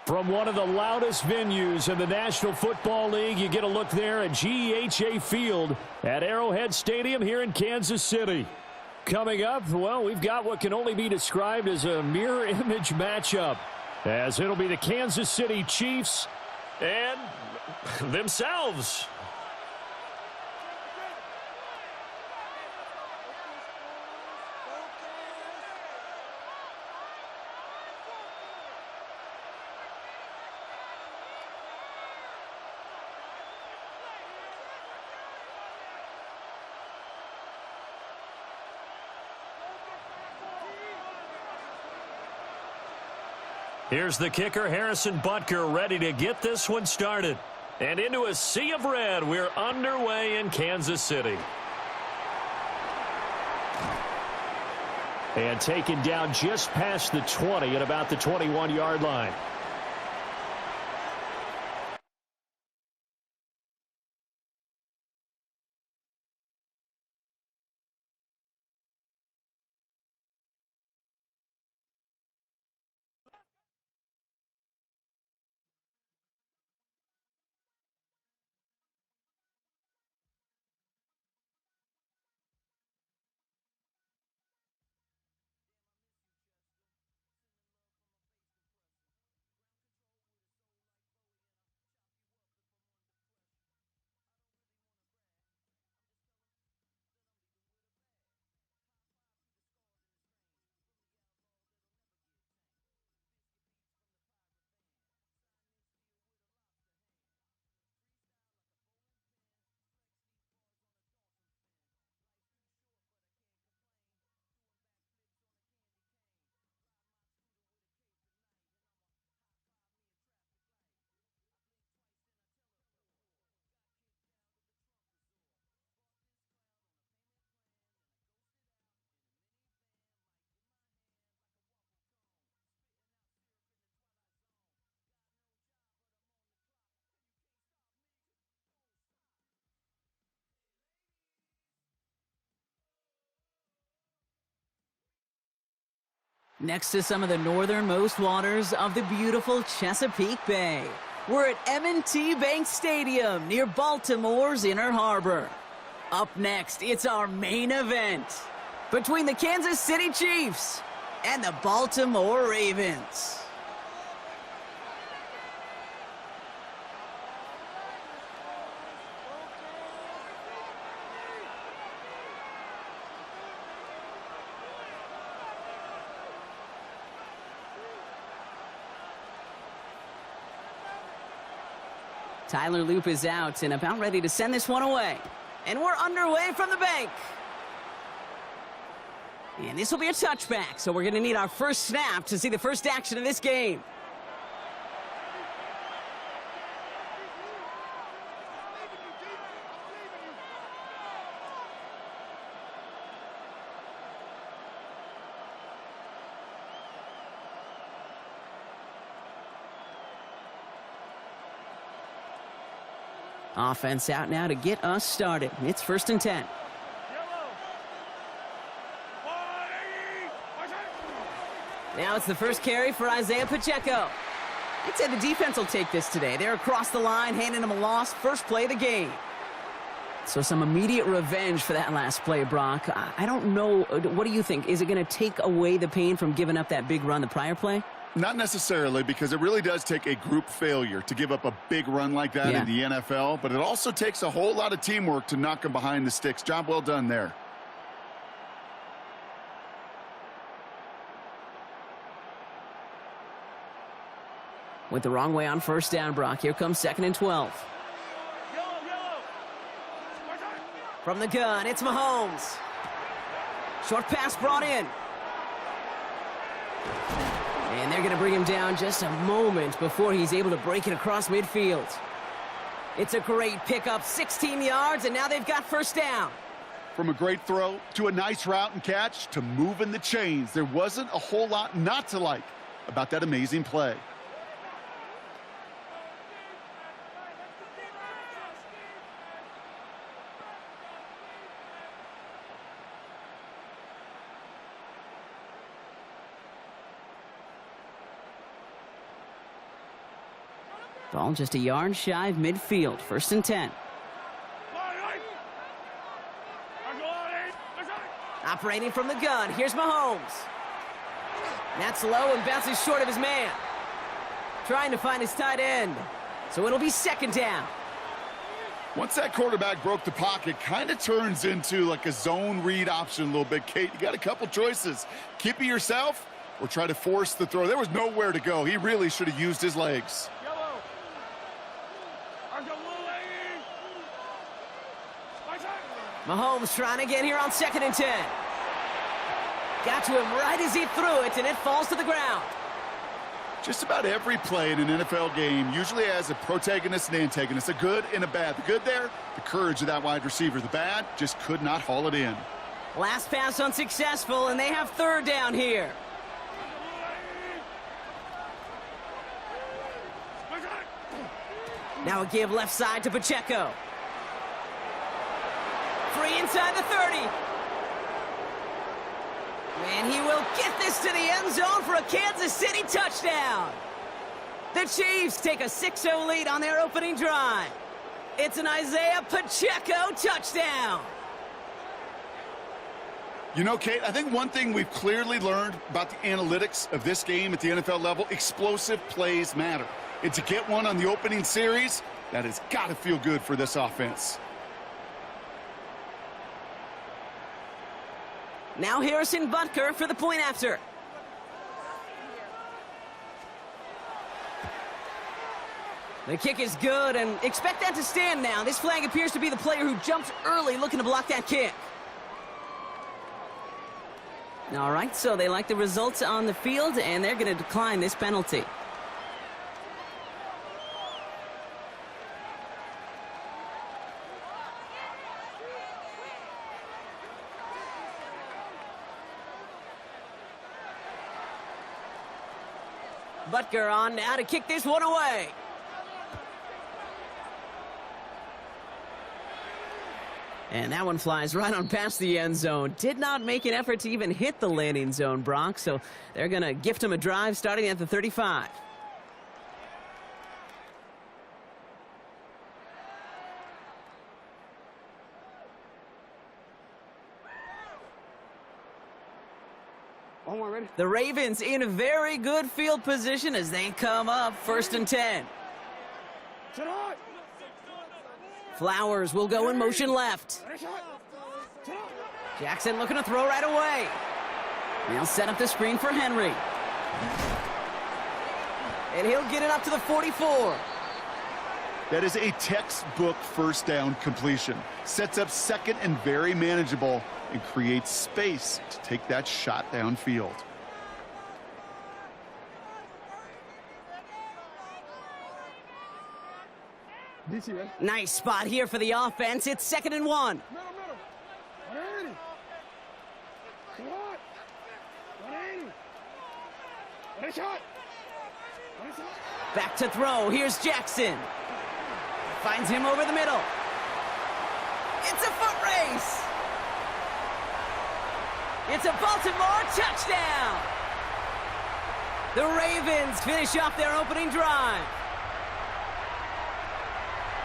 From one of the loudest venues in the National Football League, you get a look there at GEHA Field at Arrowhead Stadium here in Kansas City. Coming up, well, we've got what can only be described as a mirror image matchup, as it'll be the Kansas City Chiefs and themselves. Here's the kicker, Harrison Butker, ready to get this one started. And into a sea of red, we're underway in Kansas City. And taken down just past the 20 at about the 21-yard line. Next to some of the northernmost waters of the beautiful Chesapeake Bay, we're at M&T Bank Stadium near Baltimore's Inner Harbor. Up next, it's our main event between the Kansas City Chiefs and the Baltimore Ravens. Tyler Loop is out and about ready to send this one away. And we're underway from the bank. And this will be a touchback, so we're going to need our first snap to see the first action of this game. Offense out now to get us started. It's 1st and 10. Now it's the first carry for Isaiah Pacheco. I'd say the defense will take this today. They're across the line, handing him a loss. First play of the game. So some immediate revenge for that last play, Brock. I don't know. What do you think? Is it going to take away the pain from giving up that big run the prior play? Not necessarily, because it really does take a group failure to give up a big run like that in the NFL, but it also takes a whole lot of teamwork to knock them behind the sticks. Job well done there. Went the wrong way on first down, Brock. Here comes 2nd and 12. From the gun, it's Mahomes. Short pass brought in. And they're going to bring him down just a moment before he's able to break it across midfield. It's a great pickup, 16 yards, and now they've got first down. From a great throw to a nice route and catch to moving the chains, there wasn't a whole lot not to like about that amazing play. Ball just a yard shy of midfield. 1st and 10. Operating from the gun. Here's Mahomes. That's low and bounces short of his man. Trying to find his tight end. So it'll be 2nd down. Once that quarterback broke the pocket, kind of turns into like a zone read option a little bit. Kate, you got a couple choices. Keep it yourself or try to force the throw. There was nowhere to go. He really should have used his legs. Mahomes trying to get here on 2nd and 10. Got to him right as he threw it, and it falls to the ground. Just about every play in an NFL game usually has a protagonist and antagonist, a good and a bad. The good there, the courage of that wide receiver. The bad, just could not haul it in. Last pass unsuccessful, and they have 3rd down here. Now a give left side to Pacheco. Free inside the 30. And he will get this to the end zone for a Kansas City touchdown. The Chiefs take a 6-0 lead on their opening drive. It's an Isaiah Pacheco touchdown. You know, Kate, I think one thing we've clearly learned about the analytics of this game at the NFL level, explosive plays matter. And to get one on the opening series, that has got to feel good for this offense. Now Harrison Butker for the point after. The kick is good, and expect that to stand now. This flag appears to be the player who jumped early looking to block that kick. All right, so they like the results on the field, and they're going to decline this penalty. Butker on now to kick this one away. And that one flies right on past the end zone. Did not make an effort to even hit the landing zone, Brock, so they're going to gift him a drive starting at the 35. The Ravens in a very good field position as they come up 1st and 10. Flowers will go in motion left. Jackson looking to throw right away. He'll set up the screen for Henry. And he'll get it up to the 44. That is a textbook 1st down completion. Sets up 2nd and very manageable and creates space to take that shot downfield. Nice spot here for the offense. It's 2nd and 1. Back to throw. Here's Jackson. Finds him over the middle. It's a foot race. It's a Baltimore touchdown. The Ravens finish off their opening drive.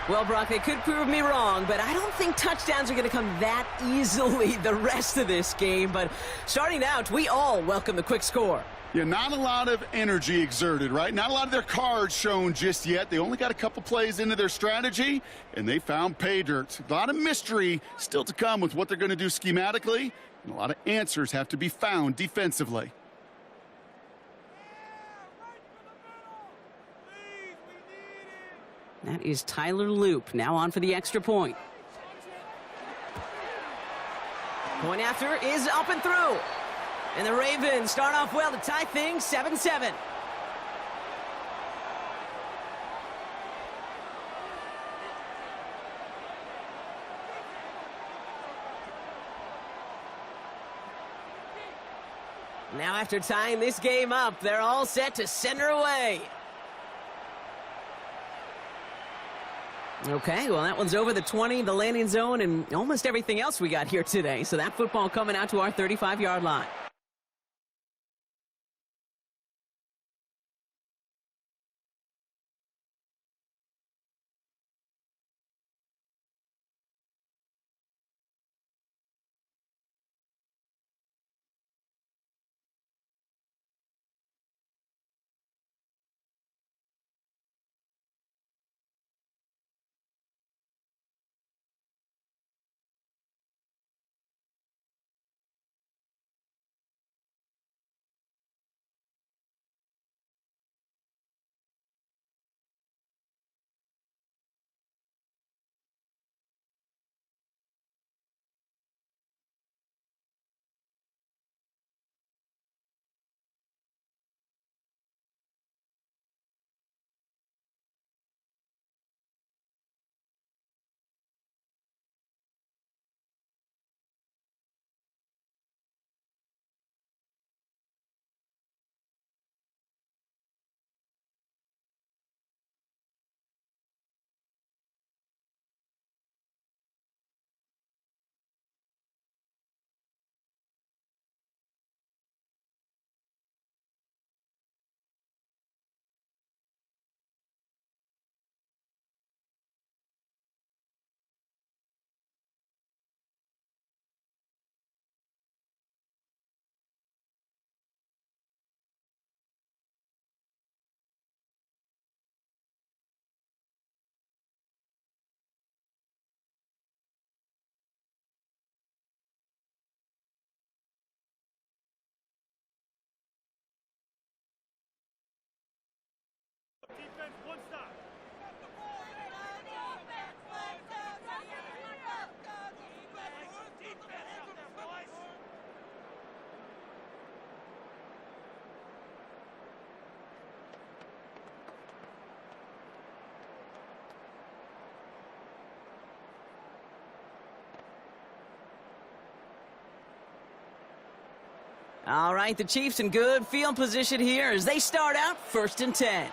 Well, Brock, they could prove me wrong, but I don't think touchdowns are going to come that easily the rest of this game. But starting out, we all welcome the quick score. Yeah, not a lot of energy exerted, right? Not a lot of their cards shown just yet. They only got a couple plays into their strategy, and they found pay dirt. A lot of mystery still to come with what they're going to do schematically, and a lot of answers have to be found defensively. That is Tyler Loop, now on for the extra point. Point after is up and through. And the Ravens start off well to tie things 7-7. Now after tying this game up, they're all set to send her away. Okay, well, that one's over the 20, the landing zone, and almost everything else we got here today. So that football coming out to our 35-yard line. All right, the Chiefs in good field position here as they start out 1st and 10.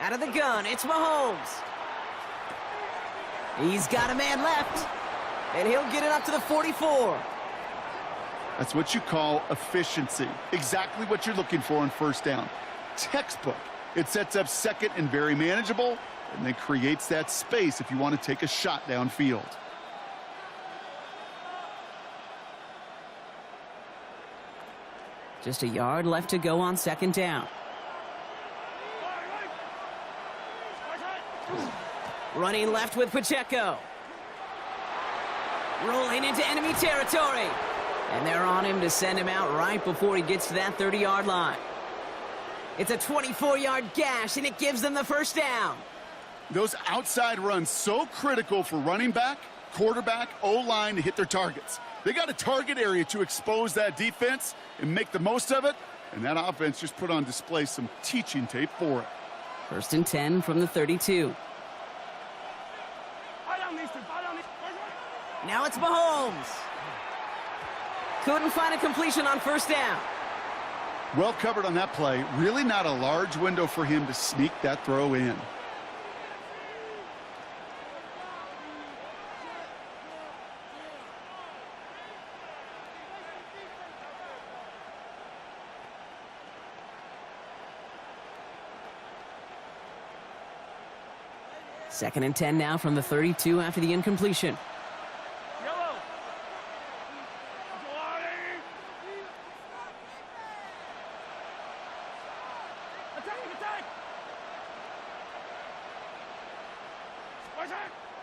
Out of the gun, it's Mahomes. He's got a man left, and he'll get it up to the 44. That's what you call efficiency. Exactly what you're looking for on 1st down. Textbook. It sets up 2nd and very manageable, and then creates that space if you want to take a shot downfield. Just a yard left to go on 2nd down. Running left with Pacheco. Rolling into enemy territory. And they're on him to send him out right before he gets to that 30-yard line. It's a 24-yard gash, and it gives them the 1st down. Those outside runs so critical for running back, quarterback, O-line to hit their targets. They got a target area to expose that defense and make the most of it, and that offense just put on display some teaching tape for it. 1st and 10 from the 32. Now it's Mahomes. Couldn't find a completion on 1st down. Well covered on that play. Really not a large window for him to sneak that throw in. Second and 10 now from the 32 after the incompletion.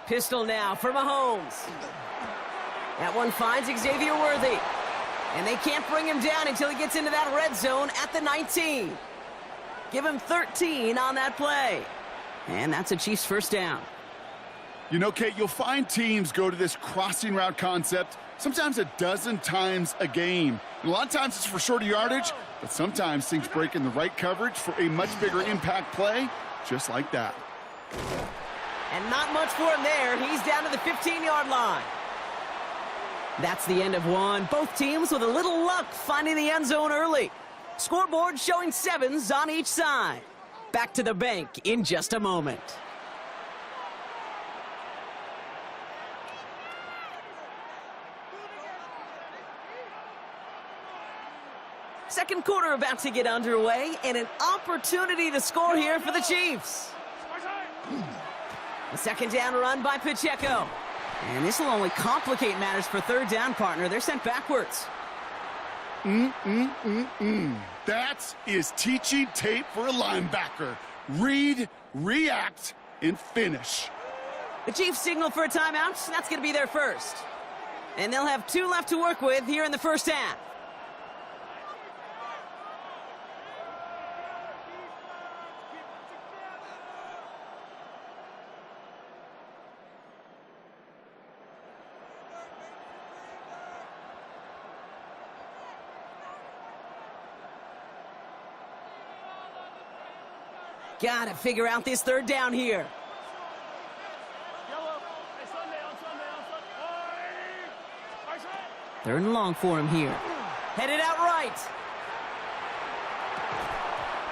Pistol now for Mahomes. That one finds Xavier Worthy. And they can't bring him down until he gets into that red zone at the 19. Give him 13 on that play. And that's a Chiefs 1st down. You know, Kate, you'll find teams go to this crossing route concept sometimes a dozen times a game. And a lot of times it's for shorter yardage, but sometimes things break in the right coverage for a much bigger impact play, just like that. And not much for him there. He's down to the 15-yard line. That's the end of one. Both teams with a little luck finding the end zone early. Scoreboard showing 7s on each side. Back to the bank in just a moment. Second quarter about to get underway, and an opportunity to score here for the Chiefs. The 2nd down run by Pacheco. And this will only complicate matters for 3rd down, partner. They're sent backwards. That is teaching tape for a linebacker. Read, react, and finish. The Chiefs signal for a timeout. That's going to be their 1st. And they'll have 2 left to work with here in the 1st half. Gotta figure out this 3rd down here. Third and long for him here. Headed out right.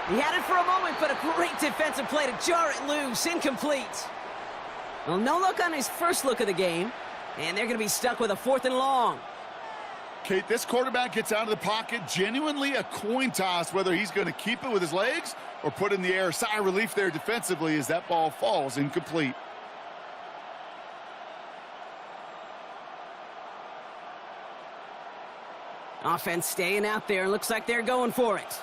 He had it for a moment, but a great defensive play to jar it loose. Incomplete. Well, no look on his first look of the game, and they're going to be stuck with a 4th and long. Kate, this quarterback gets out of the pocket, genuinely a coin toss, whether he's going to keep it with his legs or put it in the air. Sigh of relief there defensively as that ball falls incomplete. Offense staying out there. Looks like they're going for it.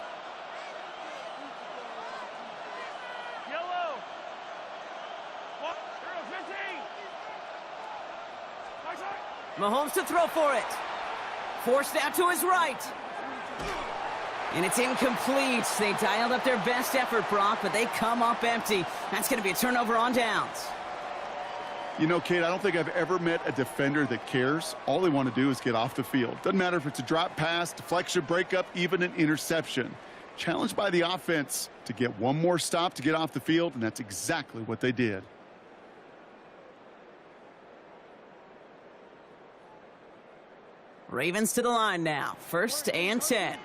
Mahomes to throw for it. Forced out to his right. And it's incomplete. They dialed up their best effort, Brock, but they come up empty. That's going to be a turnover on downs. You know, Kate, I don't think I've ever met a defender that cares. All they want to do is get off the field. Doesn't matter if it's a drop pass, deflection, breakup, even an interception. Challenged by the offense to get one more stop to get off the field, and that's exactly what they did. Ravens to the line now. 1st and 10.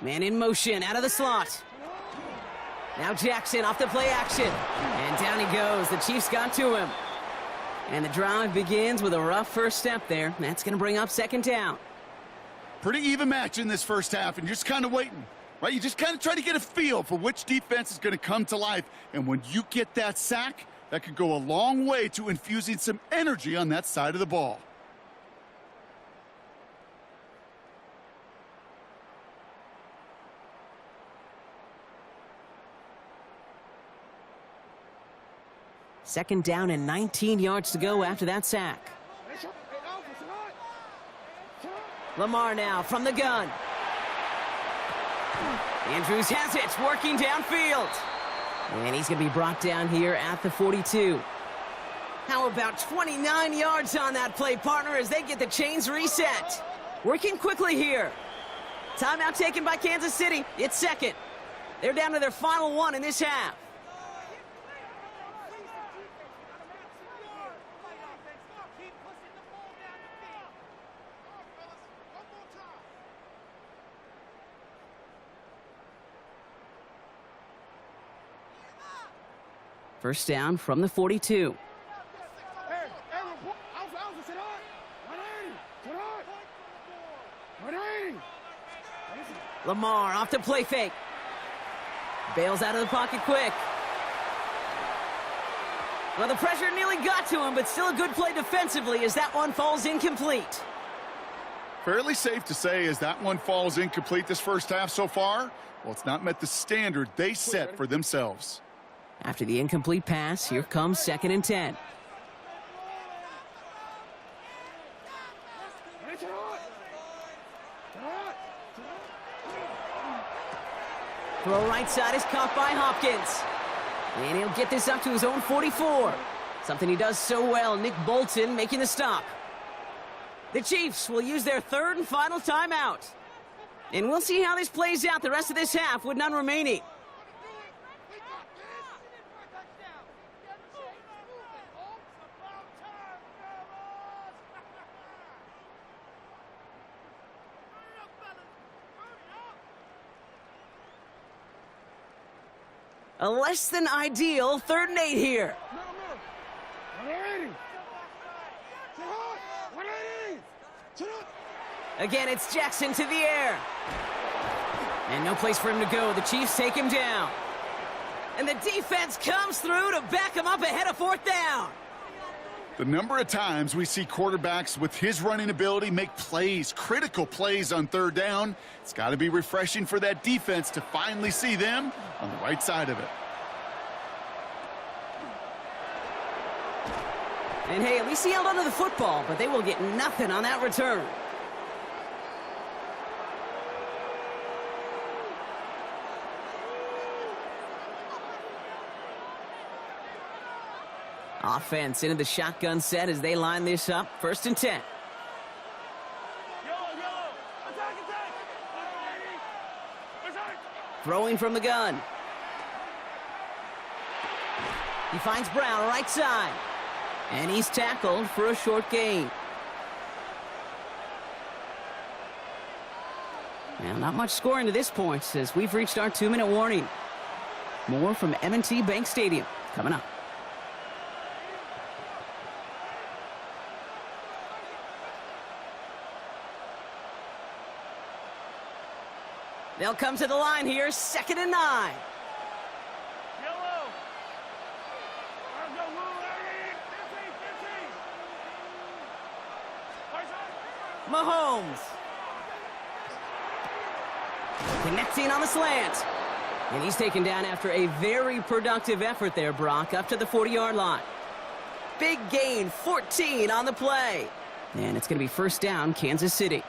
Man in motion, out of the slot. Now Jackson off the play action. And down he goes. The Chiefs got to him. And the drive begins with a rough first step there. That's going to bring up 2nd down. Pretty even match in this first half, and you're just kind of waiting, right? You just kind of try to get a feel for which defense is going to come to life. And when you get that sack, that could go a long way to infusing some energy on that side of the ball. Second down and 19 yards to go after that sack. Lamar now from the gun. Andrews has it, working downfield. And he's going to be brought down here at the 42. How about 29 yards on that play, partner, as they get the chains reset. Working quickly here. Timeout taken by Kansas City. It's 2nd. They're down to their final one in this half. First down from the 42. Lamar off the play fake. Bails out of the pocket quick. Well, the pressure nearly got to him, but still a good play defensively as that one falls incomplete. Fairly safe to say as that one falls incomplete this first half so far, well, it's not met the standard they set for themselves. After the incomplete pass, here comes 2nd and 10. Throw right side is caught by Hopkins. And he'll get this up to his own 44. Something he does so well, Nick Bolton making the stop. The Chiefs will use their 3rd and final timeout. And we'll see how this plays out the rest of this half with none remaining. A less than ideal 3rd and 8 here. Again, it's Jackson to the air. And no place for him to go. The Chiefs take him down. And the defense comes through to back him up ahead of 4th down. The number of times we see quarterbacks with his running ability make plays, critical plays on 3rd down, it's got to be refreshing for that defense to finally see them on the right side of it. And hey, at least he held onto the football, but they will get nothing on that return. Offense into the shotgun set as they line this up. 1st and 10. Throwing from the gun. He finds Brown right side. And he's tackled for a short gain. Now, not much scoring to this point as we've reached our 2-minute warning. More from M&T Bank Stadium coming up. They'll come to the line here, 2nd and 9. Mahomes. Connecting on the slant. And he's taken down after a very productive effort there, Brock, up to the 40-yard line. Big gain, 14 on the play. And it's going to be 1st down, Kansas City.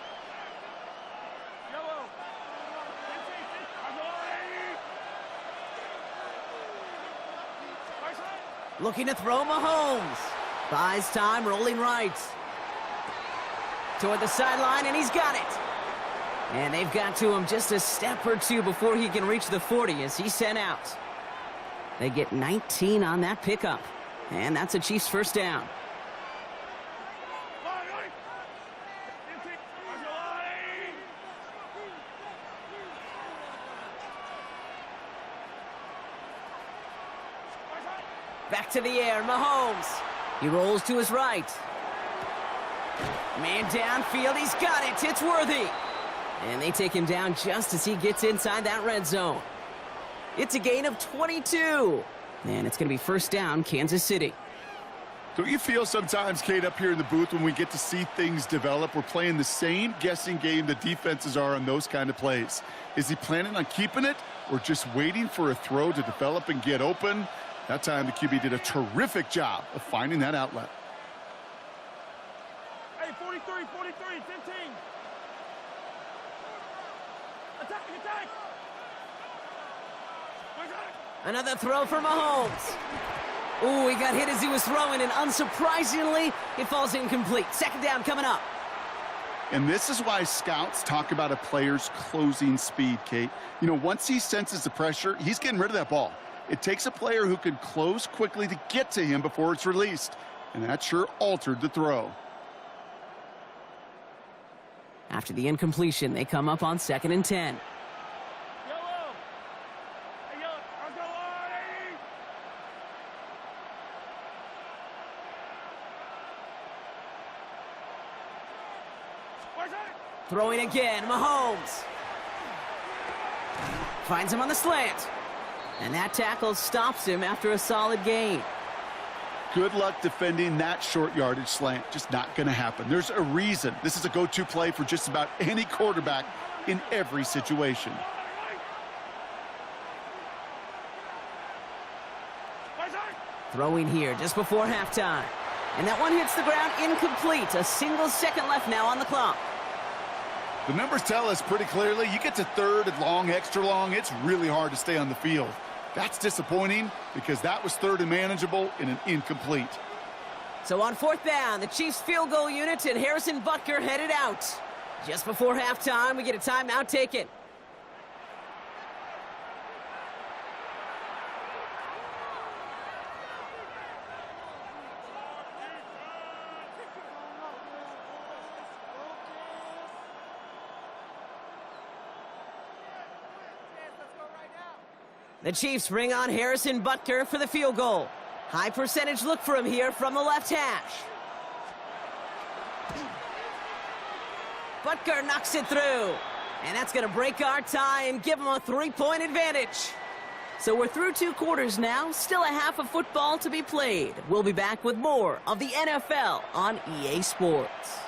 Looking to throw Mahomes. Buys time, rolling right. Toward the sideline, and he's got it. And they've got to him just a step or two before he can reach the 40 as he's sent out. They get 19 on that pickup. And that's a Chiefs first down. Back to the air, Mahomes. He rolls to his right. Man downfield, he's got it. It's Worthy. And they take him down just as he gets inside that red zone. It's a gain of 22. And it's going to be first down, Kansas City. Don't you feel sometimes, Kate, up here in the booth when we get to see things develop, we're playing the same guessing game the defenses are on those kind of plays? Is he planning on keeping it or just waiting for a throw to develop and get open? That time the QB did a terrific job of finding that outlet. Hey, 43, 15. Attack. Another throw for Mahomes. Ooh, he got hit as he was throwing, and unsurprisingly, it falls incomplete. Second down coming up. And this is why scouts talk about a player's closing speed, Kate. You know, once he senses the pressure, he's getting rid of that ball. It takes a player who can close quickly to get to him before it's released. And that sure altered the throw. After the incompletion, they come up on 2nd and 10. Throwing again, Mahomes. Finds him on the slant. And that tackle stops him after a solid gain. Good luck defending that short yardage slant. Just not going to happen. There's a reason. This is a go-to play for just about any quarterback in every situation. Throwing here just before halftime. And that one hits the ground incomplete. A single second left now on the clock. The numbers tell us pretty clearly, you get to third and long, extra long, it's really hard to stay on the field. That's disappointing because that was third and manageable in an incomplete. So on 4th down, the Chiefs field goal unit and Harrison Butker headed out. Just before halftime, we get a timeout taken. The Chiefs bring on Harrison Butker for the field goal. High percentage look for him here from the left hash. Butker knocks it through. And that's going to break our tie and give him a 3-point advantage. So we're through 2 quarters now. Still a half of football to be played. We'll be back with more of the NFL on EA Sports.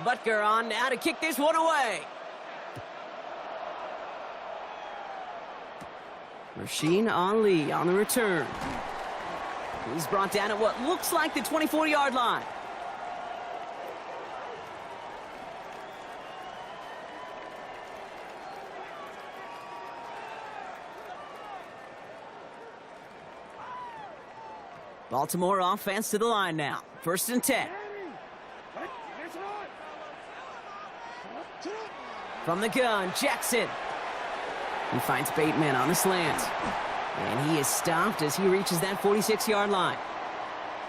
Butker on now to kick this one away. Rasheen Ali on the return. He's brought down at what looks like the 24-yard line. Baltimore offense to the line now. 1st and 10. From the gun, Jackson. He finds Bateman on the slant. And he is stopped as he reaches that 46-yard line.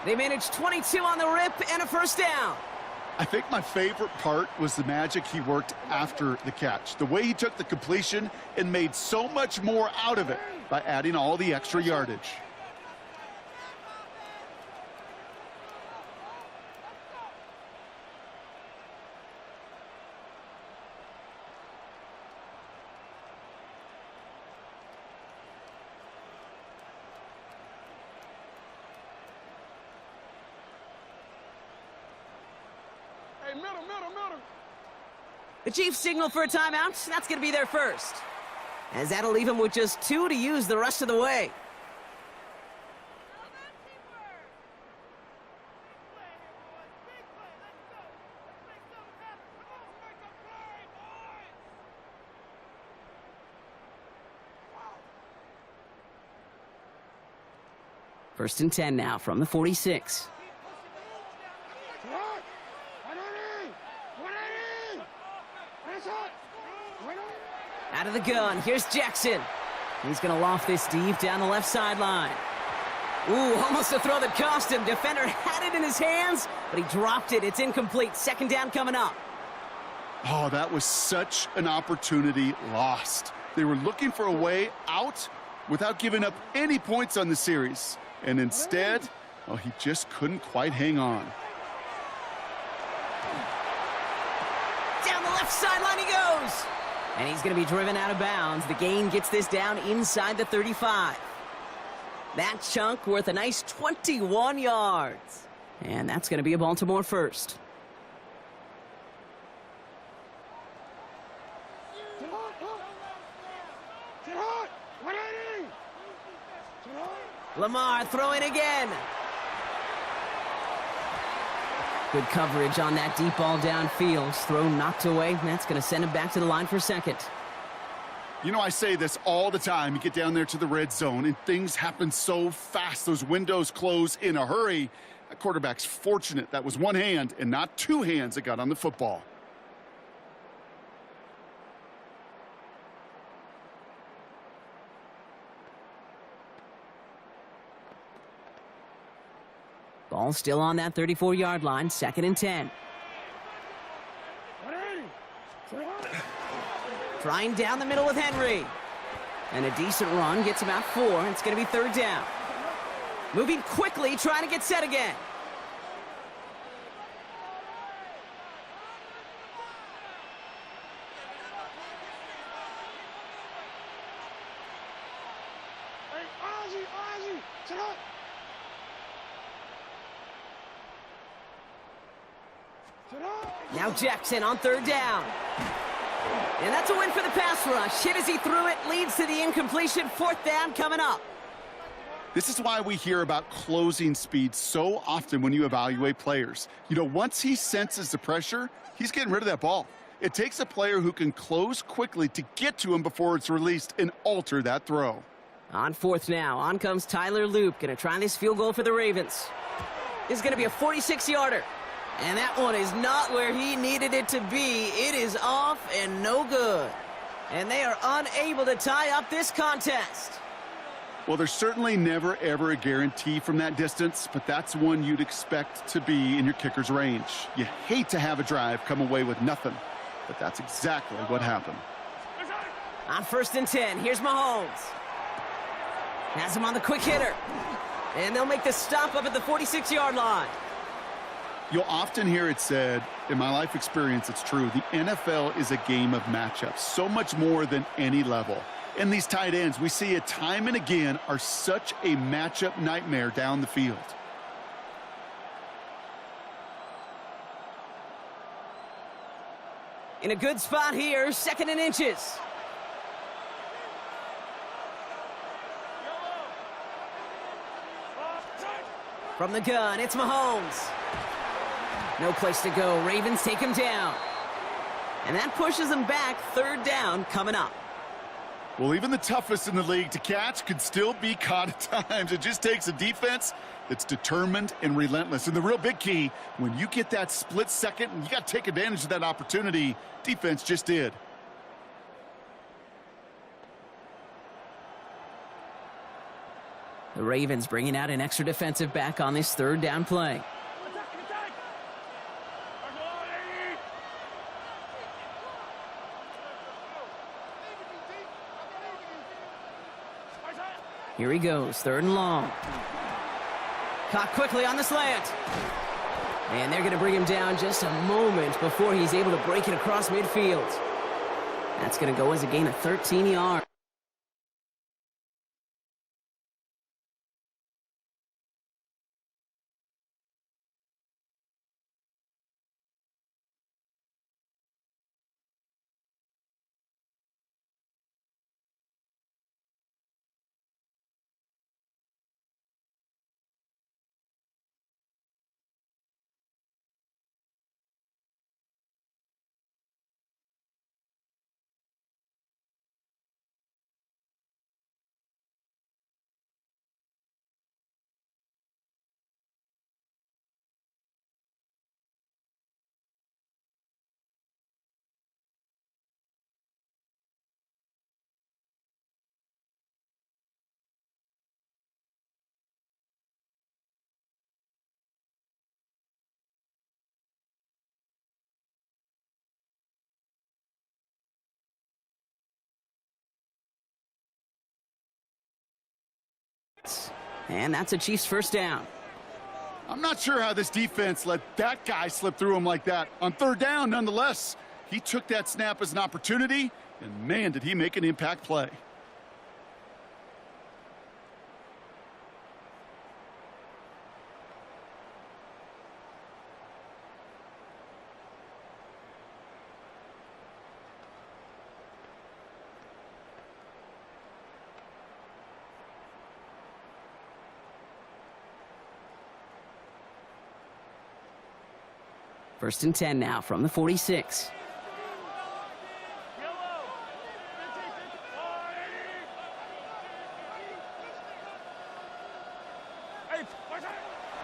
They manage 22 on the rip and a first down. I think my favorite part was the magic he worked after the catch. The way he took the completion and made so much more out of it by adding all the extra yardage. The Chiefs signal for a timeout. That's going to be their first, as that'll leave them with just 2 to use the rest of the way. First and 10 now from the 46. Out of the gun, here's Jackson. He's going to loft this deep down the left sideline. Ooh, almost a throw that cost him. Defender had it in his hands, but he dropped it. It's incomplete. Second down coming up. Oh, that was such an opportunity lost. They were looking for a way out without giving up any points on the series. And instead, oh, he just couldn't quite hang on. Down the left sideline he goes. And he's going to be driven out of bounds. The gain gets this down inside the 35. That chunk worth a nice 21 yards. And that's going to be a Baltimore first. Lamar throwing again. Good coverage on that deep ball downfield. Throw knocked away. That's going to send him back to the line for second. You know, I say this all the time. You get down there to the red zone, and things happen so fast. Those windows close in a hurry. That quarterback's fortunate. That was one hand and not two hands that got on the football. Ball still on that 34-yard line, second and 10. Trying down the middle with Henry. And a decent run gets about 4. It's going to be third down. Moving quickly, trying to get set again. Now Jackson on third down. And that's a win for the pass rush. Hit as he threw it, leads to the incompletion. Fourth down coming up. This is why we hear about closing speed so often when you evaluate players. You know, once he senses the pressure, he's getting rid of that ball. It takes a player who can close quickly to get to him before it's released and alter that throw. On fourth now, on comes Tyler Loop. Going to try this field goal for the Ravens. This is going to be a 46-yarder. And that one is not where he needed it to be. It is off and no good. And they are unable to tie up this contest. Well, there's certainly never, ever a guarantee from that distance, but that's one you'd expect to be in your kicker's range. You hate to have a drive come away with nothing, but that's exactly what happened. On first and 10, here's Mahomes. Has him on the quick hitter. And they'll make the stop up at the 46-yard line. You'll often hear it said, in my life experience, it's true, the NFL is a game of matchups, so much more than any level. And these tight ends, we see it time and again, are such a matchup nightmare down the field. In a good spot here, second and inches. From the gun, it's Mahomes. No place to go. Ravens take him down. And that pushes them back. Third down coming up. Well, even the toughest in the league to catch could still be caught at times. It just takes a defense that's determined and relentless. And the real big key, when you get that split second, you got to take advantage of that opportunity. Defense just did. The Ravens bringing out an extra defensive back on this third down play. Here he goes, third and long. Caught quickly on the slant. And they're going to bring him down just a moment before he's able to break it across midfield. That's going to go as a gain of 13 yards. 6. And that's a Chiefs first down. I'm not sure how this defense let that guy slip through him like that. On third down, nonetheless, he took that snap as an opportunity, and man, did he make an impact play. First and 10 now from the 46.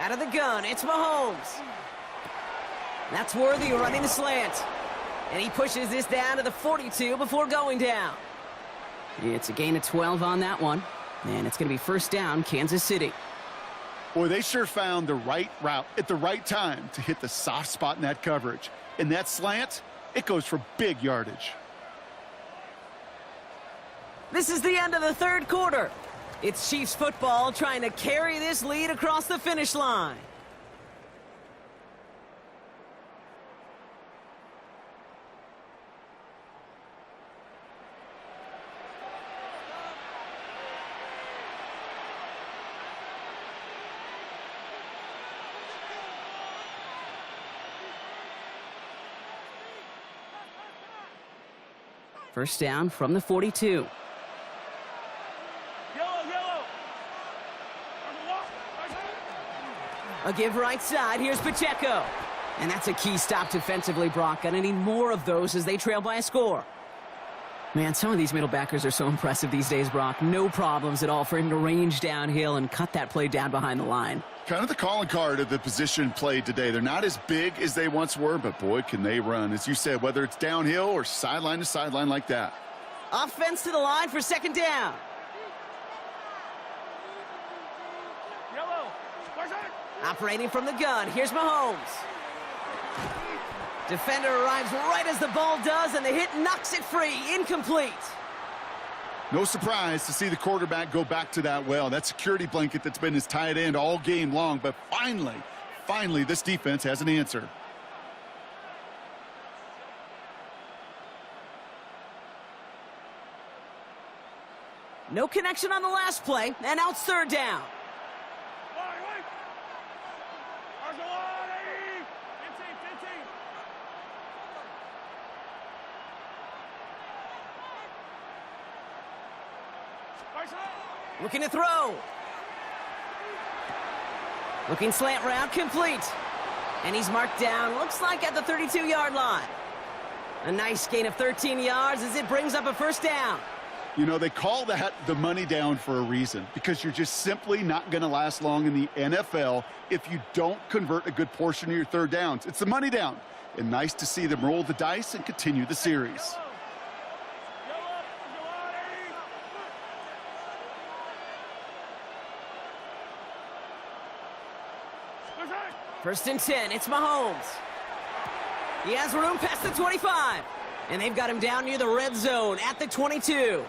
Out of the gun, it's Mahomes. That's Worthy running the slant. And he pushes this down to the 42 before going down. It's a gain of 12 on that one. And it's going to be first down, Kansas City. Boy, they sure found the right route at the right time to hit the soft spot in that coverage. And that slant, it goes for big yardage. This is the end of the third quarter. It's Chiefs football trying to carry this lead across the finish line. First down from the 42. A give right side. Here's Pacheco. And that's a key stop defensively, Brock. Gonna need more of those as they trail by a score. Man, some of these middle backers are so impressive these days, Brock. No problems at all for him to range downhill and cut that play down behind the line. Kind of the calling card of the position played today. They're not as big as they once were, but boy, can they run. As you said, whether it's downhill or sideline to sideline like that. Offense to the line for second down. Operating from the gun, here's Mahomes. Defender arrives right as the ball does, and the hit knocks it free. Incomplete. No surprise to see the quarterback go back to that well. That security blanket that's been his tight end all game long, but finally, this defense has an answer. No connection on the last play, and now it's third down. Looking to throw. Looking slant route, complete. And he's marked down, looks like at the 32-yard line. A nice gain of 13 yards as it brings up a first down. You know, they call that the money down for a reason, because you're just simply not going to last long in the NFL if you don't convert a good portion of your third downs. It's the money down. And nice to see them roll the dice and continue the series. First and 10, it's Mahomes. He has room past the 25. And they've got him down near the red zone at the 22.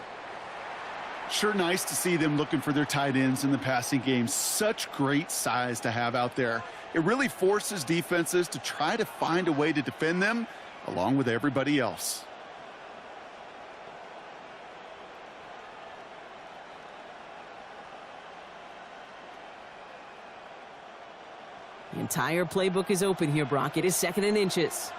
Sure nice to see them looking for their tight ends in the passing game. Such great size to have out there. It really forces defenses to try to find a way to defend them along with everybody else. The entire playbook is open here, Brock. It is second and inches.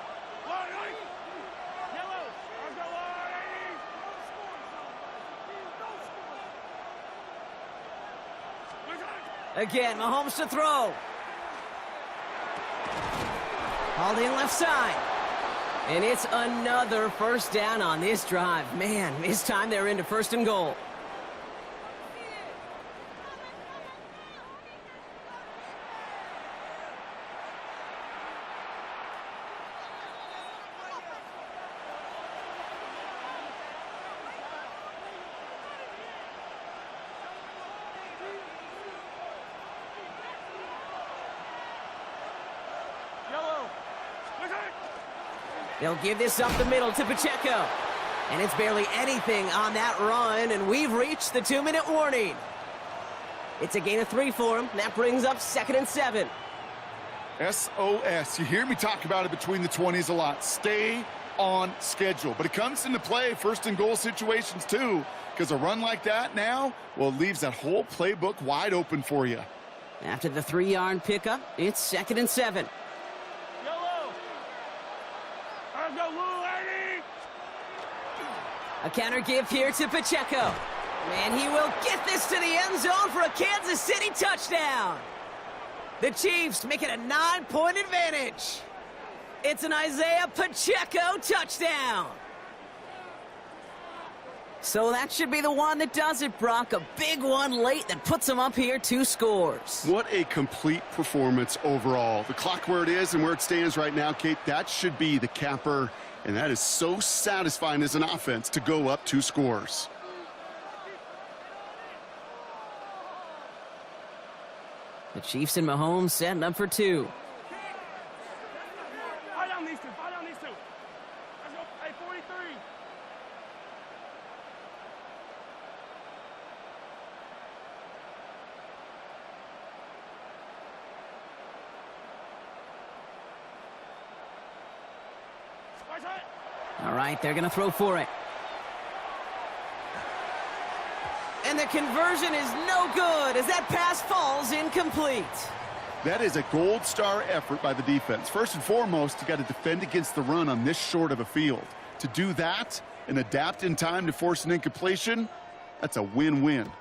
Again, Mahomes to throw. Hauled in left side. And it's another first down on this drive. Man, this time they're into first and goal. They'll give this up the middle to Pacheco. And it's barely anything on that run, and we've reached the 2-minute warning. It's a gain of 3 for him. That brings up 2nd and 7. SOS. You hear me talk about it between the 20s a lot. Stay on schedule. But it comes into play 1st and goal situations too, because a run like that now, well, it leaves that whole playbook wide open for you. After the 3-yard pickup, it's 2nd and 7. Yellow. Let's go, little lady. A counter give here to Pacheco. And he will get this to the end zone for a Kansas City touchdown. The Chiefs make it a 9-point advantage. It's an Isaiah Pacheco touchdown. So that should be the one that does it, Brock. A big one late that puts them up here 2 scores. What a complete performance overall. The clock where it is and where it stands right now, Kate, that should be the capper. And that is so satisfying as an offense to go up 2 scores. The Chiefs and Mahomes setting up for 2. Fire down these 2. Fire down these 2. Let's go. Hey, 43. Right side. All right, they're going to throw for it. And the conversion is no good as that pass falls incomplete. That is a gold star effort by the defense. First and foremost, you got to defend against the run on this short of a field. To do that and adapt in time to force an incompletion, that's a win-win.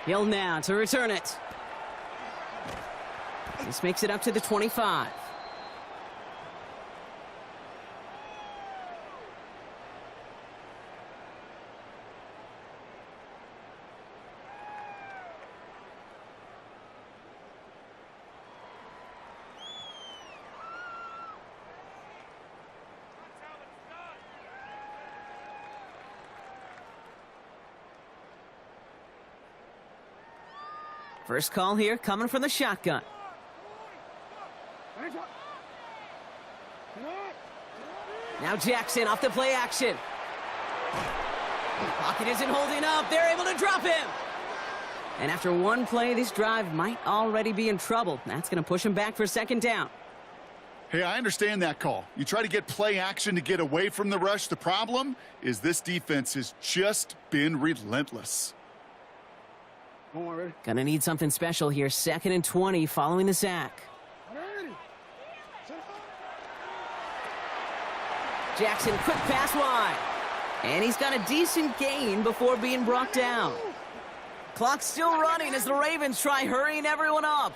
Hill now to return it. This makes it up to the 25. First call here coming from the shotgun. Now Jackson off the play action. Pocket isn't holding up. They're able to drop him. And after one play, this drive might already be in trouble. That's going to push him back for 2nd down. Hey, I understand that call. You try to get play action to get away from the rush. The problem is this defense has just been relentless. Gonna need something special here. 2nd and 20 following the sack. Jackson, quick pass wide. And he's got a decent gain before being brought down. Clock's still running as the Ravens try hurrying everyone up.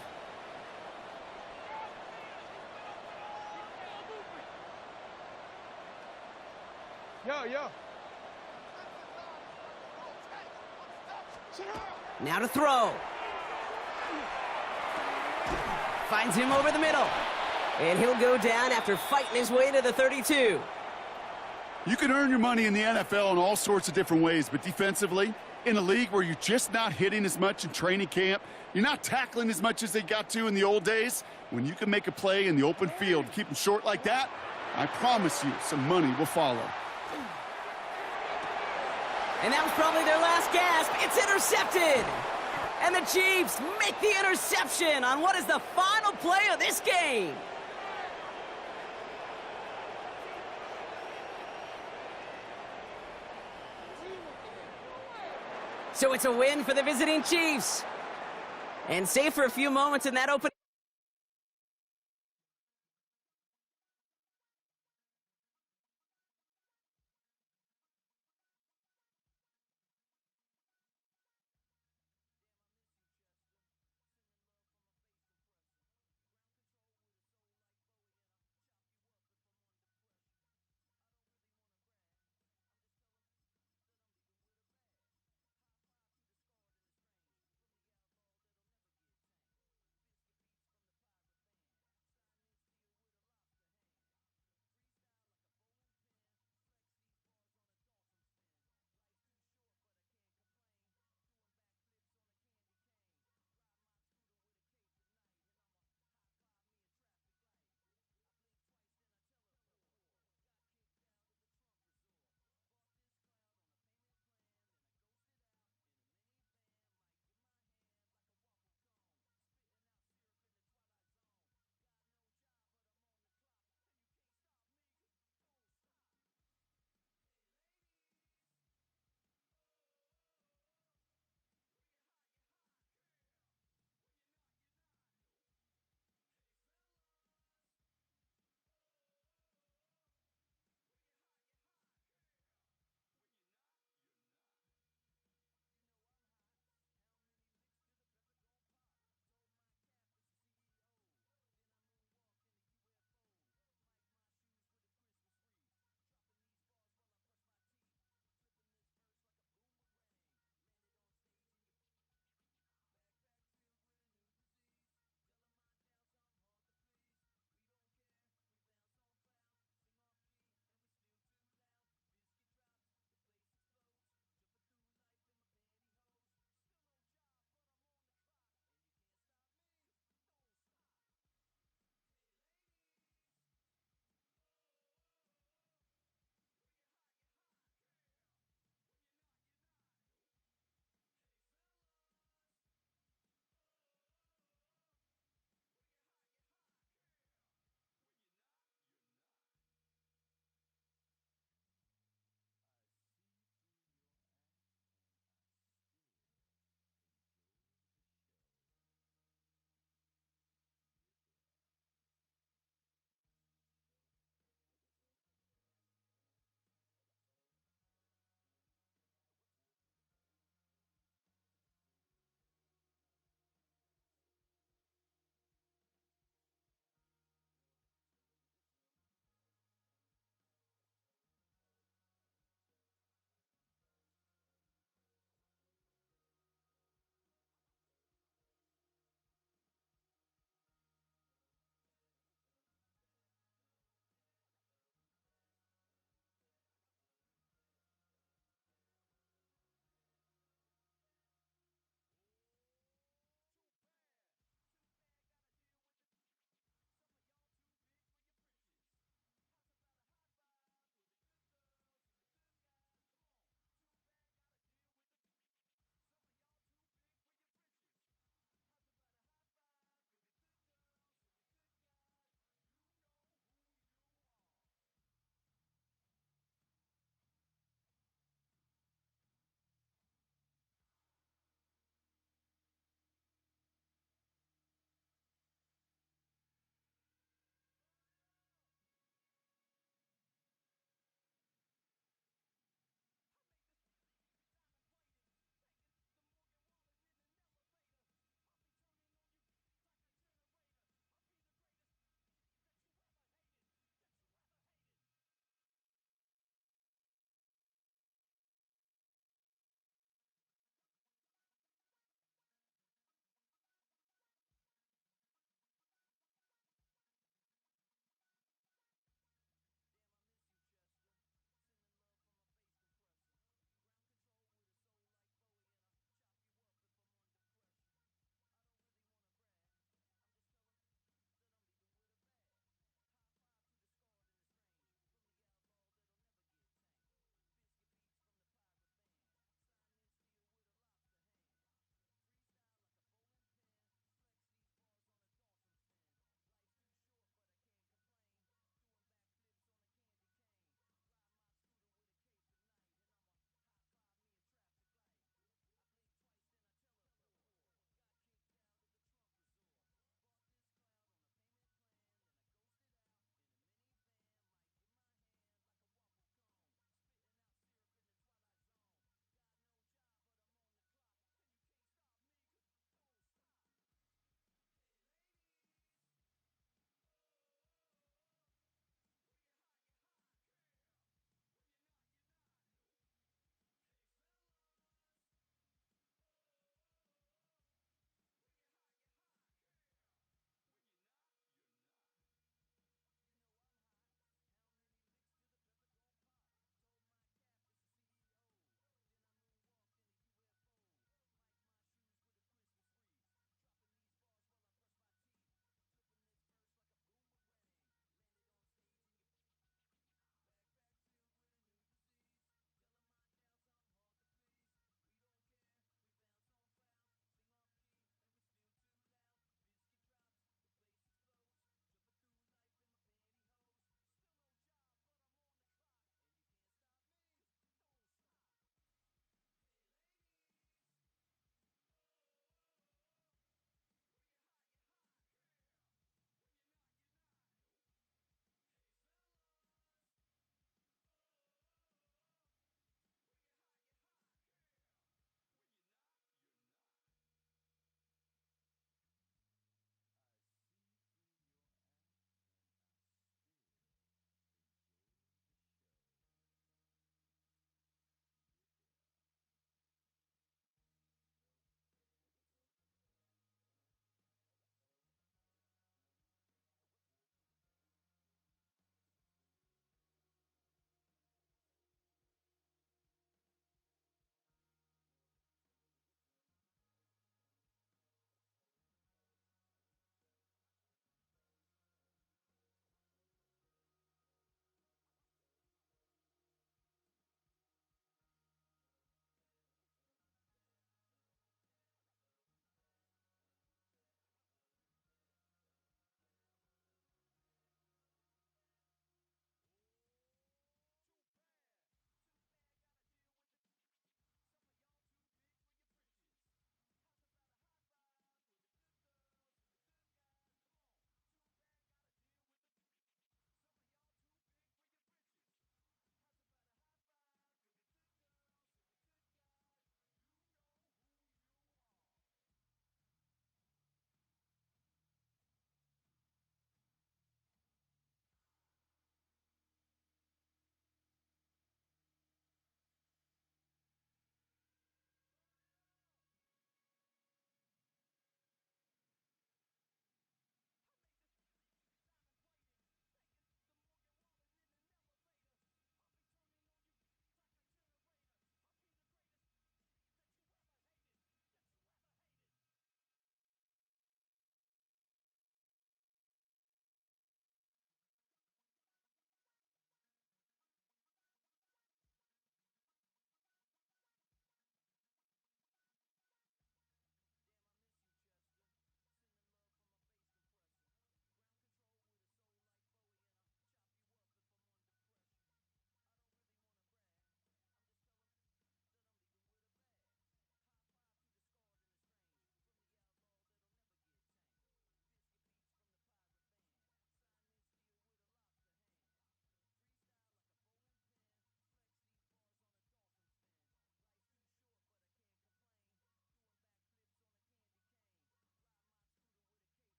Yo. Now to throw. Finds him over the middle. And he'll go down after fighting his way to the 32. You can earn your money in the NFL in all sorts of different ways, but defensively, in a league where you're just not hitting as much in training camp, you're not tackling as much as they got to in the old days, when you can make a play in the open field, keep them short like that, I promise you some money will follow. And that was probably their last gasp. It's intercepted. And the Chiefs make the interception on what is the final play of this game. So it's a win for the visiting Chiefs. And safe for a few moments in that open.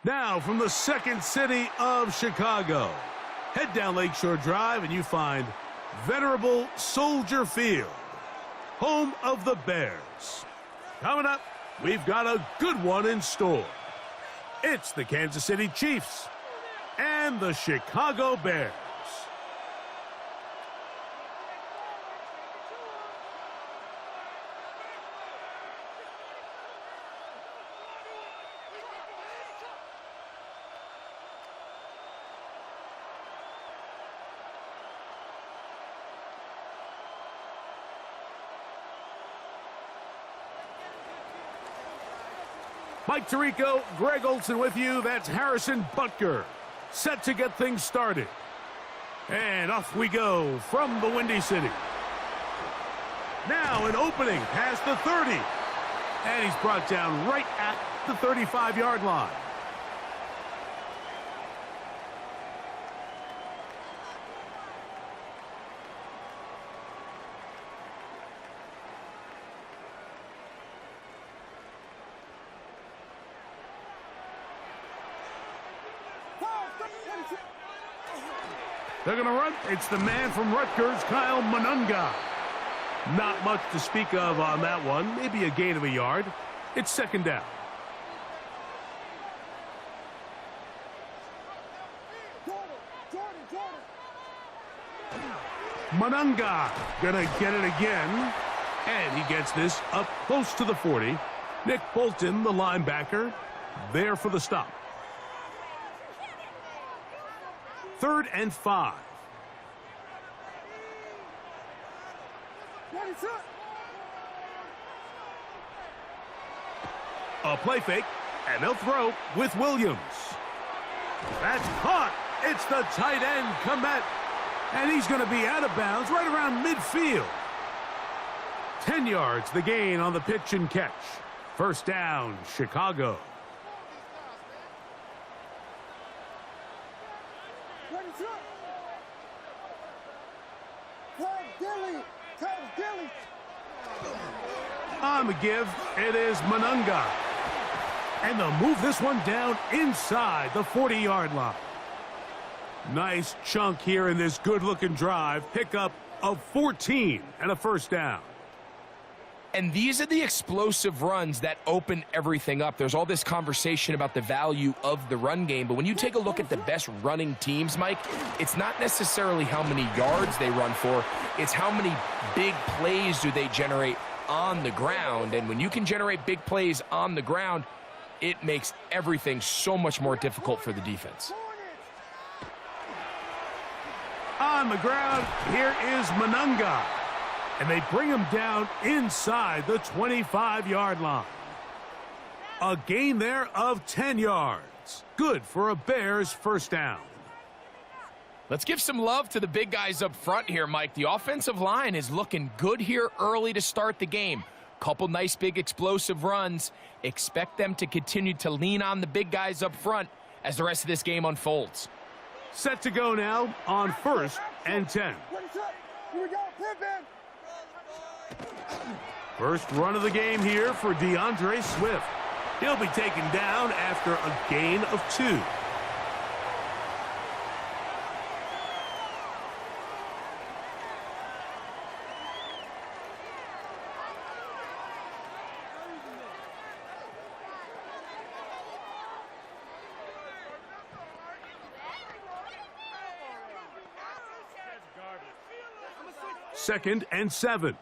Now from the second city of Chicago, head down Lakeshore Drive and you find venerable Soldier Field, home of the Bears. Coming up, we've got a good one in store. It's the Kansas City Chiefs and the Chicago Bears. Mike Tirico, Greg Olson with you. That's Harrison Butker, set to get things started. And off we go from the Windy City. Now an opening past the 30. And he's brought down right at the 35-yard line. They're going to run. It's the man from Rutgers, Kyle Monunga. Not much to speak of on that one. Maybe a gain of a yard. It's second down. Monunga going to get it again. And he gets this up close to the 40. Nick Bolton, the linebacker, there for the stop. 3rd and 5. A play fake, and they'll throw with Williams. That's caught. It's the tight end, Komet. And he's going to be out of bounds right around midfield. 10 yards, the gain on the pitch and catch. First down, Chicago. On the give, it is Monunga. And they'll move this one down inside the 40-yard line. Nice chunk here in this good-looking drive. Pickup of 14 and a first down. And these are the explosive runs that open everything up. There's all this conversation about the value of the run game, but when you take a look at the best running teams, Mike, it's not necessarily how many yards they run for, it's how many big plays do they generate on the ground. And when you can generate big plays on the ground, it makes everything so much more difficult for the defense. On the ground, here is Monunga. And they bring him down inside the 25-yard line. A gain there of 10 yards. Good for a Bears first down. Let's give some love to the big guys up front here, Mike. The offensive line is looking good here early to start the game. Couple nice big explosive runs. Expect them to continue to lean on the big guys up front as the rest of this game unfolds. Set to go now on 1st and 10. First run of the game here for DeAndre Swift. He'll be taken down after a gain of 2. Second and 7.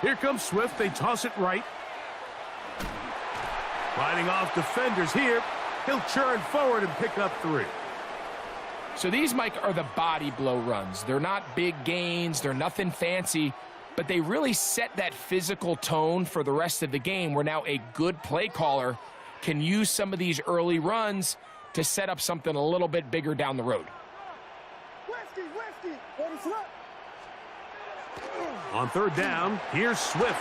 Here comes Swift. They toss it right. Fighting off defenders here. He'll churn forward and pick up 3. So these, Mike, are the body blow runs. They're not big gains. They're nothing fancy. But they really set that physical tone for the rest of the game where now a good play caller can use some of these early runs to set up something a little bit bigger down the road. On 3rd down, here's Swift.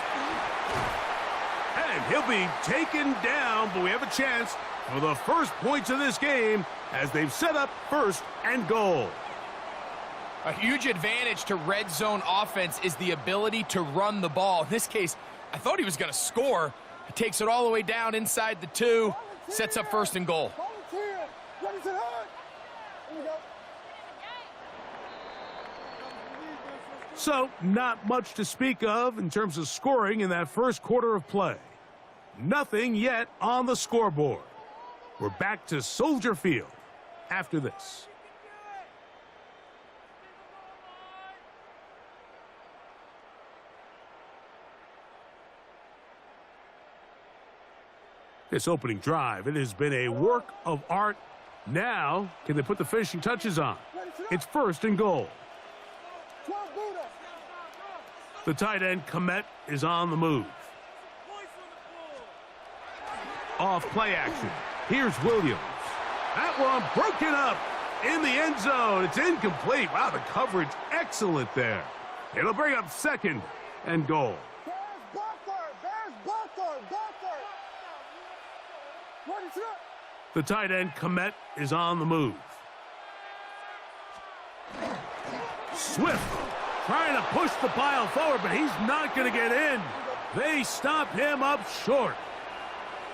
And he'll be taken down, but we have a chance for the first points of this game as they've set up 1st and goal. A huge advantage to red zone offense is the ability to run the ball. In this case, I thought he was going to score. He takes it all the way down inside the 2, sets up 1st and goal. So, not much to speak of in terms of scoring in that first quarter of play. Nothing yet on the scoreboard. We're back to Soldier Field after this. This opening drive, it has been a work of art. Now, can they put the finishing touches on? It's 1st and goal. The tight end, Komet, is on the move. Off play action. Here's Williams. That one broken up in the end zone. It's incomplete. Wow, the coverage excellent there. It'll bring up 2nd and goal. The tight end, Komet, is on the move. Swift trying to push the pile forward, but he's not going to get in. They stop him up short.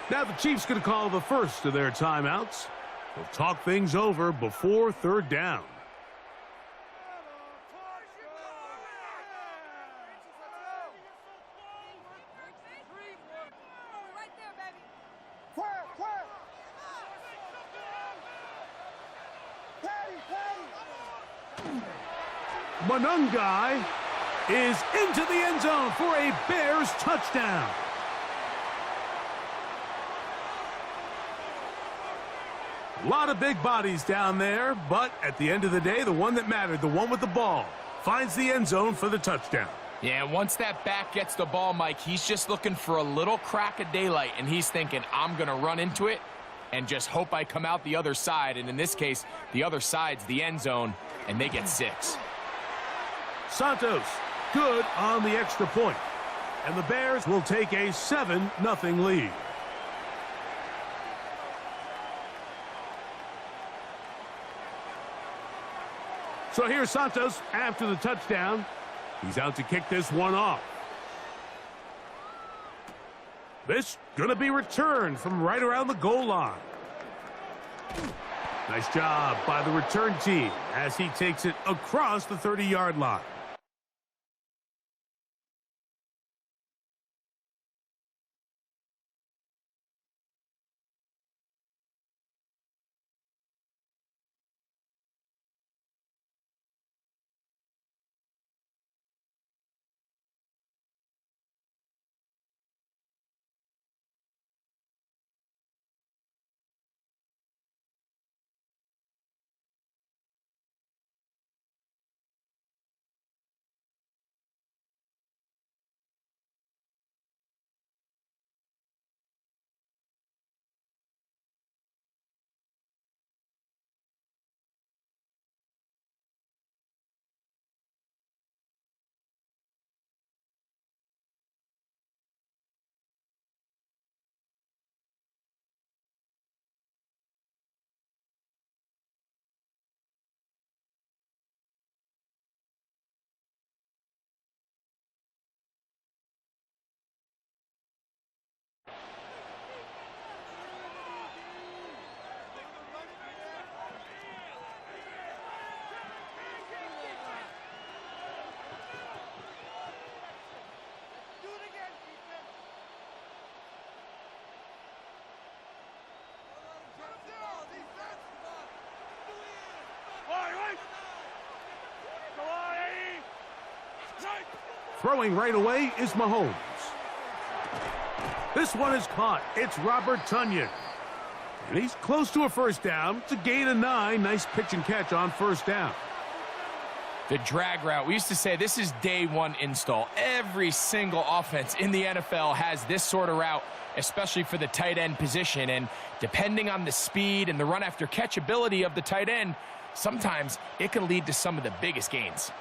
Now the Chiefs going to call the first of their timeouts. They'll talk things over before 3rd down. Monungai is into the end zone for a Bears touchdown. A lot of big bodies down there, but at the end of the day, the one that mattered, the one with the ball, finds the end zone for the touchdown. Yeah, once that back gets the ball, Mike, he's just looking for a little crack of daylight, and he's thinking, I'm going to run into it and just hope I come out the other side. And in this case, the other side's the end zone, and they get 6. Santos, good on the extra point. And the Bears will take a 7-0 lead. So here's Santos after the touchdown. He's out to kick this one off. This gonna be returned from right around the goal line. Nice job by the return team as he takes it across the 30-yard line. Throwing right away is Mahomes. This one is caught. It's Robert Tonyan. And he's close to a 1st down. It's a gain of 9. Nice pitch and catch on 1st down. The drag route. We used to say this is day 1 install. Every single offense in the NFL has this sort of route, especially for the tight end position. And depending on the speed and the run after catch ability of the tight end, sometimes it can lead to some of the biggest gains.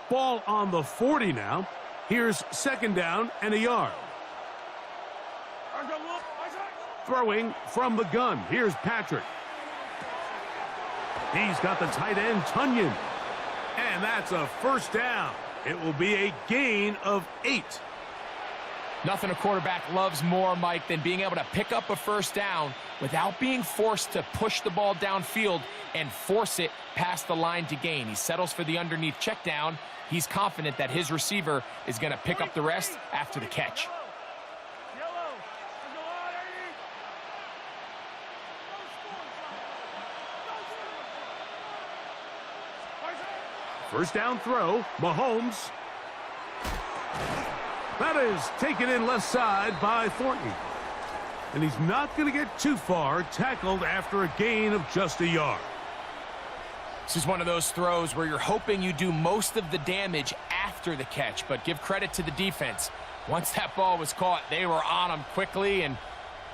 Ball on the 40 now. Here's 2nd down and a yard. Throwing from the gun. Here's Patrick. He's got the tight end, Tunyon. And that's a first down. It will be a gain of 8. Nothing a quarterback loves more, Mike, than being able to pick up a first down without being forced to push the ball downfield and force it past the line to gain. He settles for the underneath check down. He's confident that his receiver is going to pick up the rest after the catch. First down throw, Mahomes. That is taken in left side by Thornton. And he's not going to get too far, tackled after a gain of just a yard. This is one of those throws where you're hoping you do most of the damage after the catch, but give credit to the defense. Once that ball was caught, they were on him quickly, and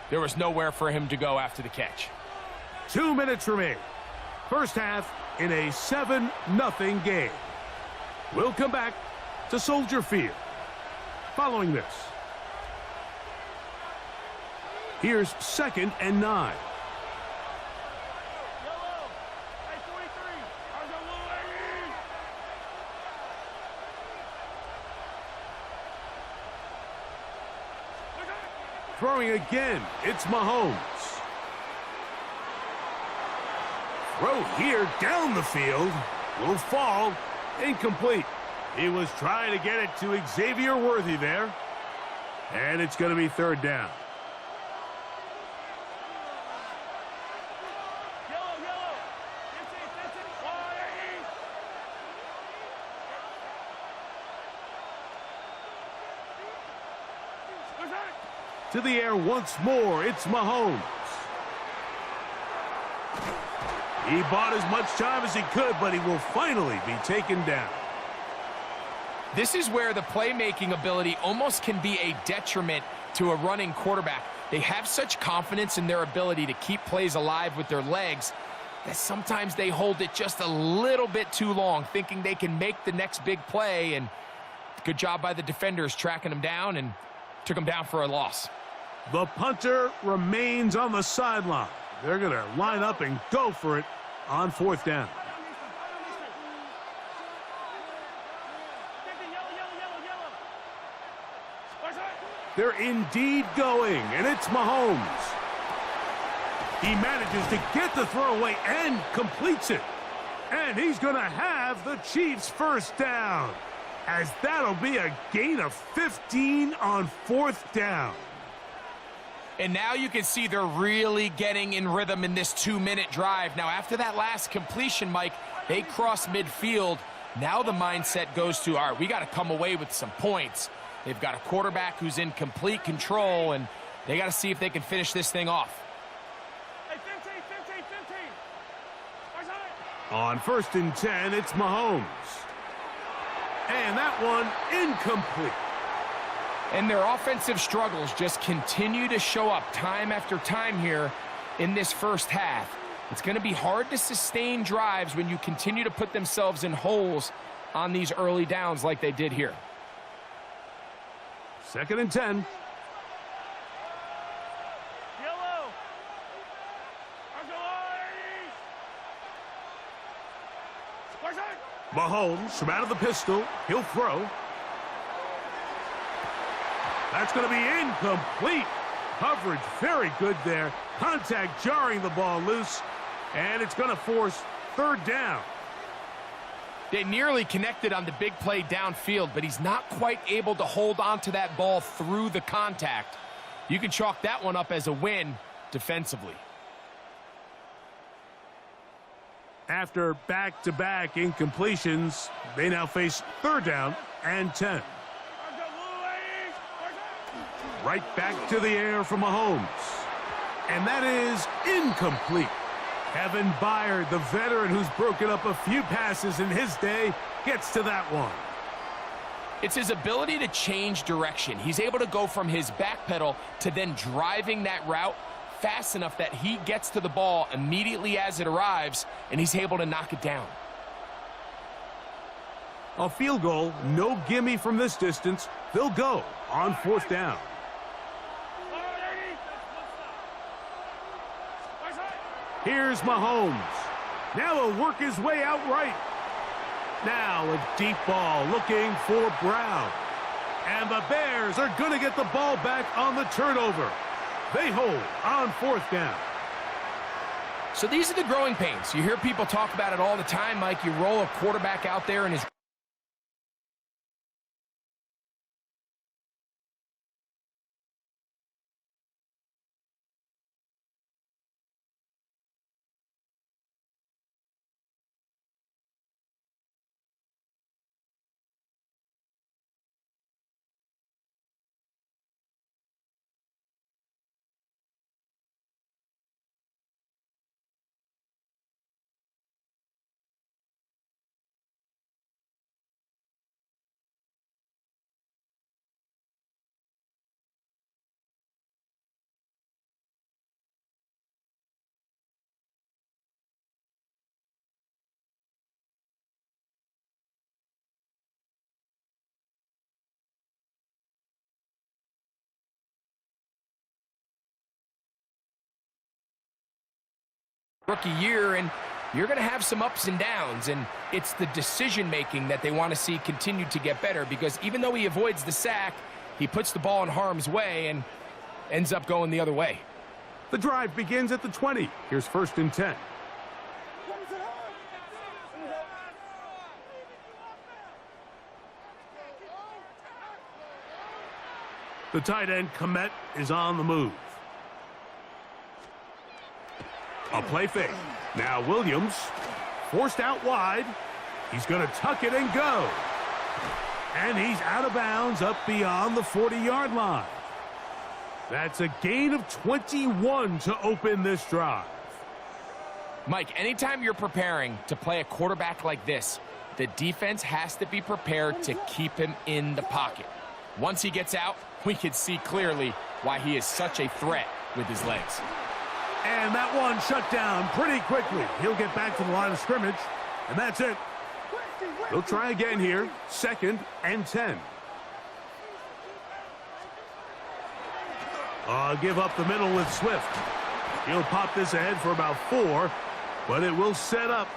there was nowhere for him to go after the catch. 2 minutes remain. First half in a 7-0 game. We'll come back to Soldier Field. Following this, here's 2nd and 9. Throwing again, it's Mahomes. Throw here down the field. Will fall. Incomplete. He was trying to get it to Xavier Worthy there. And it's going to be 3rd down. To the air once more, it's Mahomes. He bought as much time as he could, but he will finally be taken down. This is where the playmaking ability almost can be a detriment to a running quarterback. They have such confidence in their ability to keep plays alive with their legs that sometimes they hold it just a little bit too long, thinking they can make the next big play, and good job by the defenders tracking him down and took him down for a loss. The punter remains on the sideline. They're going to line up and go for it on 4th down. They're indeed going, and it's Mahomes. He manages to get the throw away and completes it. And he's going to have the Chiefs' first down, as that'll be a gain of 15 on 4th down. And now you can see they're really getting in rhythm in this 2-minute drive. Now, after that last completion, Mike, they cross midfield. Now the mindset goes to, all right, we got to come away with some points. They've got a quarterback who's in complete control, and they got to see if they can finish this thing off. On 1st and 10, it's Mahomes. And that one incomplete. And their offensive struggles just continue to show up time after time here in this first half. It's going to be hard to sustain drives when you continue to put themselves in holes on these early downs like they did here. 2nd and 10. Mahomes from out of the pistol. He'll throw. That's going to be incomplete. Coverage very good there. Contact jarring the ball loose. And it's going to force 3rd down. They nearly connected on the big play downfield, but he's not quite able to hold on to that ball through the contact. You can chalk that one up as a win defensively. After back-to-back incompletions, they now face 3rd down and 10. Right back to the air from Mahomes. And that is incomplete. Kevin Byard, the veteran who's broken up a few passes in his day, gets to that one. It's his ability to change direction. He's able to go from his back pedal to then driving that route fast enough that he gets to the ball immediately as it arrives, and he's able to knock it down. A field goal, no gimme from this distance. They'll go on 4th down. Here's Mahomes. Now he'll work his way out right. Now a deep ball looking for Brown. And the Bears are going to get the ball back on the turnover. They hold on 4th down. So these are the growing pains. You hear people talk about it all the time, Mike. You roll a quarterback out there and his rookie year, and you're going to have some ups and downs, and it's the decision-making that they want to see continue to get better, because even though he avoids the sack, he puts the ball in harm's way and ends up going the other way. The drive begins at the 20. Here's 1st and 10. The tight end, Komet, is on the move. A play fake. Now Williams, forced out wide. He's going to tuck it and go. And he's out of bounds up beyond the 40-yard line. That's a gain of 21 to open this drive. Mike, anytime you're preparing to play a quarterback like this, the defense has to be prepared to keep him in the pocket. Once he gets out, we can see clearly why he is such a threat with his legs. And that one shut down pretty quickly. He'll get back to the line of scrimmage, and that's it. They'll try again here, 2nd and 10. Give up the middle with Swift. He'll pop this ahead for about 4, but it will set up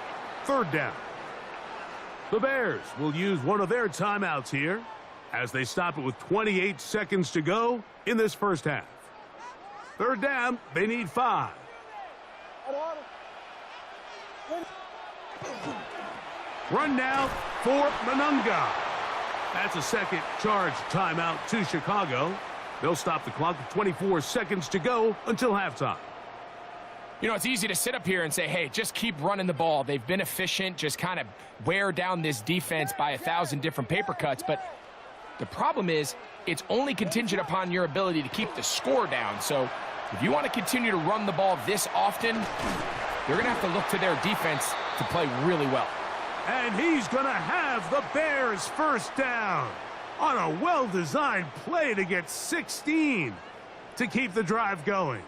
3rd down. The Bears will use one of their timeouts here as they stop it with 28 seconds to go in this first half. 3rd down, they need 5. Run now for Manunga. That's a second charge timeout to Chicago. They'll stop the clock with 24 seconds to go until halftime. You know, it's easy to sit up here and say, hey, just keep running the ball. They've been efficient, just kind of wear down this defense by 1,000 different paper cuts. But the problem is it's only contingent upon your ability to keep the score down. So if you want to continue to run the ball this often, you're going to have to look to their defense to play really well. And he's going to have the Bears' 1st down on a well-designed play to get 16 to keep the drive going.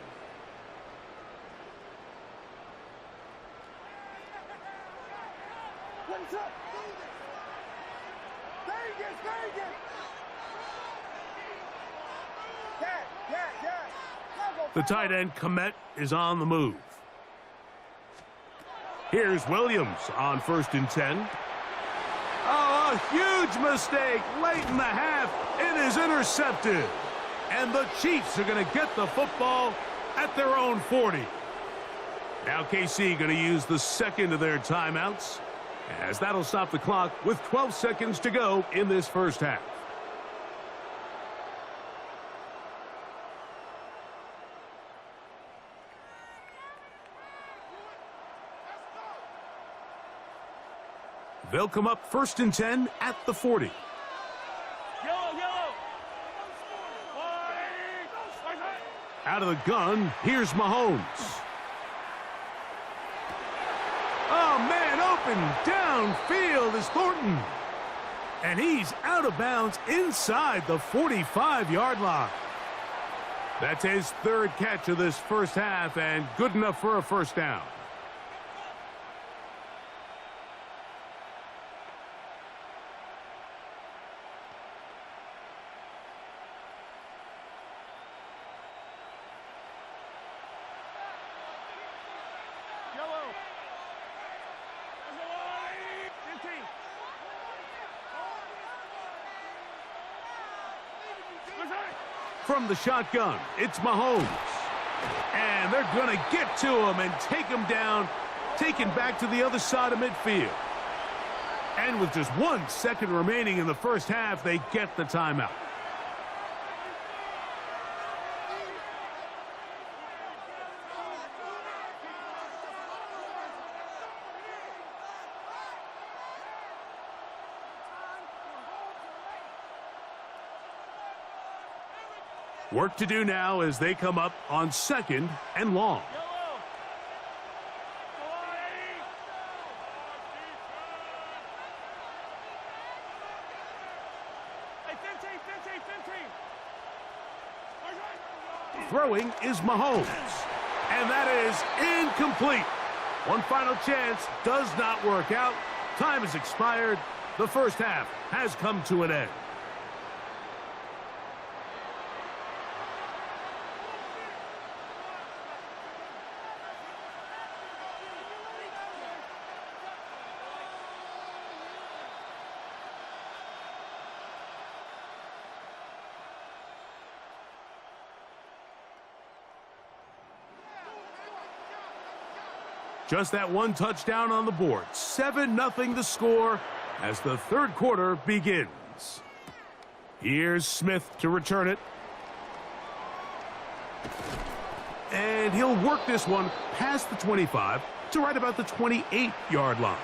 The tight end, Komet, is on the move. Here's Williams on 1st and 10. Oh, a huge mistake late in the half. It is intercepted. And the Chiefs are going to get the football at their own 40. Now KC going to use the 2nd of their timeouts, as that'll stop the clock with 12 seconds to go in this first half. They'll come up 1st and 10 at the 40. Out of the gun, here's Mahomes. Oh, man, open downfield is Thornton. And he's out of bounds inside the 45-yard line. That's his 3rd catch of this first half, and good enough for a 1st down. From the shotgun, it's Mahomes. And they're going to get to him and take him down, taken back to the other side of midfield. And with just 1 second remaining in the first half, they get the timeout. Work to do now as they come up on 2nd and long. Throwing is Mahomes. And that is incomplete. One final chance does not work out. Time has expired. The first half has come to an end. Just that one touchdown on the board. 7-0 the score as the third quarter begins. Here's Smith to return it. And he'll work this one past the 25 to right about the 28-yard line.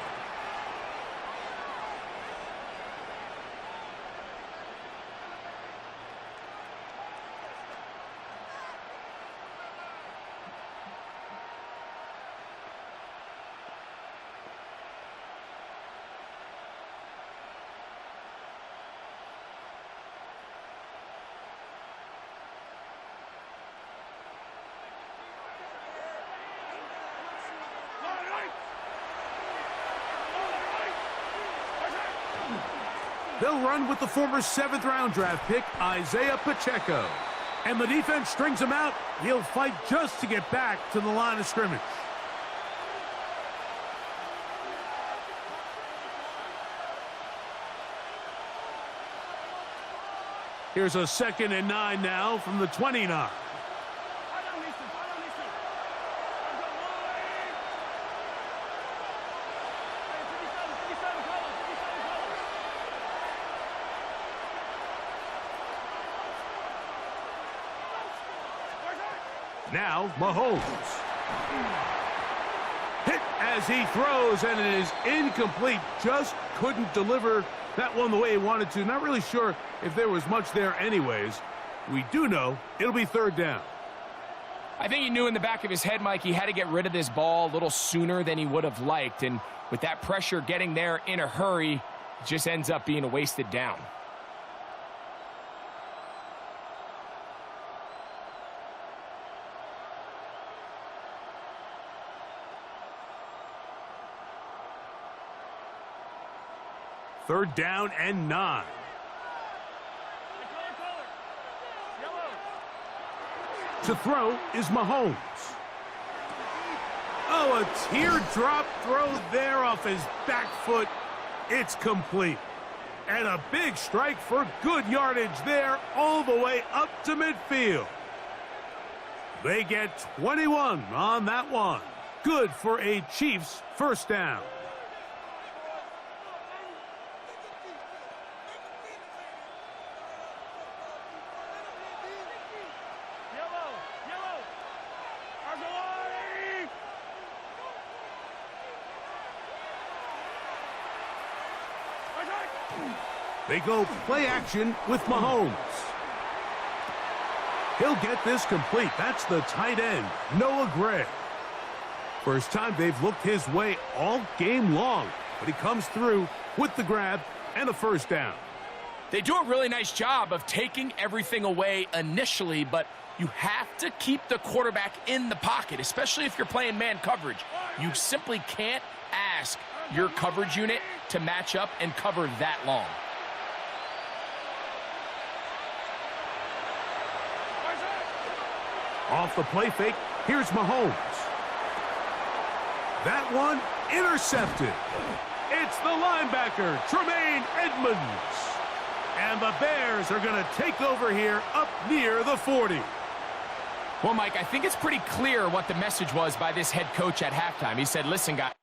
They'll run with the former 7th-round draft pick, Isaiah Pacheco. And the defense strings him out. He'll fight just to get back to the line of scrimmage. Here's a 2nd and 9 now from the 29. Now, Mahomes. Hit as he throws, and it is incomplete. Just couldn't deliver that one the way he wanted to. Not really sure if there was much there anyways. We do know it'll be 3rd down. I think he knew in the back of his head, Mike, he had to get rid of this ball a little sooner than he would have liked. And with that pressure getting there in a hurry, it just ends up being a wasted down. Third down and 9. To throw is Mahomes. Oh, a teardrop throw there off his back foot. It's complete. And a big strike for good yardage there all the way up to midfield. They get 21 on that one. Good for a Chiefs first down. They go play action with Mahomes. He'll get this complete. That's the tight end, Noah Gray. First time they've looked his way all game long, but he comes through with the grab and a first down. They do a really nice job of taking everything away initially, but you have to keep the quarterback in the pocket, especially if you're playing man coverage. You simply can't ask your coverage unit to match up and cover that long. Off the play fake, here's Mahomes. That one intercepted. It's the linebacker, Tremaine Edmonds. And the Bears are going to take over here up near the 40. Well, Mike, I think it's pretty clear what the message was by this head coach at halftime. He said, listen, guys.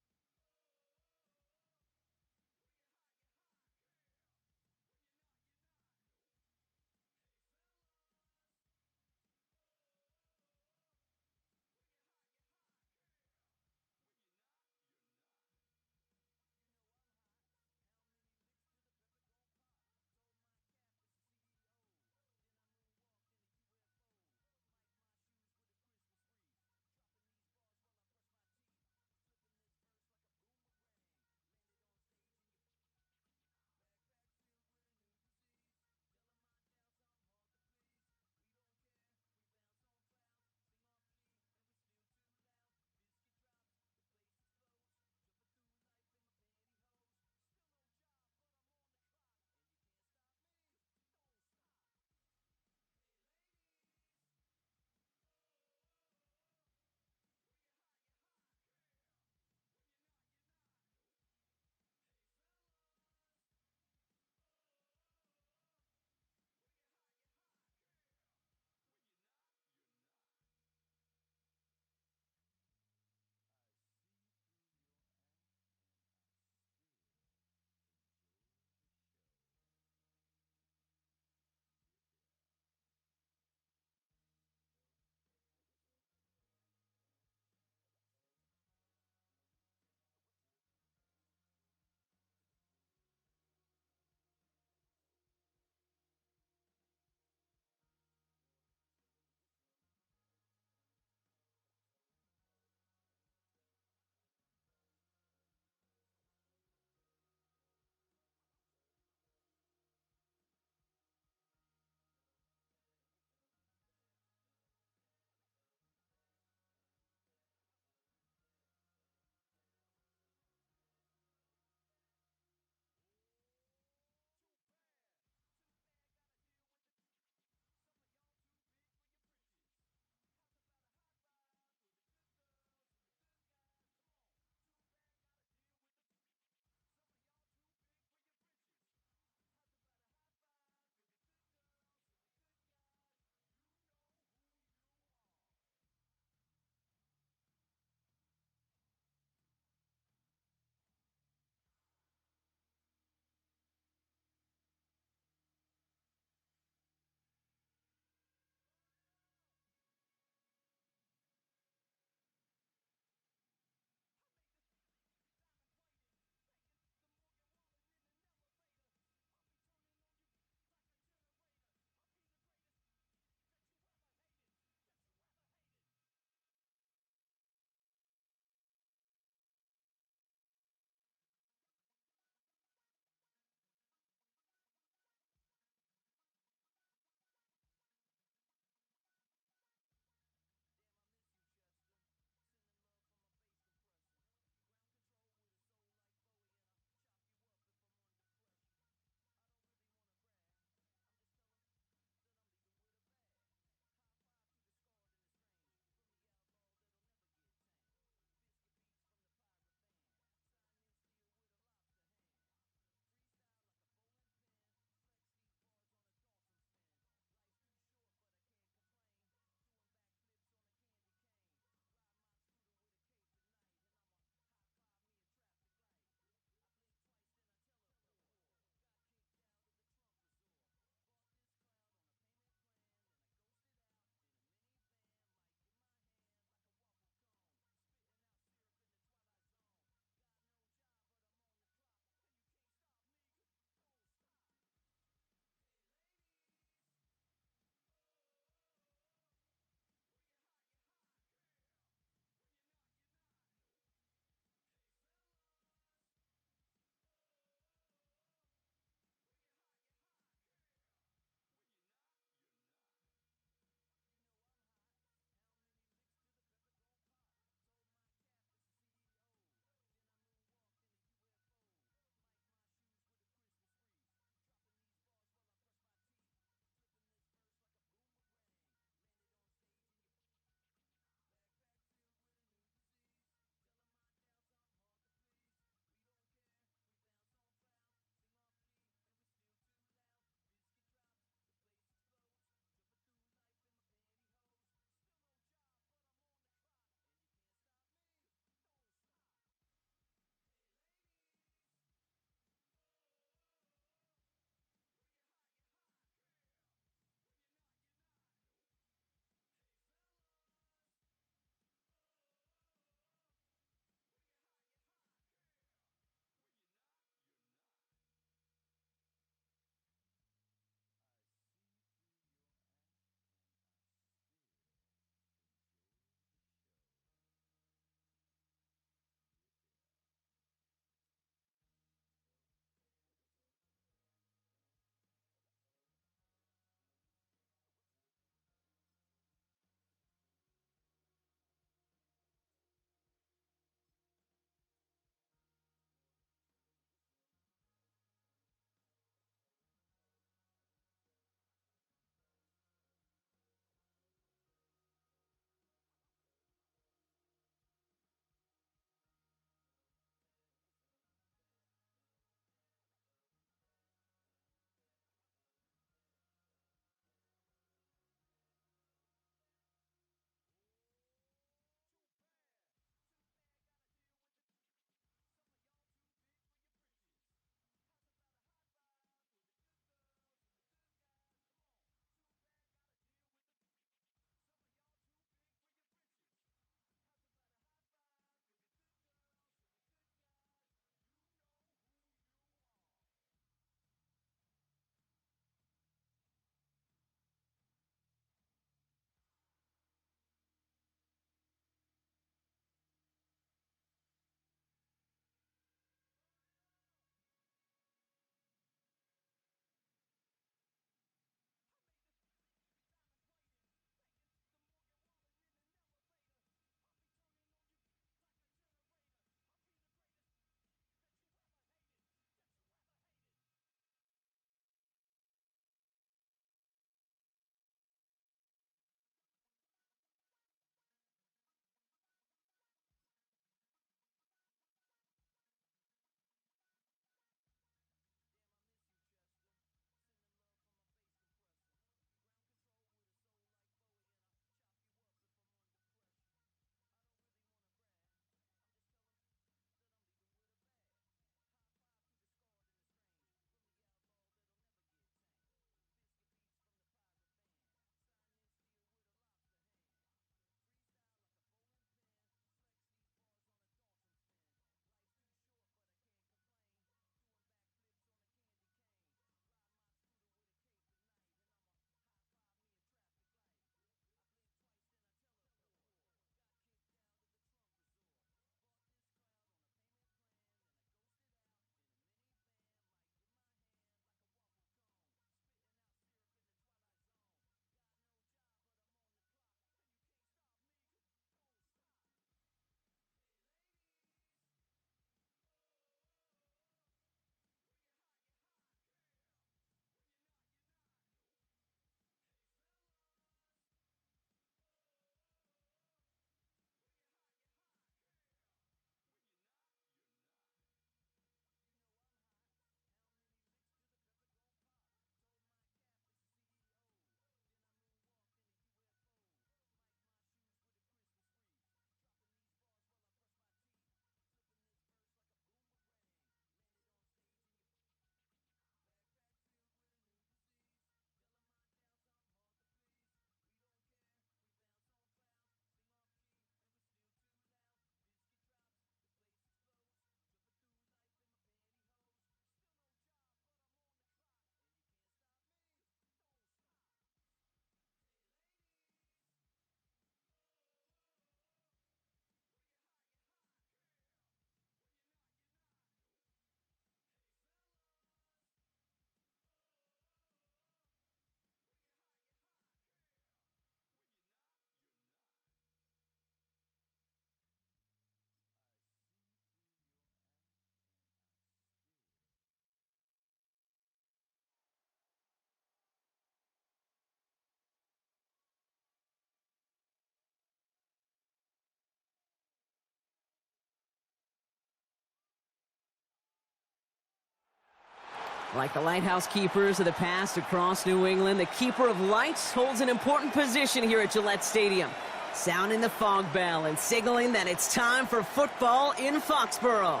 Like the lighthouse keepers of the past across New England, the keeper of lights holds an important position here at Gillette Stadium, sounding the fog bell and signaling that it's time for football in Foxborough.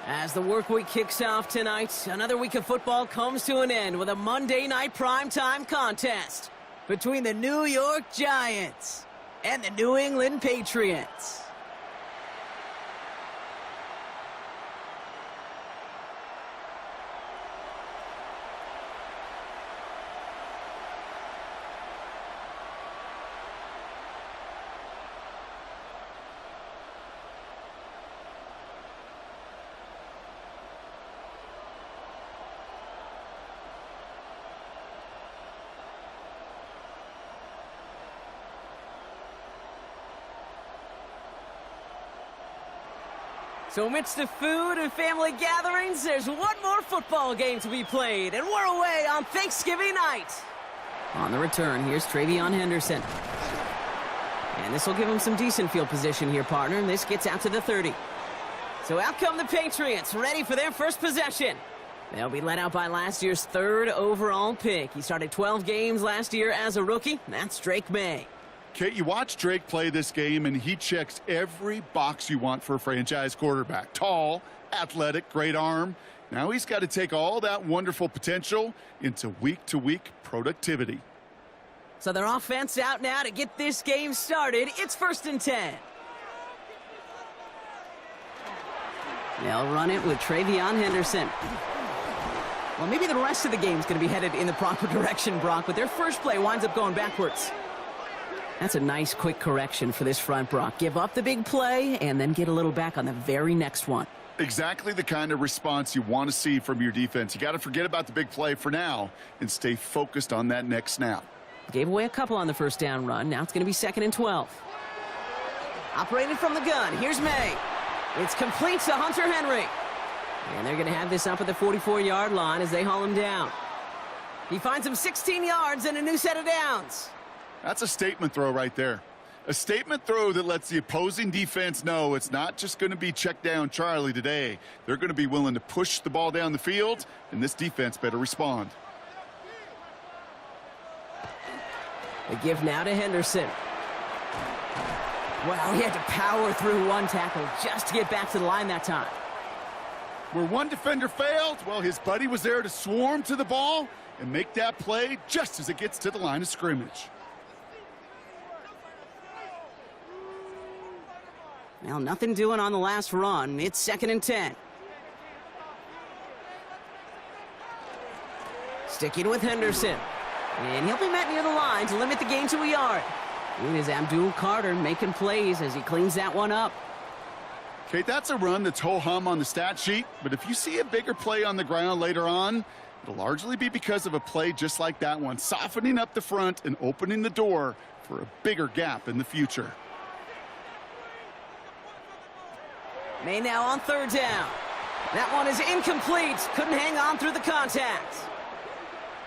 As the work week kicks off tonight, another week of football comes to an end with a Monday night primetime contest between the New York Giants and the New England Patriots. So amidst the food and family gatherings, there's one more football game to be played, and we're away on Thanksgiving night. On the return, here's Travion Henderson. And this will give him some decent field position here, partner, and this gets out to the 30. So out come the Patriots, ready for their first possession. They'll be led out by last year's 3rd overall pick. He started 12 games last year as a rookie. That's Drake May. Kate, you watch Drake play this game, and he checks every box you want for a franchise quarterback. Tall, athletic, great arm. Now he's got to take all that wonderful potential into week-to-week productivity. So their offense out now to get this game started. It's 1st and 10. They'll run it with Travion Henderson. Well, maybe the rest of the game's going to be headed in the proper direction, Brock, but their first play winds up going backwards. That's a nice, quick correction for this front, Brock. Give up the big play and then get a little back on the very next one. Exactly the kind of response you want to see from your defense. You got to forget about the big play for now and stay focused on that next snap. Gave away a couple on the first down run. Now it's going to be 2nd and 12. Operated from the gun. Here's May. It's complete to Hunter Henry. And they're going to have this up at the 44-yard line as they haul him down. He finds him 16 yards and a new set of downs. That's a statement throw right there. A statement throw that lets the opposing defense know it's not just going to be check down Charlie today. They're going to be willing to push the ball down the field, and this defense better respond. The give now to Henderson. Wow, he had to power through one tackle just to get back to the line that time. Where one defender failed, well, his buddy was there to swarm to the ball and make that play just as it gets to the line of scrimmage. Well, nothing doing on the last run. It's 2nd and 10. Sticking with Henderson. And he'll be met near the line to limit the gain to a yard. It is Abdul Carter making plays as he cleans that one up. Kate, that's a run that's ho-hum on the stat sheet, but if you see a bigger play on the ground later on, it'll largely be because of a play just like that one, softening up the front and opening the door for a bigger gap in the future. May now on 3rd down. That one is incomplete. Couldn't hang on through the contact.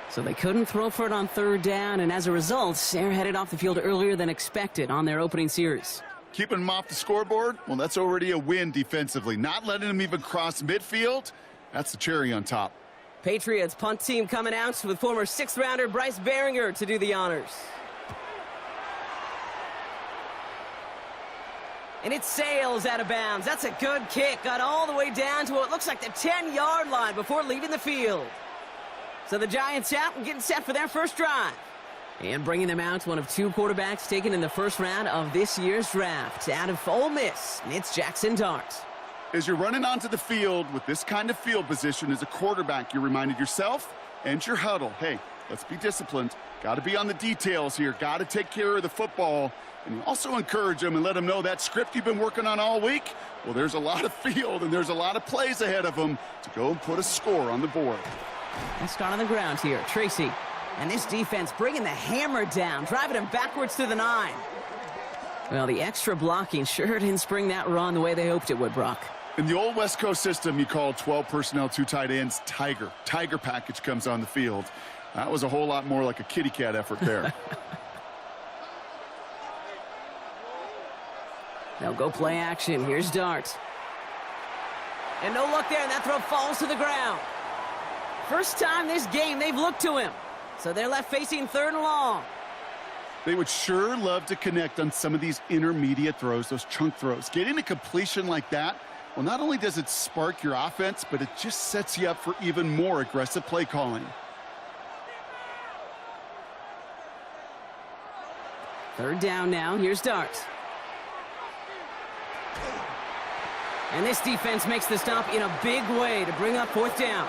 So they couldn't throw for it on 3rd down, and as a result, they're headed off the field earlier than expected on their opening series. Keeping them off the scoreboard, well, that's already a win defensively. Not letting them even cross midfield, that's the cherry on top. Patriots punt team coming out with former 6th-rounder Bryce Behringer to do the honors. And it sails out of bounds. That's a good kick. Got all the way down to what looks like the 10-yard line before leaving the field. So the Giants out and getting set for their first drive. And bringing them out, one of 2 quarterbacks taken in the first round of this year's draft. Out of Ole Miss, it's Jackson Dart. As you're running onto the field with this kind of field position as a quarterback, you're reminded yourself and your huddle, hey, let's be disciplined. Got to be on the details here. Got to take care of the football. And you also encourage them and let them know that script you've been working on all week, well, there's a lot of field and there's a lot of plays ahead of them to go and put a score on the board. Let's start on the ground here. Tracy. And this defense bringing the hammer down, driving him backwards to the 9. Well, the extra blocking sure didn't spring that run the way they hoped it would, Brock. In the old West Coast system, you call 12 personnel, 2 tight ends, Tiger. Tiger package comes on the field. That was a whole lot more like a kitty cat effort there. They'll go play action. Here's Dart. And no luck there, and that throw falls to the ground. First time this game they've looked to him. So they're left facing 3rd and long. They would sure love to connect on some of these intermediate throws, those chunk throws. Getting a completion like that, well, not only does it spark your offense, but it just sets you up for even more aggressive play calling. 3rd down now. Here's Dart. And this defense makes the stop in a big way to bring up 4th down.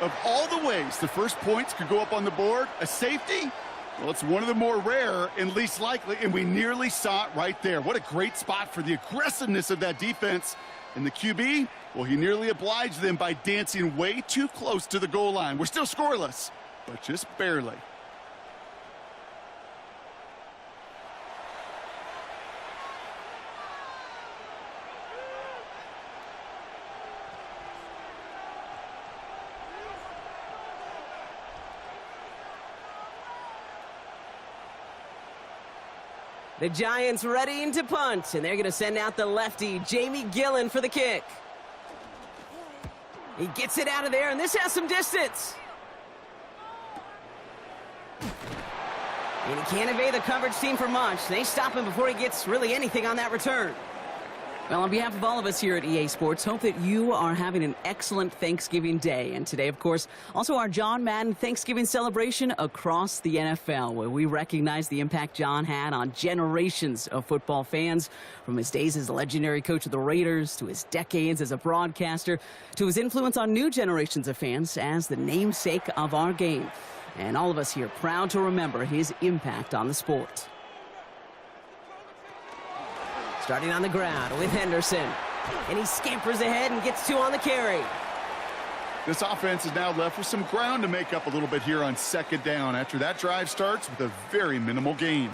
Of all the ways the first points could go up on the board, a safety, well, it's one of the more rare and least likely, and we nearly saw it right there. What a great spot for the aggressiveness of that defense. And the QB, well, he nearly obliged them by dancing way too close to the goal line. We're still scoreless, but just barely. The Giants readying to punt, and they're going to send out the lefty, Jamie Gillen, for the kick. He gets it out of there, and this has some distance. And he can't evade the coverage team for much. They stop him before he gets really anything on that return. Well, on behalf of all of us here at EA Sports, hope that you are having an excellent Thanksgiving Day. And today, of course, also our John Madden Thanksgiving celebration across the NFL, where we recognize the impact John had on generations of football fans, from his days as the legendary coach of the Raiders, to his decades as a broadcaster, to his influence on new generations of fans as the namesake of our game. And all of us here proud to remember his impact on the sport. Starting on the ground with Henderson. And he scampers ahead and gets 2 on the carry. This offense is now left with some ground to make up a little bit here on 2nd down after that drive starts with a very minimal gain.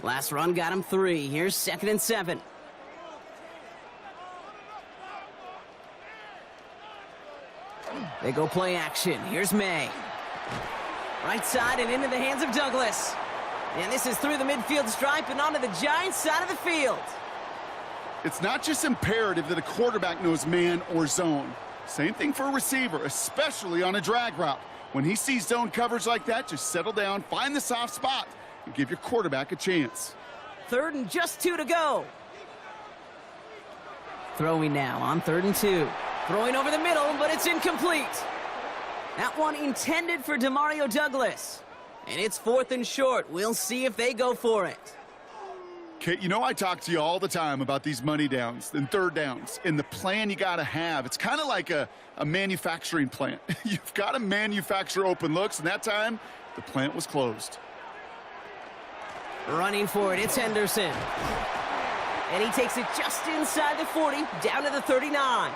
Last run got him 3. Here's 2nd and 7. They go play action. Here's May. Right side and into the hands of Douglas. And this is through the midfield stripe and onto the Giants side of the field. It's not just imperative that a quarterback knows man or zone. Same thing for a receiver, especially on a drag route. When he sees zone coverage like that, just settle down, find the soft spot, and give your quarterback a chance. 3rd and just 2 to go. Throwing now on 3rd and 2. Throwing over the middle, but it's incomplete. That one intended for Demario Douglas. And it's 4th and short. We'll see if they go for it. Kate, you know I talk to you all the time about these money downs and 3rd downs and the plan you got to have. It's kind of like a manufacturing plant. You've got to manufacture open looks, and that time the plant was closed. Running for it, it's Henderson. And he takes it just inside the 40, down to the 39.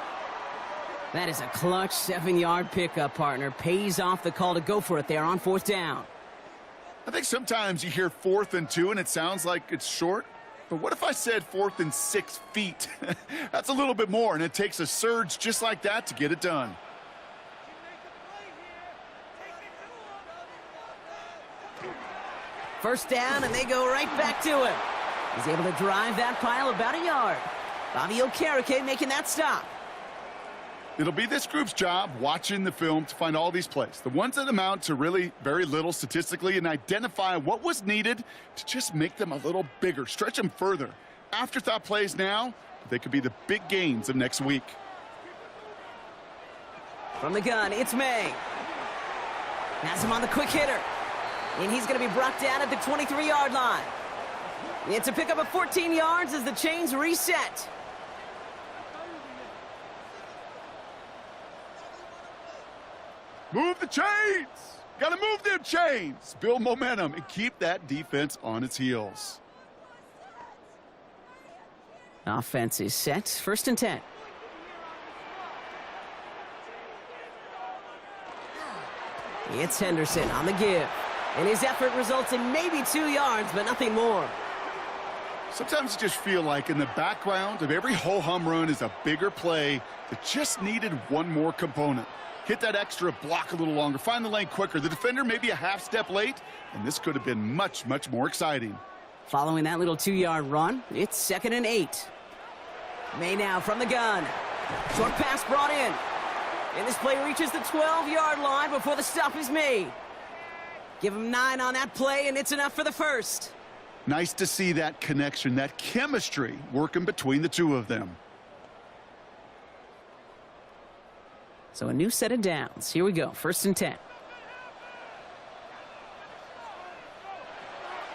That is a clutch 7-yard pickup, partner. Pays off the call to go for it there on 4th down. I think sometimes you hear 4th and 2 and it sounds like it's short. But what if I said 4th and 6 feet? That's a little bit more, and it takes a surge just like that to get it done. First down, and they go right back to him. He's able to drive that pile about a yard. Bobby Okereke making that stop. It'll be this group's job watching the film to find all these plays, the ones that amount to really very little statistically, and identify what was needed to just make them a little bigger, stretch them further. Afterthought plays now, they could be the big gains of next week. From the gun, it's May. Has him on the quick hitter. And he's going to be brought down at the 23-yard line. It's a pickup of 14 yards as the chains reset. Move the chains! Got to move them chains! Build momentum and keep that defense on its heels. Offense is set. 1st and 10. It's Henderson on the give. And his effort results in maybe 2 yards, but nothing more. Sometimes you just feel like in the background of every ho-hum run is a bigger play that just needed one more component. Hit that extra block a little longer, find the lane quicker. The defender may be a half step late, and this could have been much, much more exciting. Following that little 2-yard run, it's 2nd and 8. May now from the gun. Short pass brought in. And this play reaches the 12-yard line before the stop is made. Give him 9 on that play, and it's enough for the first. Nice to see that connection, that chemistry working between the two of them. So a new set of downs. Here we go, 1st and 10.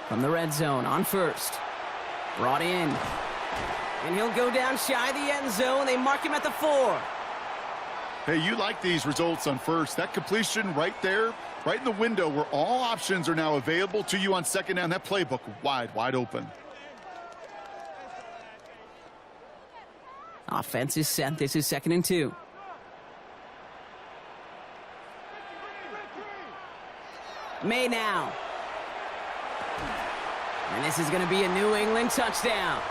From the red zone on 1st. Brought in. And he'll go down shy of the end zone. They mark him at the 4. Hey, you like these results on 1st. That completion right there, right in the window where all options are now available to you on 2nd down. That playbook wide open. Offense is set. This is 2nd and 2. May now. And this is going to be a New England touchdown.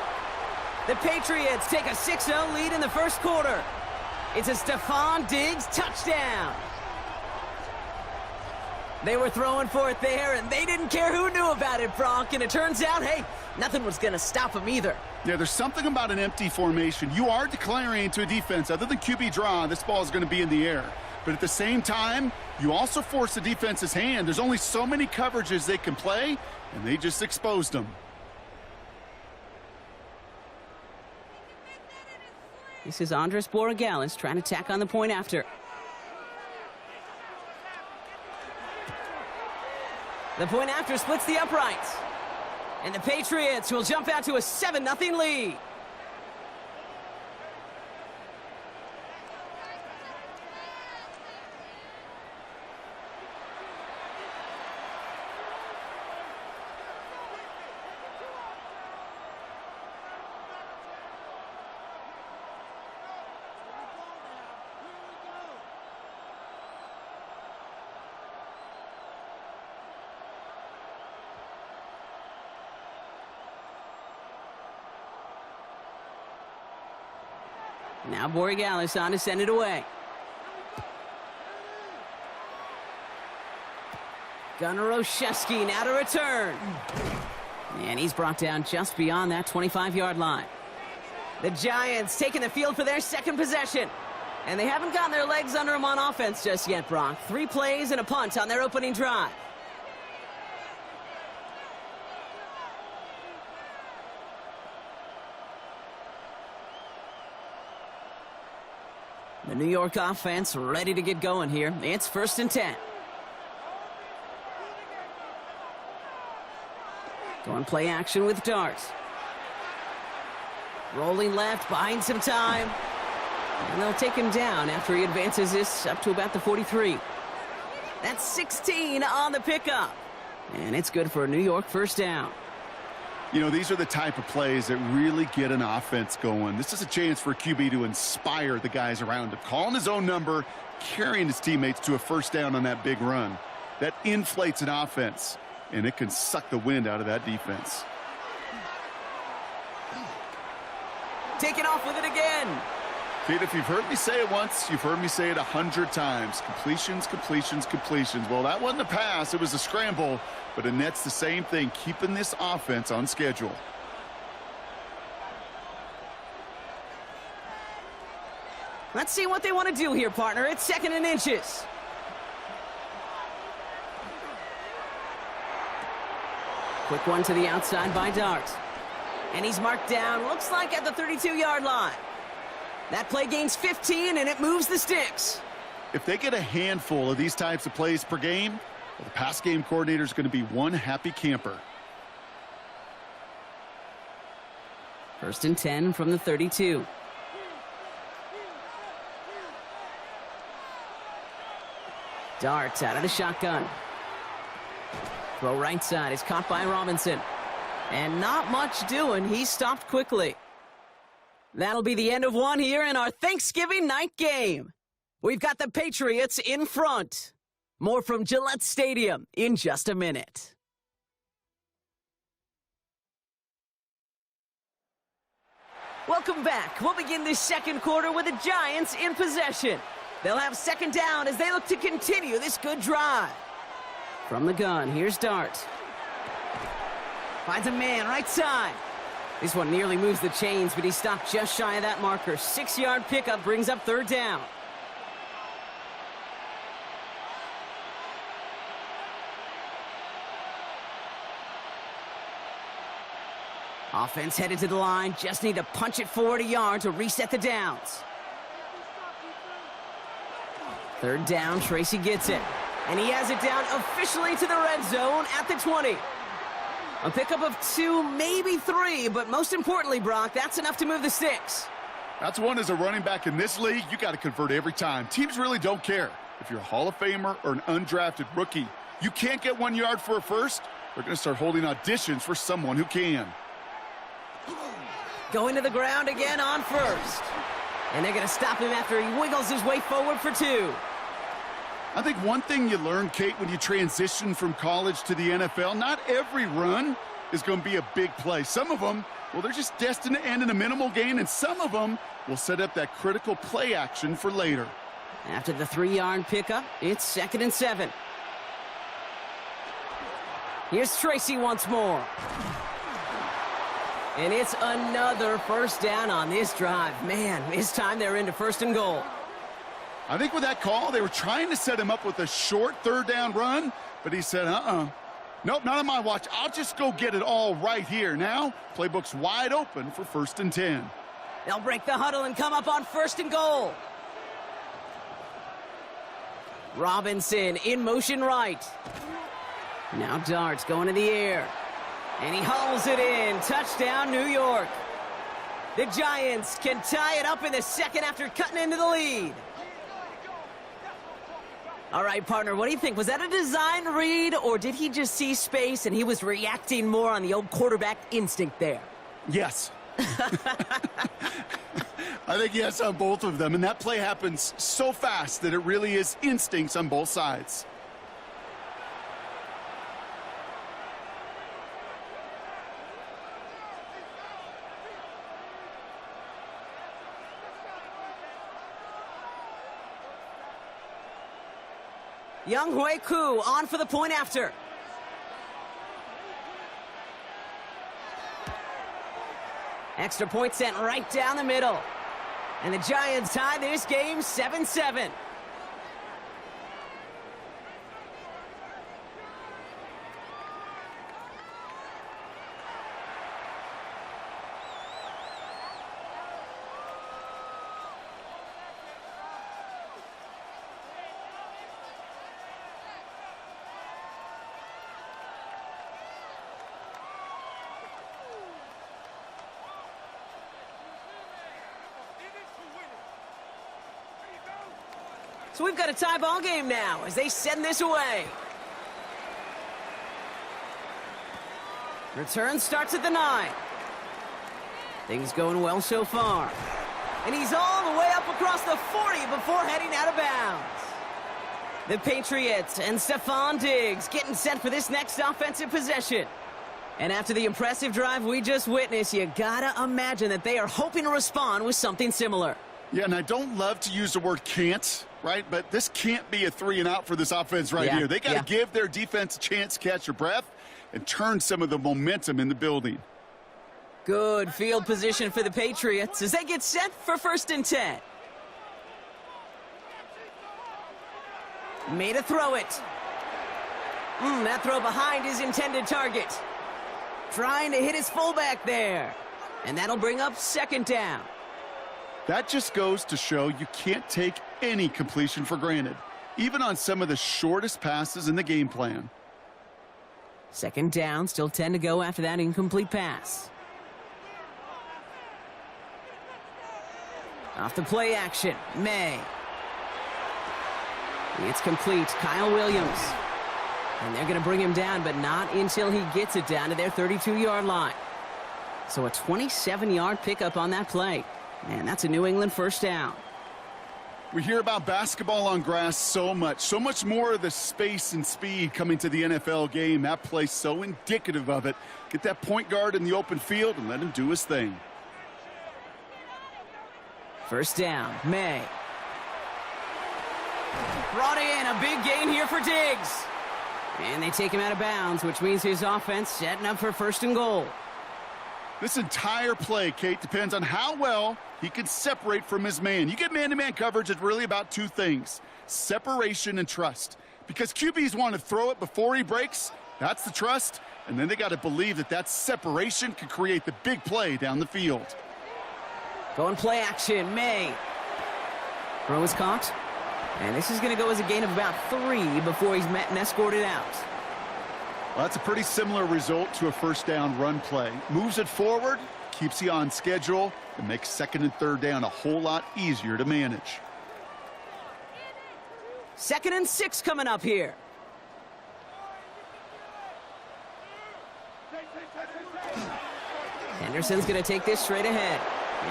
The Patriots take a 6-0 lead in the 1st quarter. It's a Stephon Diggs touchdown. They were throwing for it there, and they didn't care who knew about it, Brock. And it turns out, hey, nothing was going to stop them either. Yeah, there's something about an empty formation. You are declaring to a defense, other than QB draw, this ball is going to be in the air. But at the same time, you also force the defense's hand. There's only so many coverages they can play, and they just exposed them. This is Andres Borregales trying to tack on the point after. The point after splits the uprights. And the Patriots will jump out to a 7-0 lead. Now Borregales on to send it away. Gunnar Olszewski now to return. And he's brought down just beyond that 25-yard line. The Giants taking the field for their 2nd possession. And they haven't gotten their legs under them on offense just yet, Brock. 3 plays and a punt on their opening drive. The New York offense ready to get going here. It's 1st and 10. Going play action with Dart. Rolling left, buying some time. And they'll take him down after he advances this up to about the 43. That's 16 on the pickup. And it's good for a New York 1st down. You know, these are the type of plays that really get an offense going. This is a chance for QB to inspire the guys around him. Calling his own number, carrying his teammates to a 1st down on that big run. That inflates an offense, and it can suck the wind out of that defense. Taking off with it again. Pete, if you've heard me say it once, you've heard me say it 100 times. Completions, completions, completions. Well, that wasn't a pass. It was a scramble. But it nets the same thing, keeping this offense on schedule. Let's see what they want to do here, partner. It's 2nd and inches. Quick one to the outside by Dart. And he's marked down, looks like at the 32-yard line. That play gains 15, and it moves the sticks. If they get a handful of these types of plays per game, well, the pass game coordinator is going to be one happy camper. 1st and 10 from the 32. Dart out of the shotgun. Throw right side is caught by Robinson. And not much doing. He stopped quickly. That'll be the end of one here in our Thanksgiving night game. We've got the Patriots in front. More from Gillette Stadium in just a minute. Welcome back. We'll begin this 2nd quarter with the Giants in possession. They'll have 2nd down as they look to continue this good drive. From the gun, here's Dart. Finds a man right side. This one nearly moves the chains, but he stopped just shy of that marker. 6-yard pickup brings up 3rd down. Offense headed to the line. Just need to punch it forward a yard to reset the downs. 3rd down, Tracy gets it. And he has it down officially to the red zone at the 20. A pickup of 2, maybe 3, but most importantly, Brock, that's enough to move the sticks. That's one as a running back in this league, you got to convert every time. Teams really don't care. If you're a Hall of Famer or an undrafted rookie, you can't get 1 yard for a first, they're going to start holding auditions for someone who can. Going to the ground again on 1st. And they're going to stop him after he wiggles his way forward for 2. I think one thing you learn, Kate, when you transition from college to the NFL, not every run is going to be a big play. Some of them, well, they're just destined to end in a minimal gain, and some of them will set up that critical play action for later. After the 3-yard pickup, it's 2nd and 7. Here's Tracy once more. And it's another 1st down on this drive. Man, this time they're into 1st and goal. I think with that call, they were trying to set him up with a short 3rd down run, but he said, nope, not on my watch. I'll just go get it all right here. Now, playbook's wide open for 1st and 10. They'll break the huddle and come up on 1st and goal. Robinson in motion right. Now darts going in the air. And he hauls it in. Touchdown, New York. The Giants can tie it up in the 2nd after cutting into the lead. All right, partner, what do you think? Was that a design read, or did he just see space and he was reacting more on the old quarterback instinct there? Yes. I think yes on both of them, and that play happens so fast that it really is instincts on both sides. Young Hui Koo on for the point after. Extra point sent right down the middle. And the Giants tie this game 7-7. So we've got a tie ball game now as they send this away. Return starts at the 9. Things going well so far. And he's all the way up across the 40 before heading out of bounds. The Patriots and Stephon Diggs getting set for this next offensive possession. And after the impressive drive we just witnessed, you gotta imagine that they are hoping to respond with something similar. Yeah, and I don't love to use the word can't, right? But this can't be a 3-and-out for this offense right here. They got to give their defense a chance to catch their breath and turn some of the momentum in the building. Good field position for the Patriots as they get set for 1st and 10. Made a throw it. That throw behind his intended target. Trying to hit his fullback there. And that'll bring up 2nd down. That just goes to show you can't take any completion for granted, even on some of the shortest passes in the game plan. 2nd down, still 10 to go after that incomplete pass. Off the play action, May. It's complete, Kyle Williams. And they're going to bring him down, but not until he gets it down to their 32-yard line. So a 27-yard pickup on that play. Man, that's a New England 1st down. We hear about basketball on grass so much more of the space and speed coming to the NFL game. That play so indicative of it. Get that point guard in the open field and let him do his thing. 1st down, May. Brought in, a big gain here for Diggs. And they take him out of bounds, which means his offense setting up for 1st and goal. This entire play, Kate, depends on how well he can separate from his man. You get man-to-man coverage, it's really about two things, separation and trust. Because QBs want to throw it before he breaks, that's the trust, and then they got to believe that that separation can create the big play down the field. Going play action, May. Throw is caught. And this is going to go as a gain of about 3 before he's met and escorted out. Well, that's a pretty similar result to a first down run play. Moves it forward, keeps you on schedule, and makes second and third down a whole lot easier to manage. 2nd and 6 coming up here. Henderson's going to take this straight ahead.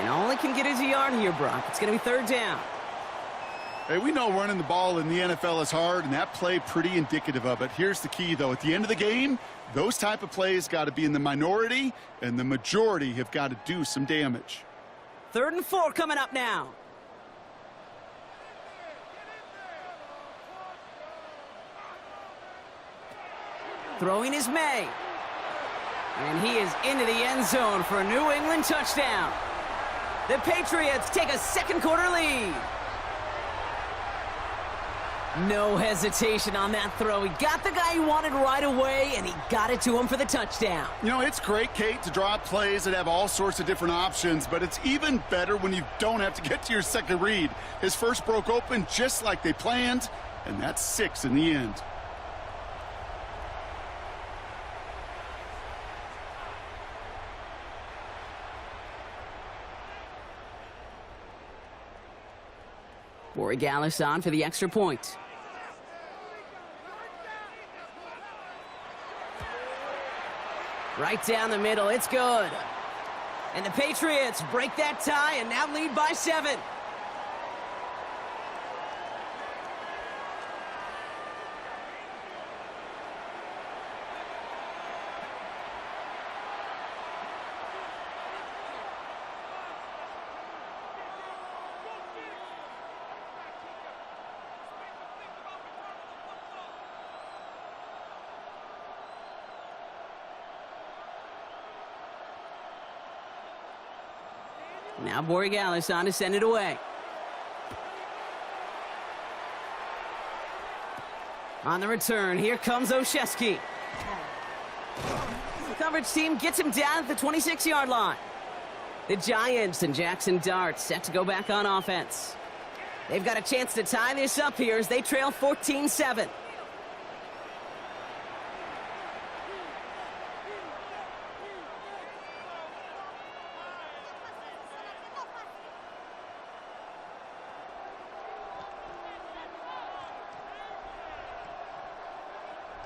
And all he can get is a yard here, Brock. It's going to be 3rd down. Hey, we know running the ball in the NFL is hard, and that play pretty indicative of it. Here's the key, though. At the end of the game, those type of plays got to be in the minority, and the majority have got to do some damage. 3rd and 4 coming up now. Throwing is May. And he is into the end zone for a New England touchdown. The Patriots take a 2nd quarter lead. No hesitation on that throw. He got the guy he wanted right away, and he got it to him for the touchdown. You know, it's great, Kate, to draw up plays that have all sorts of different options, but it's even better when you don't have to get to your second read. His first broke open just like they planned, and that's 6 in the end. Borregales on for the extra point. Right down the middle, it's good. And the Patriots break that tie and now lead by 7. Now Borregales on to send it away. On the return, here comes Olszewski. The coverage team gets him down at the 26-yard line. The Giants and Jackson Dart set to go back on offense. They've got a chance to tie this up here as they trail 14-7.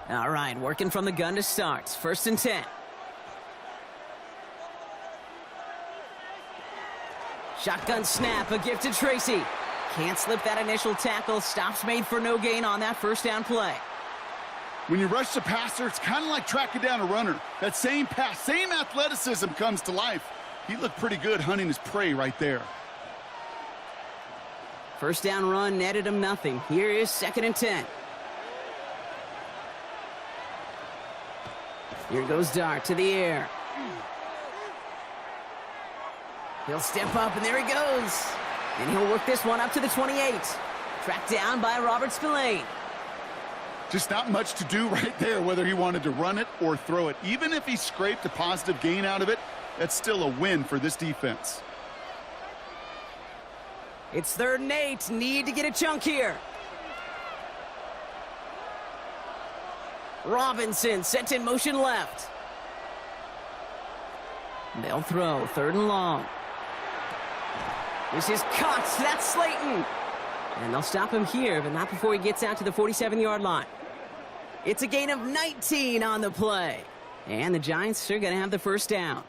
All right, working from the gun to start. 1st and 10. Shotgun snap, a gift to Tracy. Can't slip that initial tackle. Stops made for no gain on that 1st down play. When you rush the passer, it's kind of like tracking down a runner. That same pass, same athleticism comes to life. He looked pretty good hunting his prey right there. 1st down run netted him nothing. Here is 2nd and 10. Here goes Dart to the air. He'll step up, and there he goes. And he'll work this one up to the 28. Tracked down by Robert Spillane. Just not much to do right there, whether he wanted to run it or throw it. Even if he scraped a positive gain out of it, that's still a win for this defense. It's 3rd and 8. Need to get a chunk here. Robinson sent in motion left. They'll throw 3rd and long. This is caught. That's Slayton. And they'll stop him here, but not before he gets out to the 47-yard line. It's a gain of 19 on the play. And the Giants are going to have the 1st down.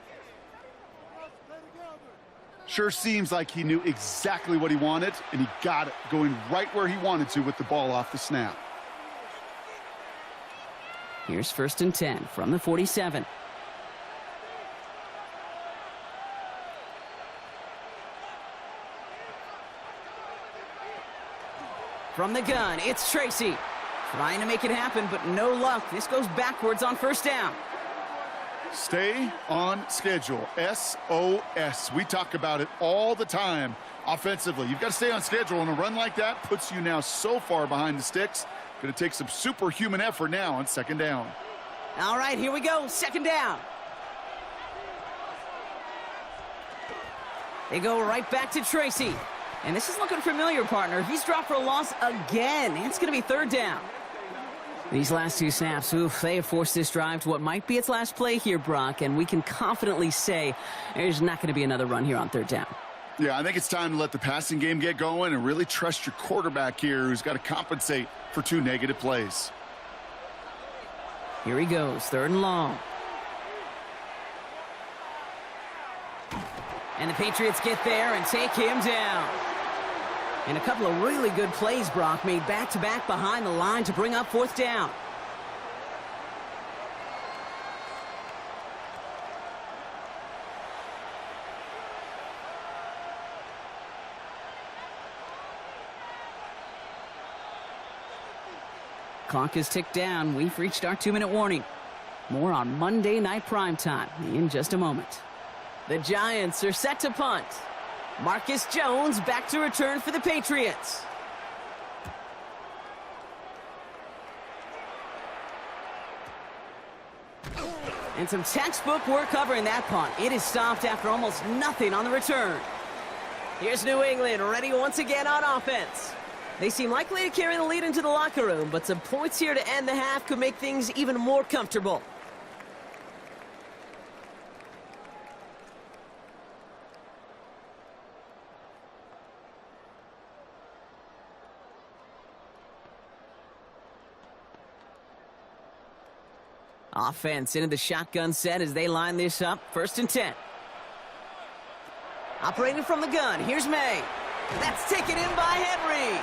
Sure seems like he knew exactly what he wanted, and he got it, going right where he wanted to with the ball off the snap. Here's 1st and 10 from the 47. From the gun, it's Tracy. Trying to make it happen, but no luck. This goes backwards on 1st down. Stay on schedule. SOS. We talk about it all the time offensively. You've got to stay on schedule, and a run like that puts you now so far behind the sticks. Going to take some superhuman effort now on second down. All right, here we go. Second down. They go right back to Tracy. And this is looking familiar, partner. He's dropped for a loss again. It's going to be third down. These last two snaps, they have forced this drive to what might be its last play here, Brock, and we can confidently say there's not going to be another run here on third down. Yeah, I think it's time to let the passing game get going and really trust your quarterback here, who's got to compensate for 2 negative plays. Here he goes, third and long. And the Patriots get there and take him down. And a couple of really good plays, Brock, made back-to-back behind the line to bring up fourth down. Clock is ticked down. We've reached our 2-minute warning. More on Monday Night Primetime in just a moment. The Giants are set to punt. Marcus Jones back to return for the Patriots. And some textbook work covering that punt. It is stopped after almost nothing on the return. Here's New England ready once again on offense. They seem likely to carry the lead into the locker room, but some points here to end the half could make things even more comfortable. Offense into the shotgun set as they line this up. First and 10. Operating from the gun, here's May. That's taken in by Henry.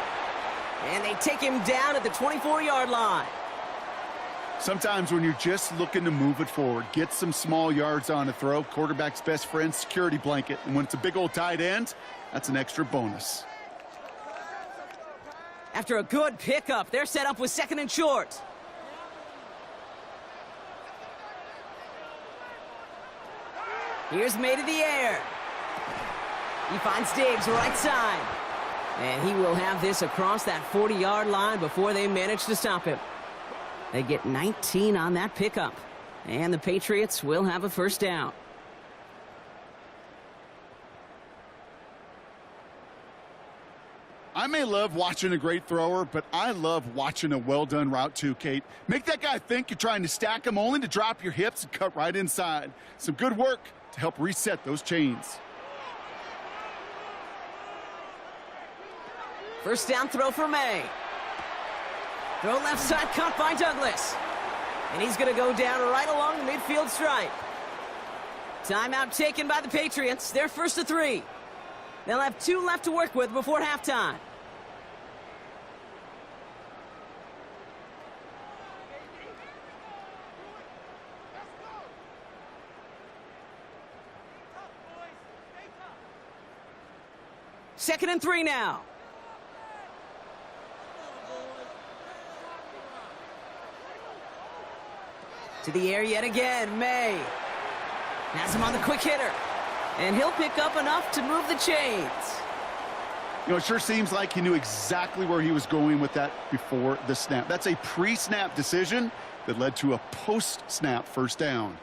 And they take him down at the 24-yard line. Sometimes when you're just looking to move it forward, get some small yards on a throw, quarterback's best friend, security blanket. And when it's a big old tight end, that's an extra bonus. After a good pickup, they're set up with second and short. Here's May to the air. He finds Diggs right side. And he will have this across that 40-yard line before they manage to stop him. They get 19 on that pickup. And the Patriots will have a first down. I may love watching a great thrower, but I love watching a well-done route too, Kate. Make that guy think you're trying to stack him only to drop your hips and cut right inside. Some good work to help reset those chains. First down throw for May. Throw left side, caught by Douglas. And he's going to go down right along the midfield stripe. Timeout taken by the Patriots. They're first to 3. They'll have 2 left to work with before halftime. Second and 3 now. To the air yet again, May. Has him on the quick hitter. And he'll pick up enough to move the chains. You know, it sure seems like he knew exactly where he was going with that before the snap. That's a pre-snap decision that led to a post-snap first down.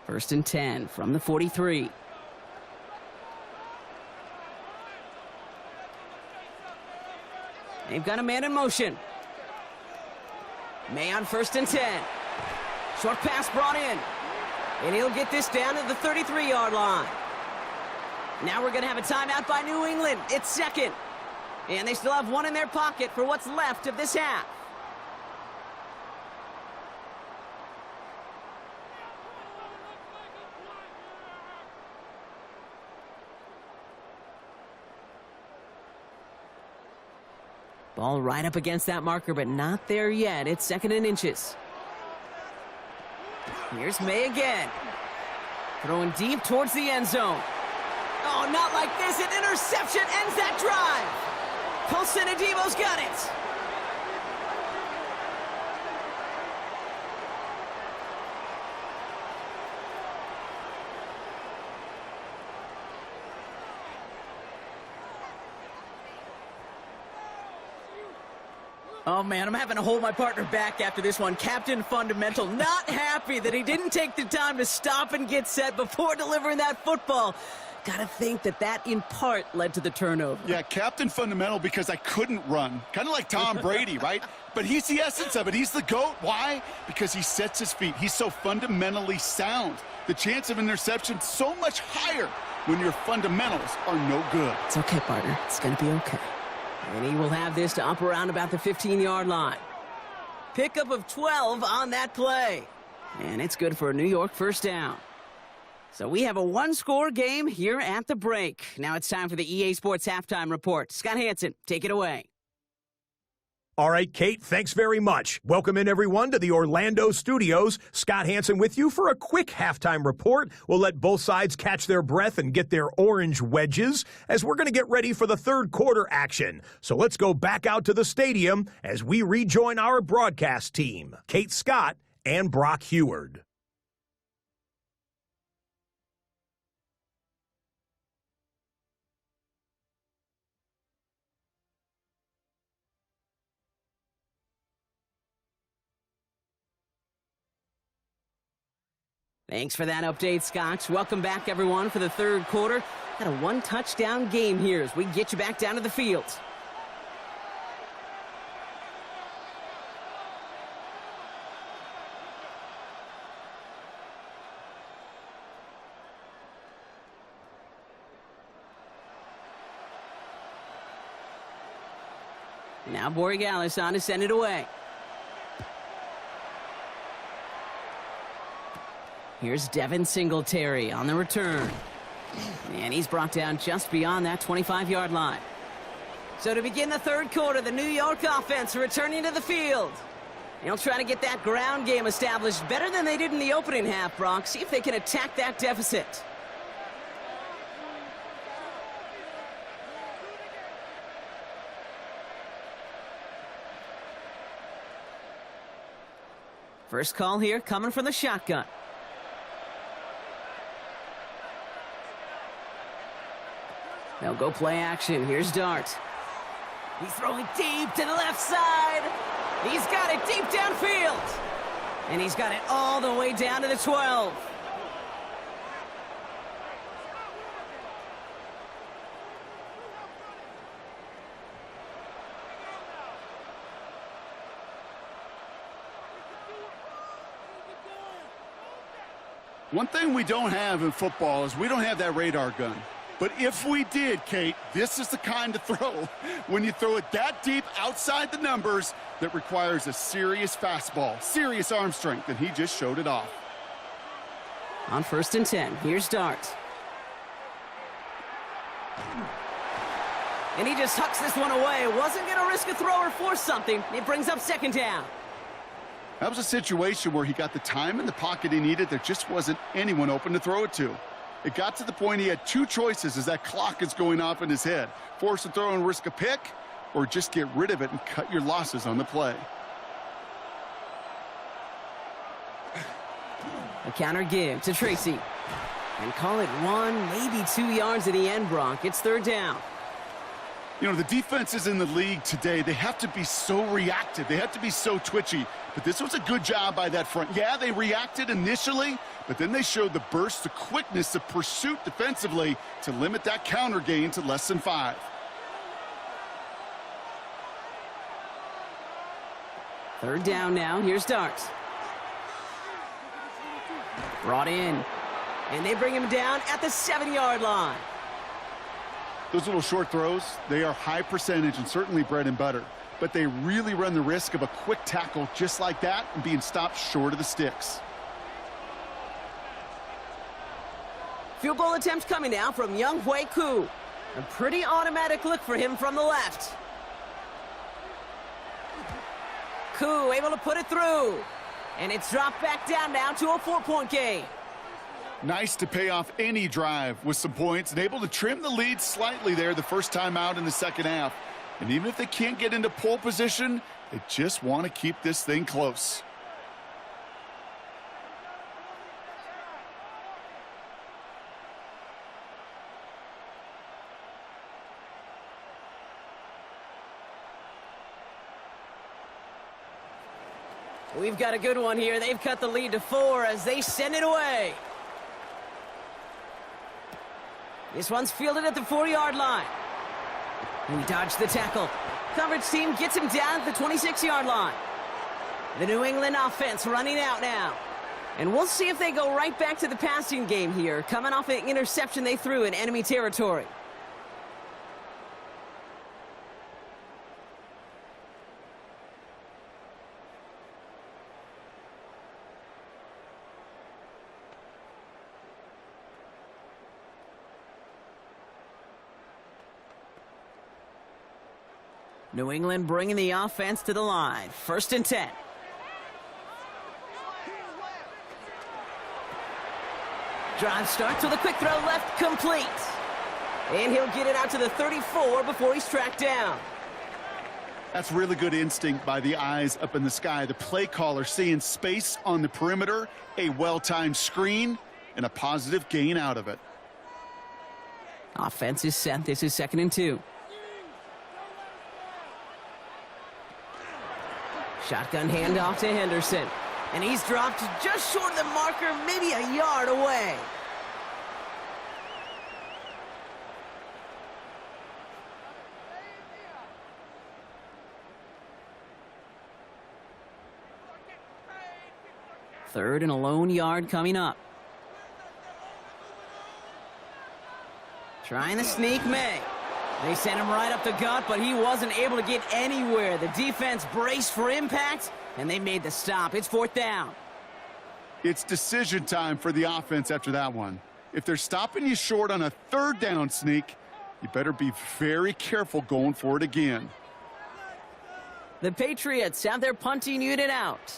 First and 10 from the 43. They've got a man in motion. May on first and 10. Short pass brought in. And he'll get this down to the 33-yard line. Now we're going to have a timeout by New England. It's second. And they still have one in their pocket for what's left of this half. Ball right up against that marker, but not there yet. It's second and inches. Here's May again. Throwing deep towards the end zone. Oh, not like this. An interception ends that drive. Paulson Adebo's got it. Oh, man, I'm having to hold my partner back after this one. Captain Fundamental, not happy that he didn't take the time to stop and get set before delivering that football. Gotta think that in part led to the turnover. Yeah, Captain Fundamental because I couldn't run. Kind of like Tom Brady, right? But he's the essence of it. He's the GOAT. Why? Because he sets his feet. He's so fundamentally sound. The chance of interception so much higher when your fundamentals are no good. It's okay, partner. It's gonna be okay. And he will have this to up around about the 15-yard line. Pickup of 12 on that play. And it's good for a New York first down. So we have a one-score game here at the break. Now it's time for the EA Sports Halftime Report. Scott Hansen, take it away. All right, Kate, thanks very much. Welcome in, everyone, to the Orlando studios. Scott Hansen with you for a quick halftime report. We'll let both sides catch their breath and get their orange wedges as we're going to get ready for the third quarter action. So let's go back out to the stadium as we rejoin our broadcast team, Kate Scott and Brock Heward. Thanks for that update, Scott. Welcome back, everyone, for the third quarter. Got a one-touchdown game here as we get you back down to the field. Now Borregales on to send it away. Here's Devin Singletary on the return. And he's brought down just beyond that 25-yard line. So to begin the third quarter, the New York offense returning to the field. They'll try to get that ground game established better than they did in the opening half, Brock. See if they can attack that deficit. First call here coming from the shotgun. They'll go play action. Here's Dart. He's throwing deep to the left side. He's got it deep downfield. And he's got it all the way down to the 12. One thing we don't have in football is we don't have that radar gun. But if we did, Kate, this is the kind of throw, when you throw it that deep outside the numbers, that requires a serious fastball, serious arm strength, and he just showed it off. On 1st and 10, here's Dart. And he just hucks this one away. Wasn't going to risk a throw or force something. It brings up 2nd down. That was a situation where he got the time in the pocket he needed. There just wasn't anyone open to throw it to. It got to the point he had two choices as that clock is going off in his head. Force a throw and risk a pick, or just get rid of it and cut your losses on the play. A counter give to Tracy. And call it 1, maybe 2 yards at the end, Brock. It's 3rd down. You know, the defenses in the league today, they have to be so reactive. They have to be so twitchy. But this was a good job by that front. Yeah, they reacted initially, but then they showed the burst, the quickness, the pursuit defensively to limit that counter gain to less than 5. Third down now. Here's Dart. Brought in. And they bring him down at the 7-yard line. Those little short throws, they are high percentage and certainly bread and butter. But they really run the risk of a quick tackle just like that and being stopped short of the sticks. Field goal attempts coming now from Younghoe Koo. A pretty automatic look for him from the left. Koo able to put it through. And it's dropped back down now to a 4-point game. Nice to pay off any drive with some points and able to trim the lead slightly there the first time out in the second half. And even if they can't get into pole position, they just want to keep this thing close. We've got a good one here. They've cut the lead to 4 as they send it away. This one's fielded at the 4-yard line. We dodge the tackle. Coverage team gets him down at the 26-yard line. The New England offense running out now. And we'll see if they go right back to the passing game here, coming off an interception they threw in enemy territory. New England bringing the offense to the line. 1st and 10. Drive starts with a quick throw left, complete. And he'll get it out to the 34 before he's tracked down. That's really good instinct by the eyes up in the sky. The play caller seeing space on the perimeter, a well-timed screen, and a positive gain out of it. Offense is set. This is 2nd and 2. Shotgun handoff to Henderson. And he's dropped just short of the marker, maybe a yard away. Third and a lone yard coming up. Trying to sneak May. They sent him right up the gut, but he wasn't able to get anywhere. The defense braced for impact, and they made the stop. It's 4th down. It's decision time for the offense after that one. If they're stopping you short on a 3rd down sneak, you better be very careful going for it again. The Patriots have their punting unit out.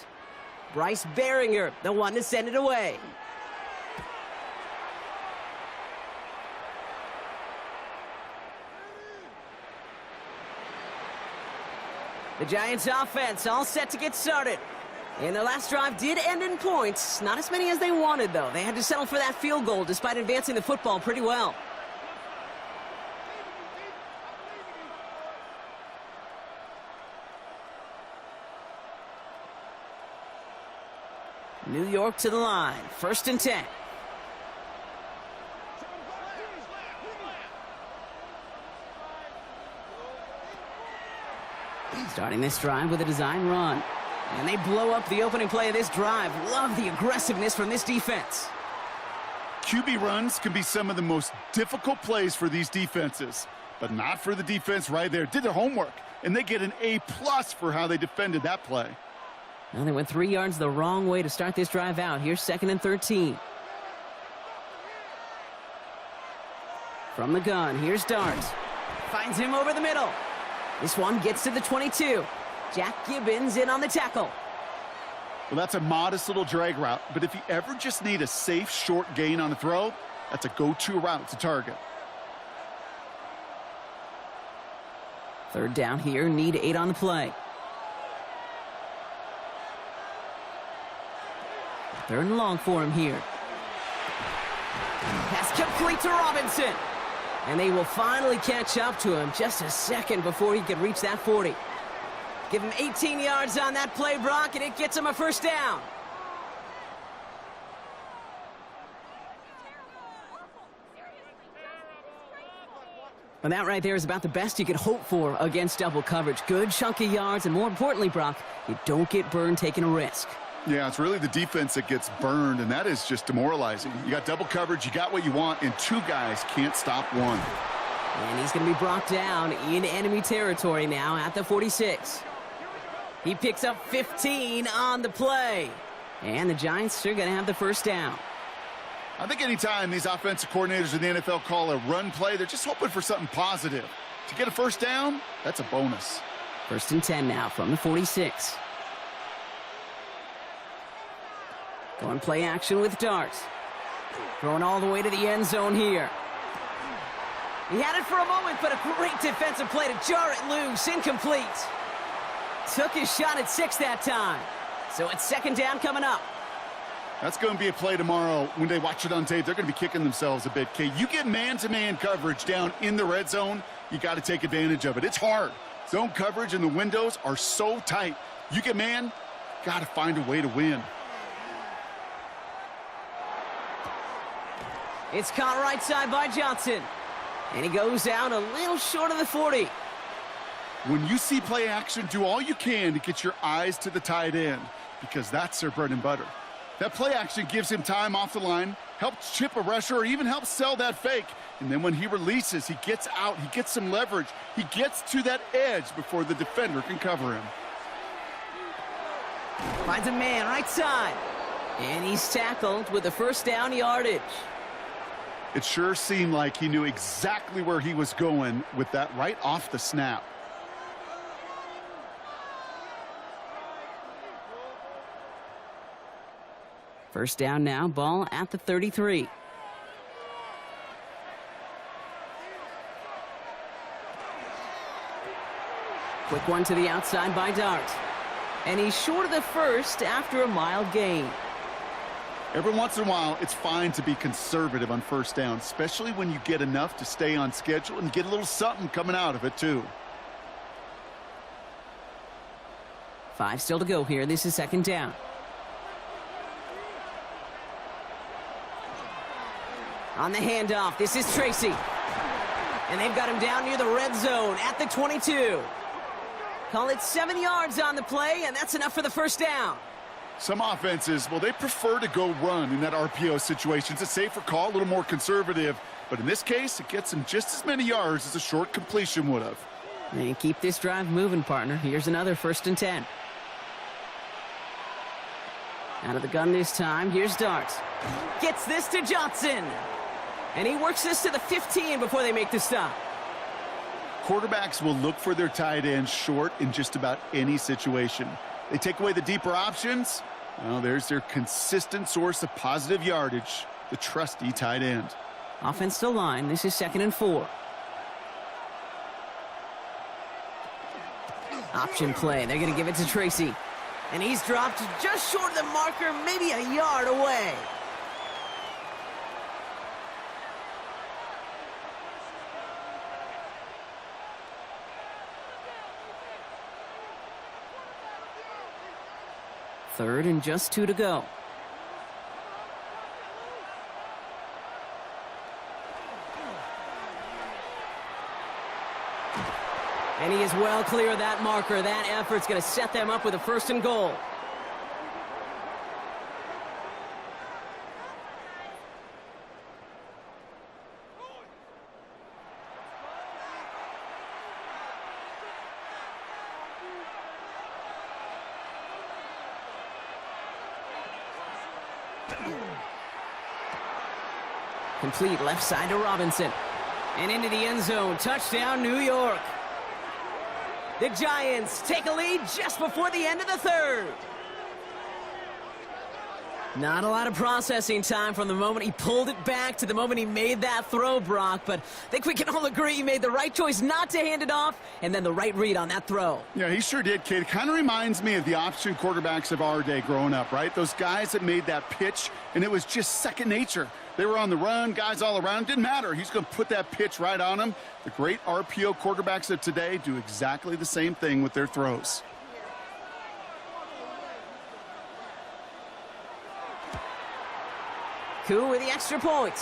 Bryce Behringer, the one to send it away. The Giants offense all set to get started. And their last drive did end in points. Not as many as they wanted, though. They had to settle for that field goal despite advancing the football pretty well. New York to the line. 1st and 10. Starting this drive with a design run. And they blow up the opening play of this drive. Love the aggressiveness from this defense. QB runs can be some of the most difficult plays for these defenses, but not for the defense right there. Did their homework, and they get an A+ for how they defended that play. Now they went 3 yards the wrong way to start this drive out. Here's 2nd and 13. From the gun, here's Dart. Finds him over the middle. This one gets to the 22. Jack Gibbons in on the tackle. Well, that's a modest little drag route, but if you ever just need a safe, short gain on a throw, that's a go-to route to target. 3rd down here, need 8 on the play. 3rd and long for him here. Pass complete to Robinson. And they will finally catch up to him just a second before he could reach that 40. Give him 18 yards on that play, Brock, and it gets him a 1st down. And that right there is about the best you could hope for against double coverage. Good chunky yards, and more importantly, Brock, you don't get burned taking a risk. Yeah, it's really the defense that gets burned, and that is just demoralizing. You got double coverage, you got what you want, and 2 guys can't stop one. And he's going to be brought down in enemy territory now at the 46. He picks up 15 on the play. And the Giants are going to have the 1st down. I think anytime these offensive coordinators in the NFL call a run play, they're just hoping for something positive. To get a 1st down, that's a bonus. 1st and 10 now from the 46. Going play action with Dart. Throwing all the way to the end zone here. He had it for a moment, but a great defensive play to jar it loose. Incomplete. Took his shot at 6 that time. So it's 2nd down coming up. That's going to be a play tomorrow. When they watch it on tape, they're going to be kicking themselves a bit. Kay, you get man-to-man coverage down in the red zone, you got to take advantage of it. It's hard. Zone coverage and the windows are so tight. You get man, got to find a way to win. It's caught right side by Johnson. And he goes out a little short of the 40. When you see play action, do all you can to get your eyes to the tight end, because that's their bread and butter. That play action gives him time off the line, helps chip a rusher, or even helps sell that fake. And then when he releases, he gets out, he gets some leverage. He gets to that edge before the defender can cover him. Finds a man right side. And he's tackled with the first down yardage. It sure seemed like he knew exactly where he was going with that right off the snap. First down now, ball at the 33. Quick one to the outside by Dart. And he's short of the first after a mild gain. Every once in a while, it's fine to be conservative on first down, especially when you get enough to stay on schedule and get a little something coming out of it, too. 5 still to go here. This is second down. On the handoff, this is Tracy. And they've got him down near the red zone at the 22. Call it 7 yards on the play, and that's enough for the first down. Some offenses, well, they prefer to go run in that RPO situation. It's a safer call, a little more conservative. But in this case, it gets them just as many yards as a short completion would have. And keep this drive moving, partner. Here's another 1st and 10. Out of the gun this time, here's Dart. Gets this to Johnson. And he works this to the 15 before they make the stop. Quarterbacks will look for their tight end short in just about any situation. They take away the deeper options. Well, there's their consistent source of positive yardage, the trusty tight end. Offense to line. This is 2nd and 4. Option play. They're going to give it to Tracy. And he's dropped just short of the marker, maybe a yard away. Third and just 2 to go. And he is well clear of that marker. That effort's going to set them up with a 1st and goal. Complete left side to Robinson. And into the end zone. Touchdown, New York. The Giants take a lead just before the end of the 3rd. Not a lot of processing time from the moment he pulled it back to the moment he made that throw, Brock. But I think we can all agree he made the right choice not to hand it off, and then the right read on that throw. Yeah, he sure did, kid. It kind of reminds me of the option quarterbacks of our day growing up, right? Those guys that made that pitch, and it was just second nature. They were on the run, guys all around. Didn't matter. He's going to put that pitch right on him. The great RPO quarterbacks of today do exactly the same thing with their throws. Koo with the extra point.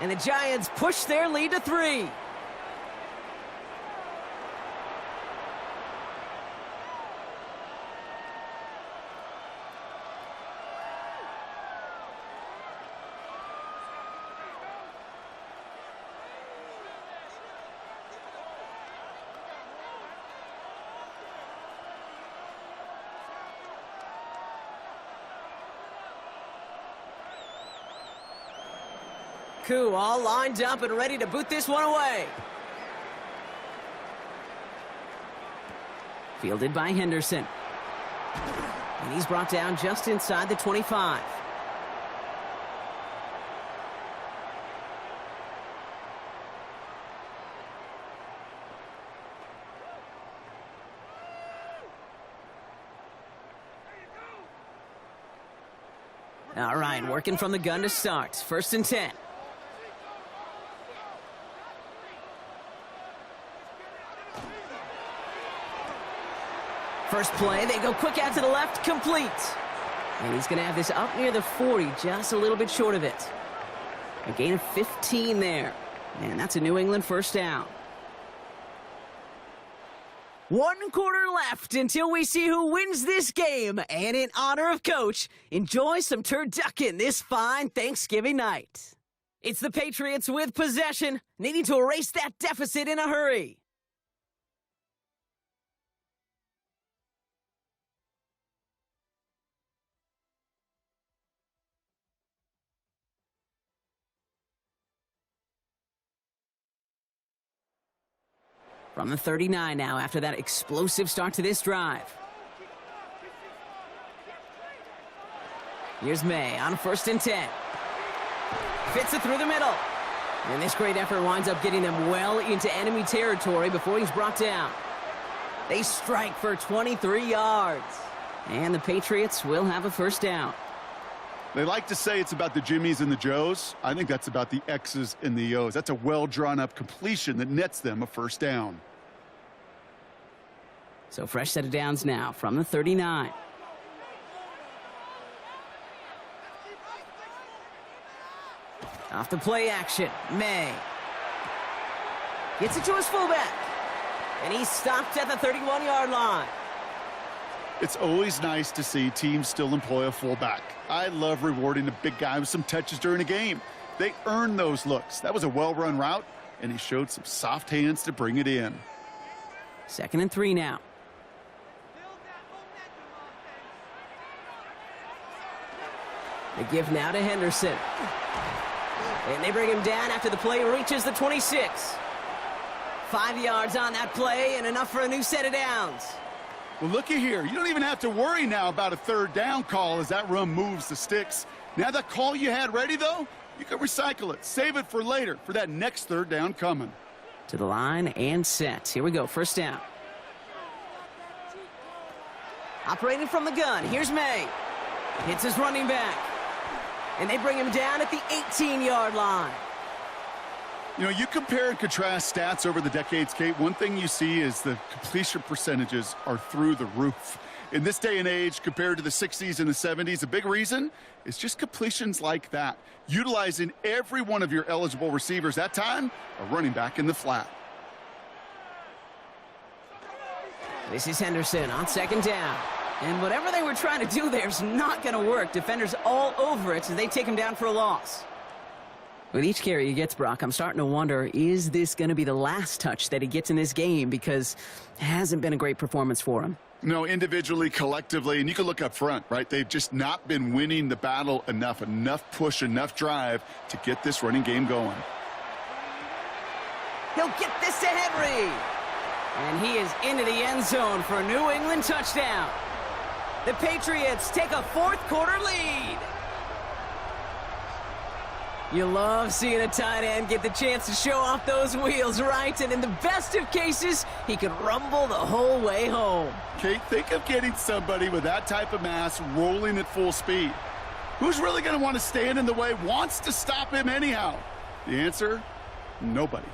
And the Giants push their lead to 3. Koo all lined up and ready to boot this one away. Fielded by Henderson. And he's brought down just inside the 25. All right, working from the gun to start. 1st and 10. First play, they go quick out to the left, complete. And he's going to have this up near the 40, just a little bit short of it. A gain of 15 there. And that's a New England first down. 1 quarter left until we see who wins this game. And in honor of Coach, enjoy some turducken this fine Thanksgiving night. It's the Patriots with possession, needing to erase that deficit in a hurry. From the 39 now after that explosive start to this drive. Here's May on 1st and 10. Fits it through the middle. And this great effort winds up getting them well into enemy territory before he's brought down. They strike for 23 yards. And the Patriots will have a first down. They like to say it's about the Jimmies and the Joes. I think that's about the X's and the O's. That's a well-drawn-up completion that nets them a first down. So fresh set of downs now from the 39. Off the play action, May. Gets it to his fullback. And he's stopped at the 31-yard line. It's always nice to see teams still employ a fullback. I love rewarding a big guy with some touches during a game. They earn those looks. That was a well-run route, and he showed some soft hands to bring it in. 2nd and 3 now. The give now to Henderson. And they bring him down after the play reaches the 26. 5 yards on that play and enough for a new set of downs. Well, looky here. You don't even have to worry now about a third down call as that run moves the sticks. Now that call you had ready, though, you can recycle it. Save it for later for that next third down coming. To the line and set. Here we go. First down. Operating from the gun. Here's May. Hits his running back. And they bring him down at the 18-yard line. You know, you compare and contrast stats over the decades, Kate. One thing you see is the completion percentages are through the roof. In this day and age, compared to the 60s and the 70s, a big reason is just completions like that. Utilizing every one of your eligible receivers. That time, a running back in the flat. This is Henderson on 2nd down. And whatever they were trying to do there is not going to work. Defenders all over it, so they take him down for a loss. With each carry he gets, Brock, I'm starting to wonder, is this going to be the last touch that he gets in this game? Because it hasn't been a great performance for him. No, individually, collectively, and you can look up front, right? They've just not been winning the battle enough push, enough drive to get this running game going. He'll get this to Henry. And he is into the end zone for a New England touchdown. The Patriots take a 4th quarter lead. You love seeing a tight end get the chance to show off those wheels, right? And in the best of cases, he can rumble the whole way home. Kate, think of getting somebody with that type of mass rolling at full speed. Who's really going to want to stand in the way, wants to stop him anyhow? The answer, nobody.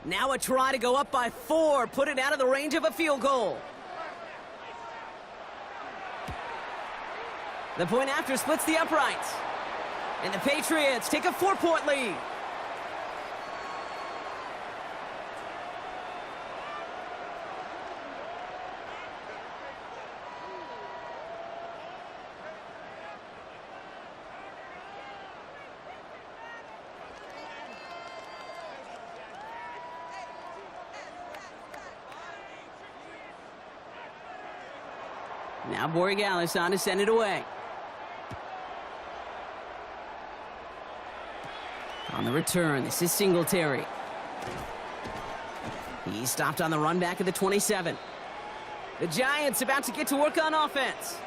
Now a try to go up by 4, put it out of the range of a field goal. The point after splits the uprights. And the Patriots take a 4-point lead. Now Borregales on to send it away. On the return, this is Singletary. He stopped on the run back of the 27. The Giants about to get to work on offense.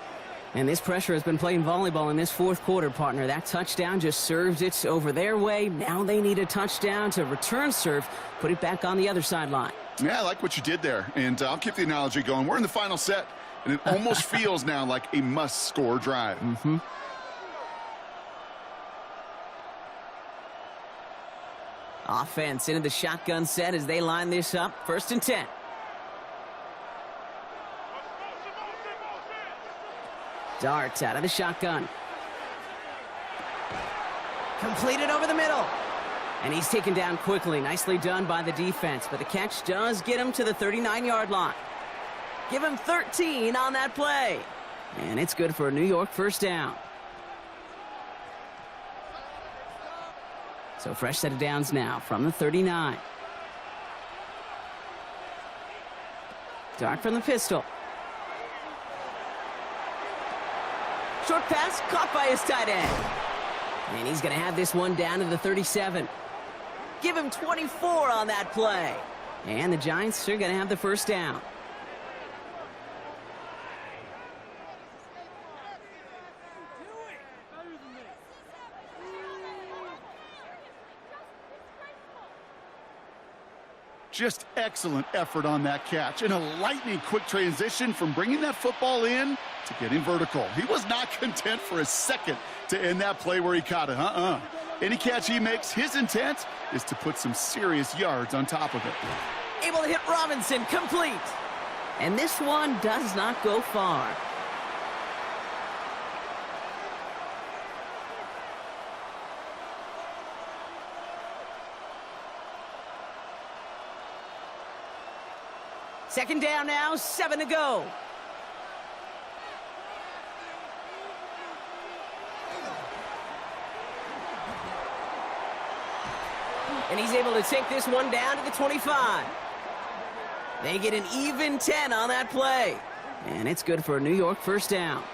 And this pressure has been playing volleyball in this 4th quarter, partner. That touchdown just served it over their way. Now they need a touchdown to return serve, put it back on the other sideline. Yeah, I like what you did there. And I'll keep the analogy going. We're in the final set, and it almost feels now like a must-score drive. Mm-hmm. Offense into the shotgun set as they line this up. 1st and 10. Darts out of the shotgun. Completed over the middle. And he's taken down quickly. Nicely done by the defense. But the catch does get him to the 39-yard line. Give him 13 on that play. And it's good for a New York 1st down. So fresh set of downs now from the 39. Dart from the pistol. Short pass caught by his tight end. And he's going to have this one down to the 37. Give him 24 on that play. And the Giants are going to have the 1st down. Just excellent effort on that catch, and a lightning quick transition from bringing that football in to getting vertical. He was not content for a second to end that play where he caught it. Any catch he makes, his intent is to put some serious yards on top of it. Able to hit Robinson, complete. And this one does not go far. Second down now, 7 to go. And he's able to take this one down to the 25. They get an even 10 on that play. And it's good for a New York 1st down.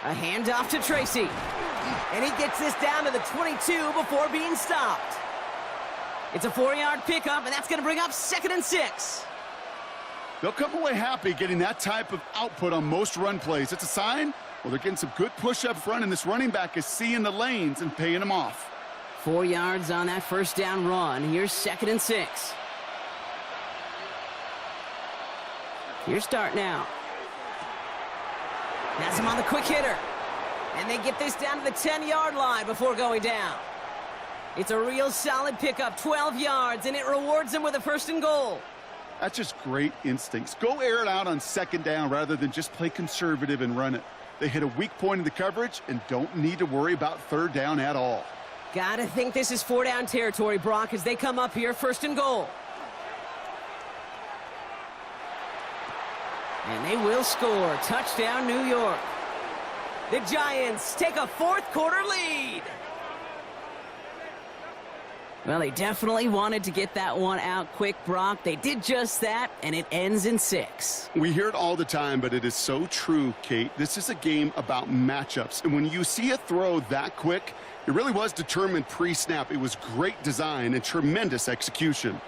A handoff to Tracy. And he gets this down to the 22 before being stopped. It's a 4-yard pickup, and that's going to bring up 2nd and 6. They'll come away happy getting that type of output on most run plays. It's a sign, well, they're getting some good push up front, and this running back is seeing the lanes and paying them off. 4 yards on that 1st down run. Here's 2nd and 6. Here's start now. That's him on the quick hitter. And they get this down to the 10-yard line before going down. It's a real solid pickup, 12 yards, and it rewards them with a 1st and goal. That's just great instincts. Go air it out on 2nd down rather than just play conservative and run it. They hit a weak point in the coverage and don't need to worry about 3rd down at all. Gotta think this is 4-down territory, Brock, as they come up here, 1st and goal. And they will score. Touchdown, New York. The Giants take a 4th quarter lead. Well, they definitely wanted to get that one out quick, Brock. They did just that, and it ends in 6. We hear it all the time, but it is so true, Kate. This is a game about matchups. And when you see a throw that quick, it really was determined pre-snap. It was great design and tremendous execution.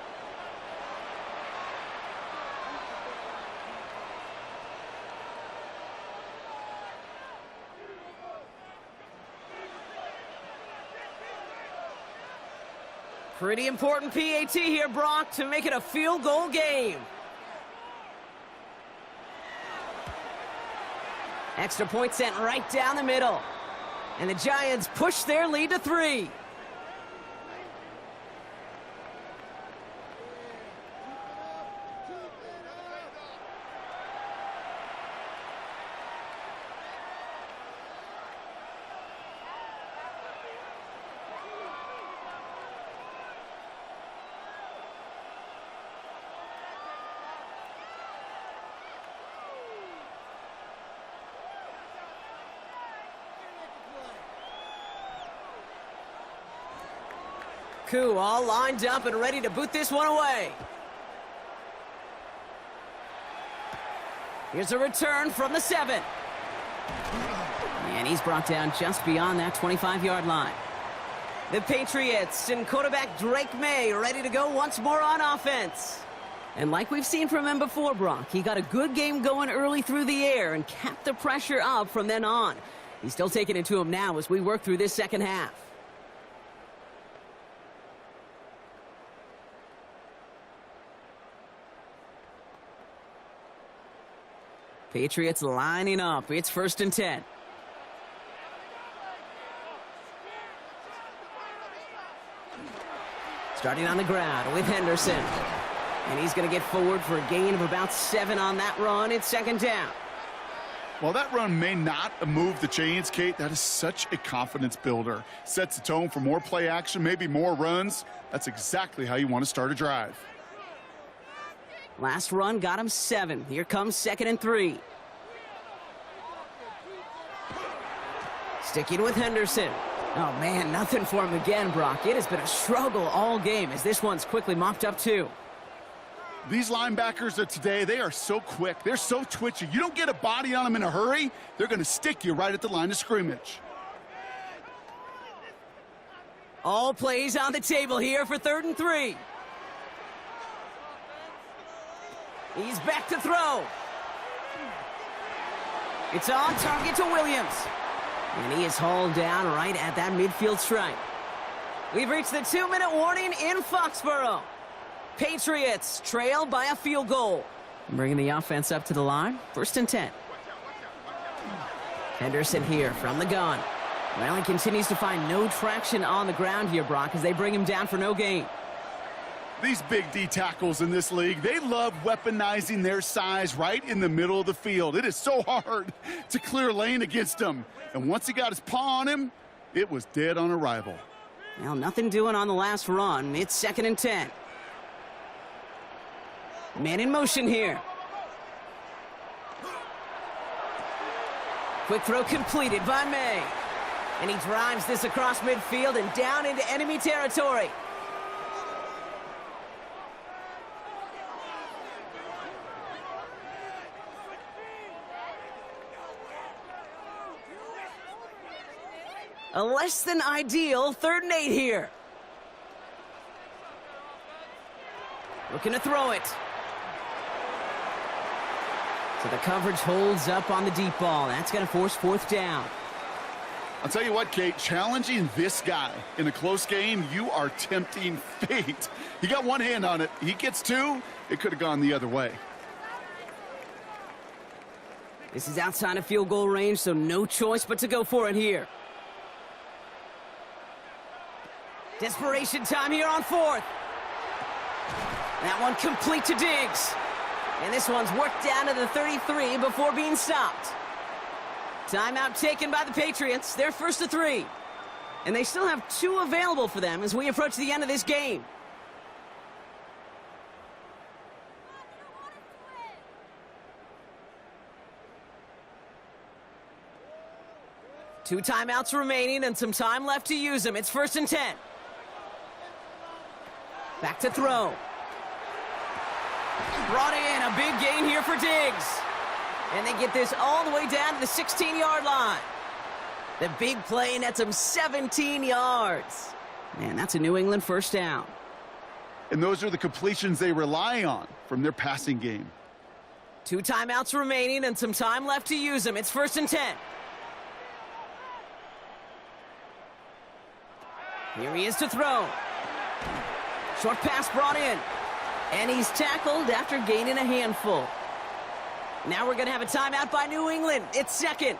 Pretty important PAT here, Brock, to make it a field goal game. Extra point sent right down the middle. And the Giants push their lead to 3. Koo all lined up and ready to boot this one away. Here's a return from the 7. And he's brought down just beyond that 25-yard line. The Patriots and quarterback Drake May ready to go once more on offense. And like we've seen from him before, Brock, he got a good game going early through the air and kept the pressure up from then on. He's still taking it to him now as we work through this second half. Patriots lining up. It's 1st and 10. Starting on the ground with Henderson. And he's going to get forward for a gain of about 7 on that run. It's 2nd down. While that run may not move the chains, Kate, that is such a confidence builder. Sets the tone for more play action, maybe more runs. That's exactly how you want to start a drive. Last run got him 7. Here comes 2nd and 3. Sticking with Henderson. Oh, man, nothing for him again, Brock. It has been a struggle all game as this one's quickly mopped up, too. These linebackers of today, they are so quick. They're so twitchy. You don't get a body on them in a hurry, they're going to stick you right at the line of scrimmage. All plays on the table here for 3rd and 3. He's back to throw. It's on target to Williams. And he is hauled down right at that midfield stripe. We've reached the 2-minute warning in Foxborough. Patriots trail by a field goal. Bringing the offense up to the line. 1st and 10. Henderson here from the gun. Well, he continues to find no traction on the ground here, Brock, as they bring him down for no gain. These big D tackles in this league, they love weaponizing their size right in the middle of the field. It is so hard to clear lane against him. And once he got his paw on him, it was dead on arrival. Well, nothing doing on the last run. It's 2nd and 10. Man in motion here. Quick throw completed by May. And he drives this across midfield and down into enemy territory. A less than ideal 3rd and 8 here. Looking to throw it. So the coverage holds up on the deep ball. That's going to force 4th down. I'll tell you what, Kate, challenging this guy in a close game, you are tempting fate. He got one hand on it. He gets 2. It could have gone the other way. This is outside of field goal range, so no choice but to go for it here. Desperation time here on 4th. That one complete to Diggs. And this one's worked down to the 33 before being stopped. Timeout taken by the Patriots. They're 1st to 3. And they still have 2 available for them as we approach the end of this game. Two timeouts remaining and some time left to use them. It's 1st and 10. Back to throw. Brought in a big gain here for Diggs. And they get this all the way down to the 16-yard line. The big play nets them 17 yards. Man, that's a New England 1st down. And those are the completions they rely on from their passing game. 2 timeouts remaining and some time left to use them. It's 1st and 10. Here he is to throw. Short pass brought in. And he's tackled after gaining a handful. Now we're going to have a timeout by New England. It's 2nd.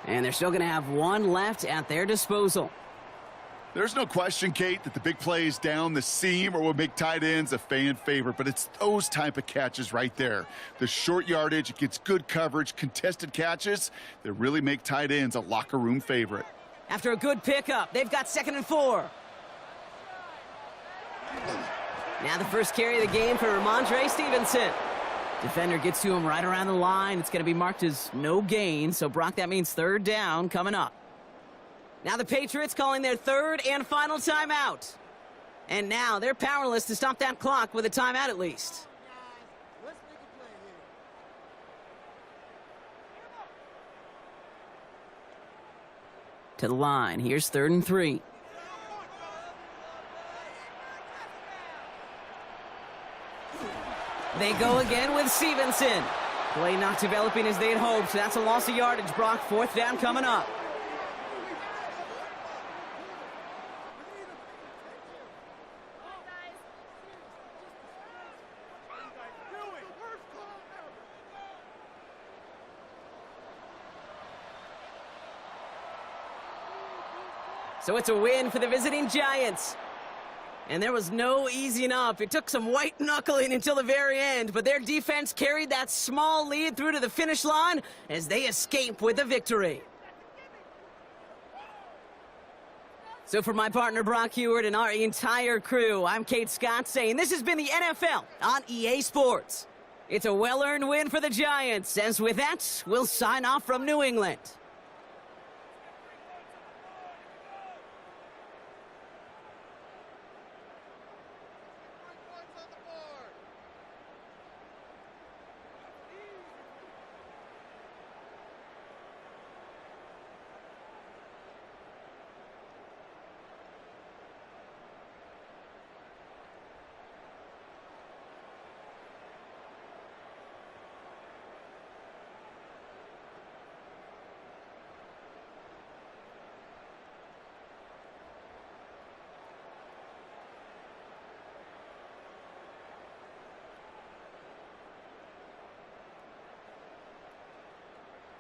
And they're still going to have 1 left at their disposal. There's no question, Kate, that the big plays down the seam or will make tight ends a fan favorite, but it's those type of catches right there. The short yardage, it gets good coverage, contested catches that really make tight ends a locker room favorite. After a good pickup, they've got 2nd and 4. Now the first carry of the game for Ramondre Stevenson. Defender gets to him right around the line. It's going to be marked as no gain. So, Brock, that means 3rd down coming up. Now the Patriots calling their 3rd and final timeout. And now they're powerless to stop that clock with a timeout at least. To the line. Here's 3rd and 3. They go again with Stevenson. Play not developing as they had hoped. That's a loss of yardage, Brock. 4th down coming up. So it's a win for the visiting Giants. And there was no easing up. It took some white knuckling until the very end, but their defense carried that small lead through to the finish line as they escape with a victory. So for my partner Brock Heward and our entire crew, I'm Kate Scott saying this has been the NFL on EA Sports. It's a well-earned win for the Giants, as with that, we'll sign off from New England.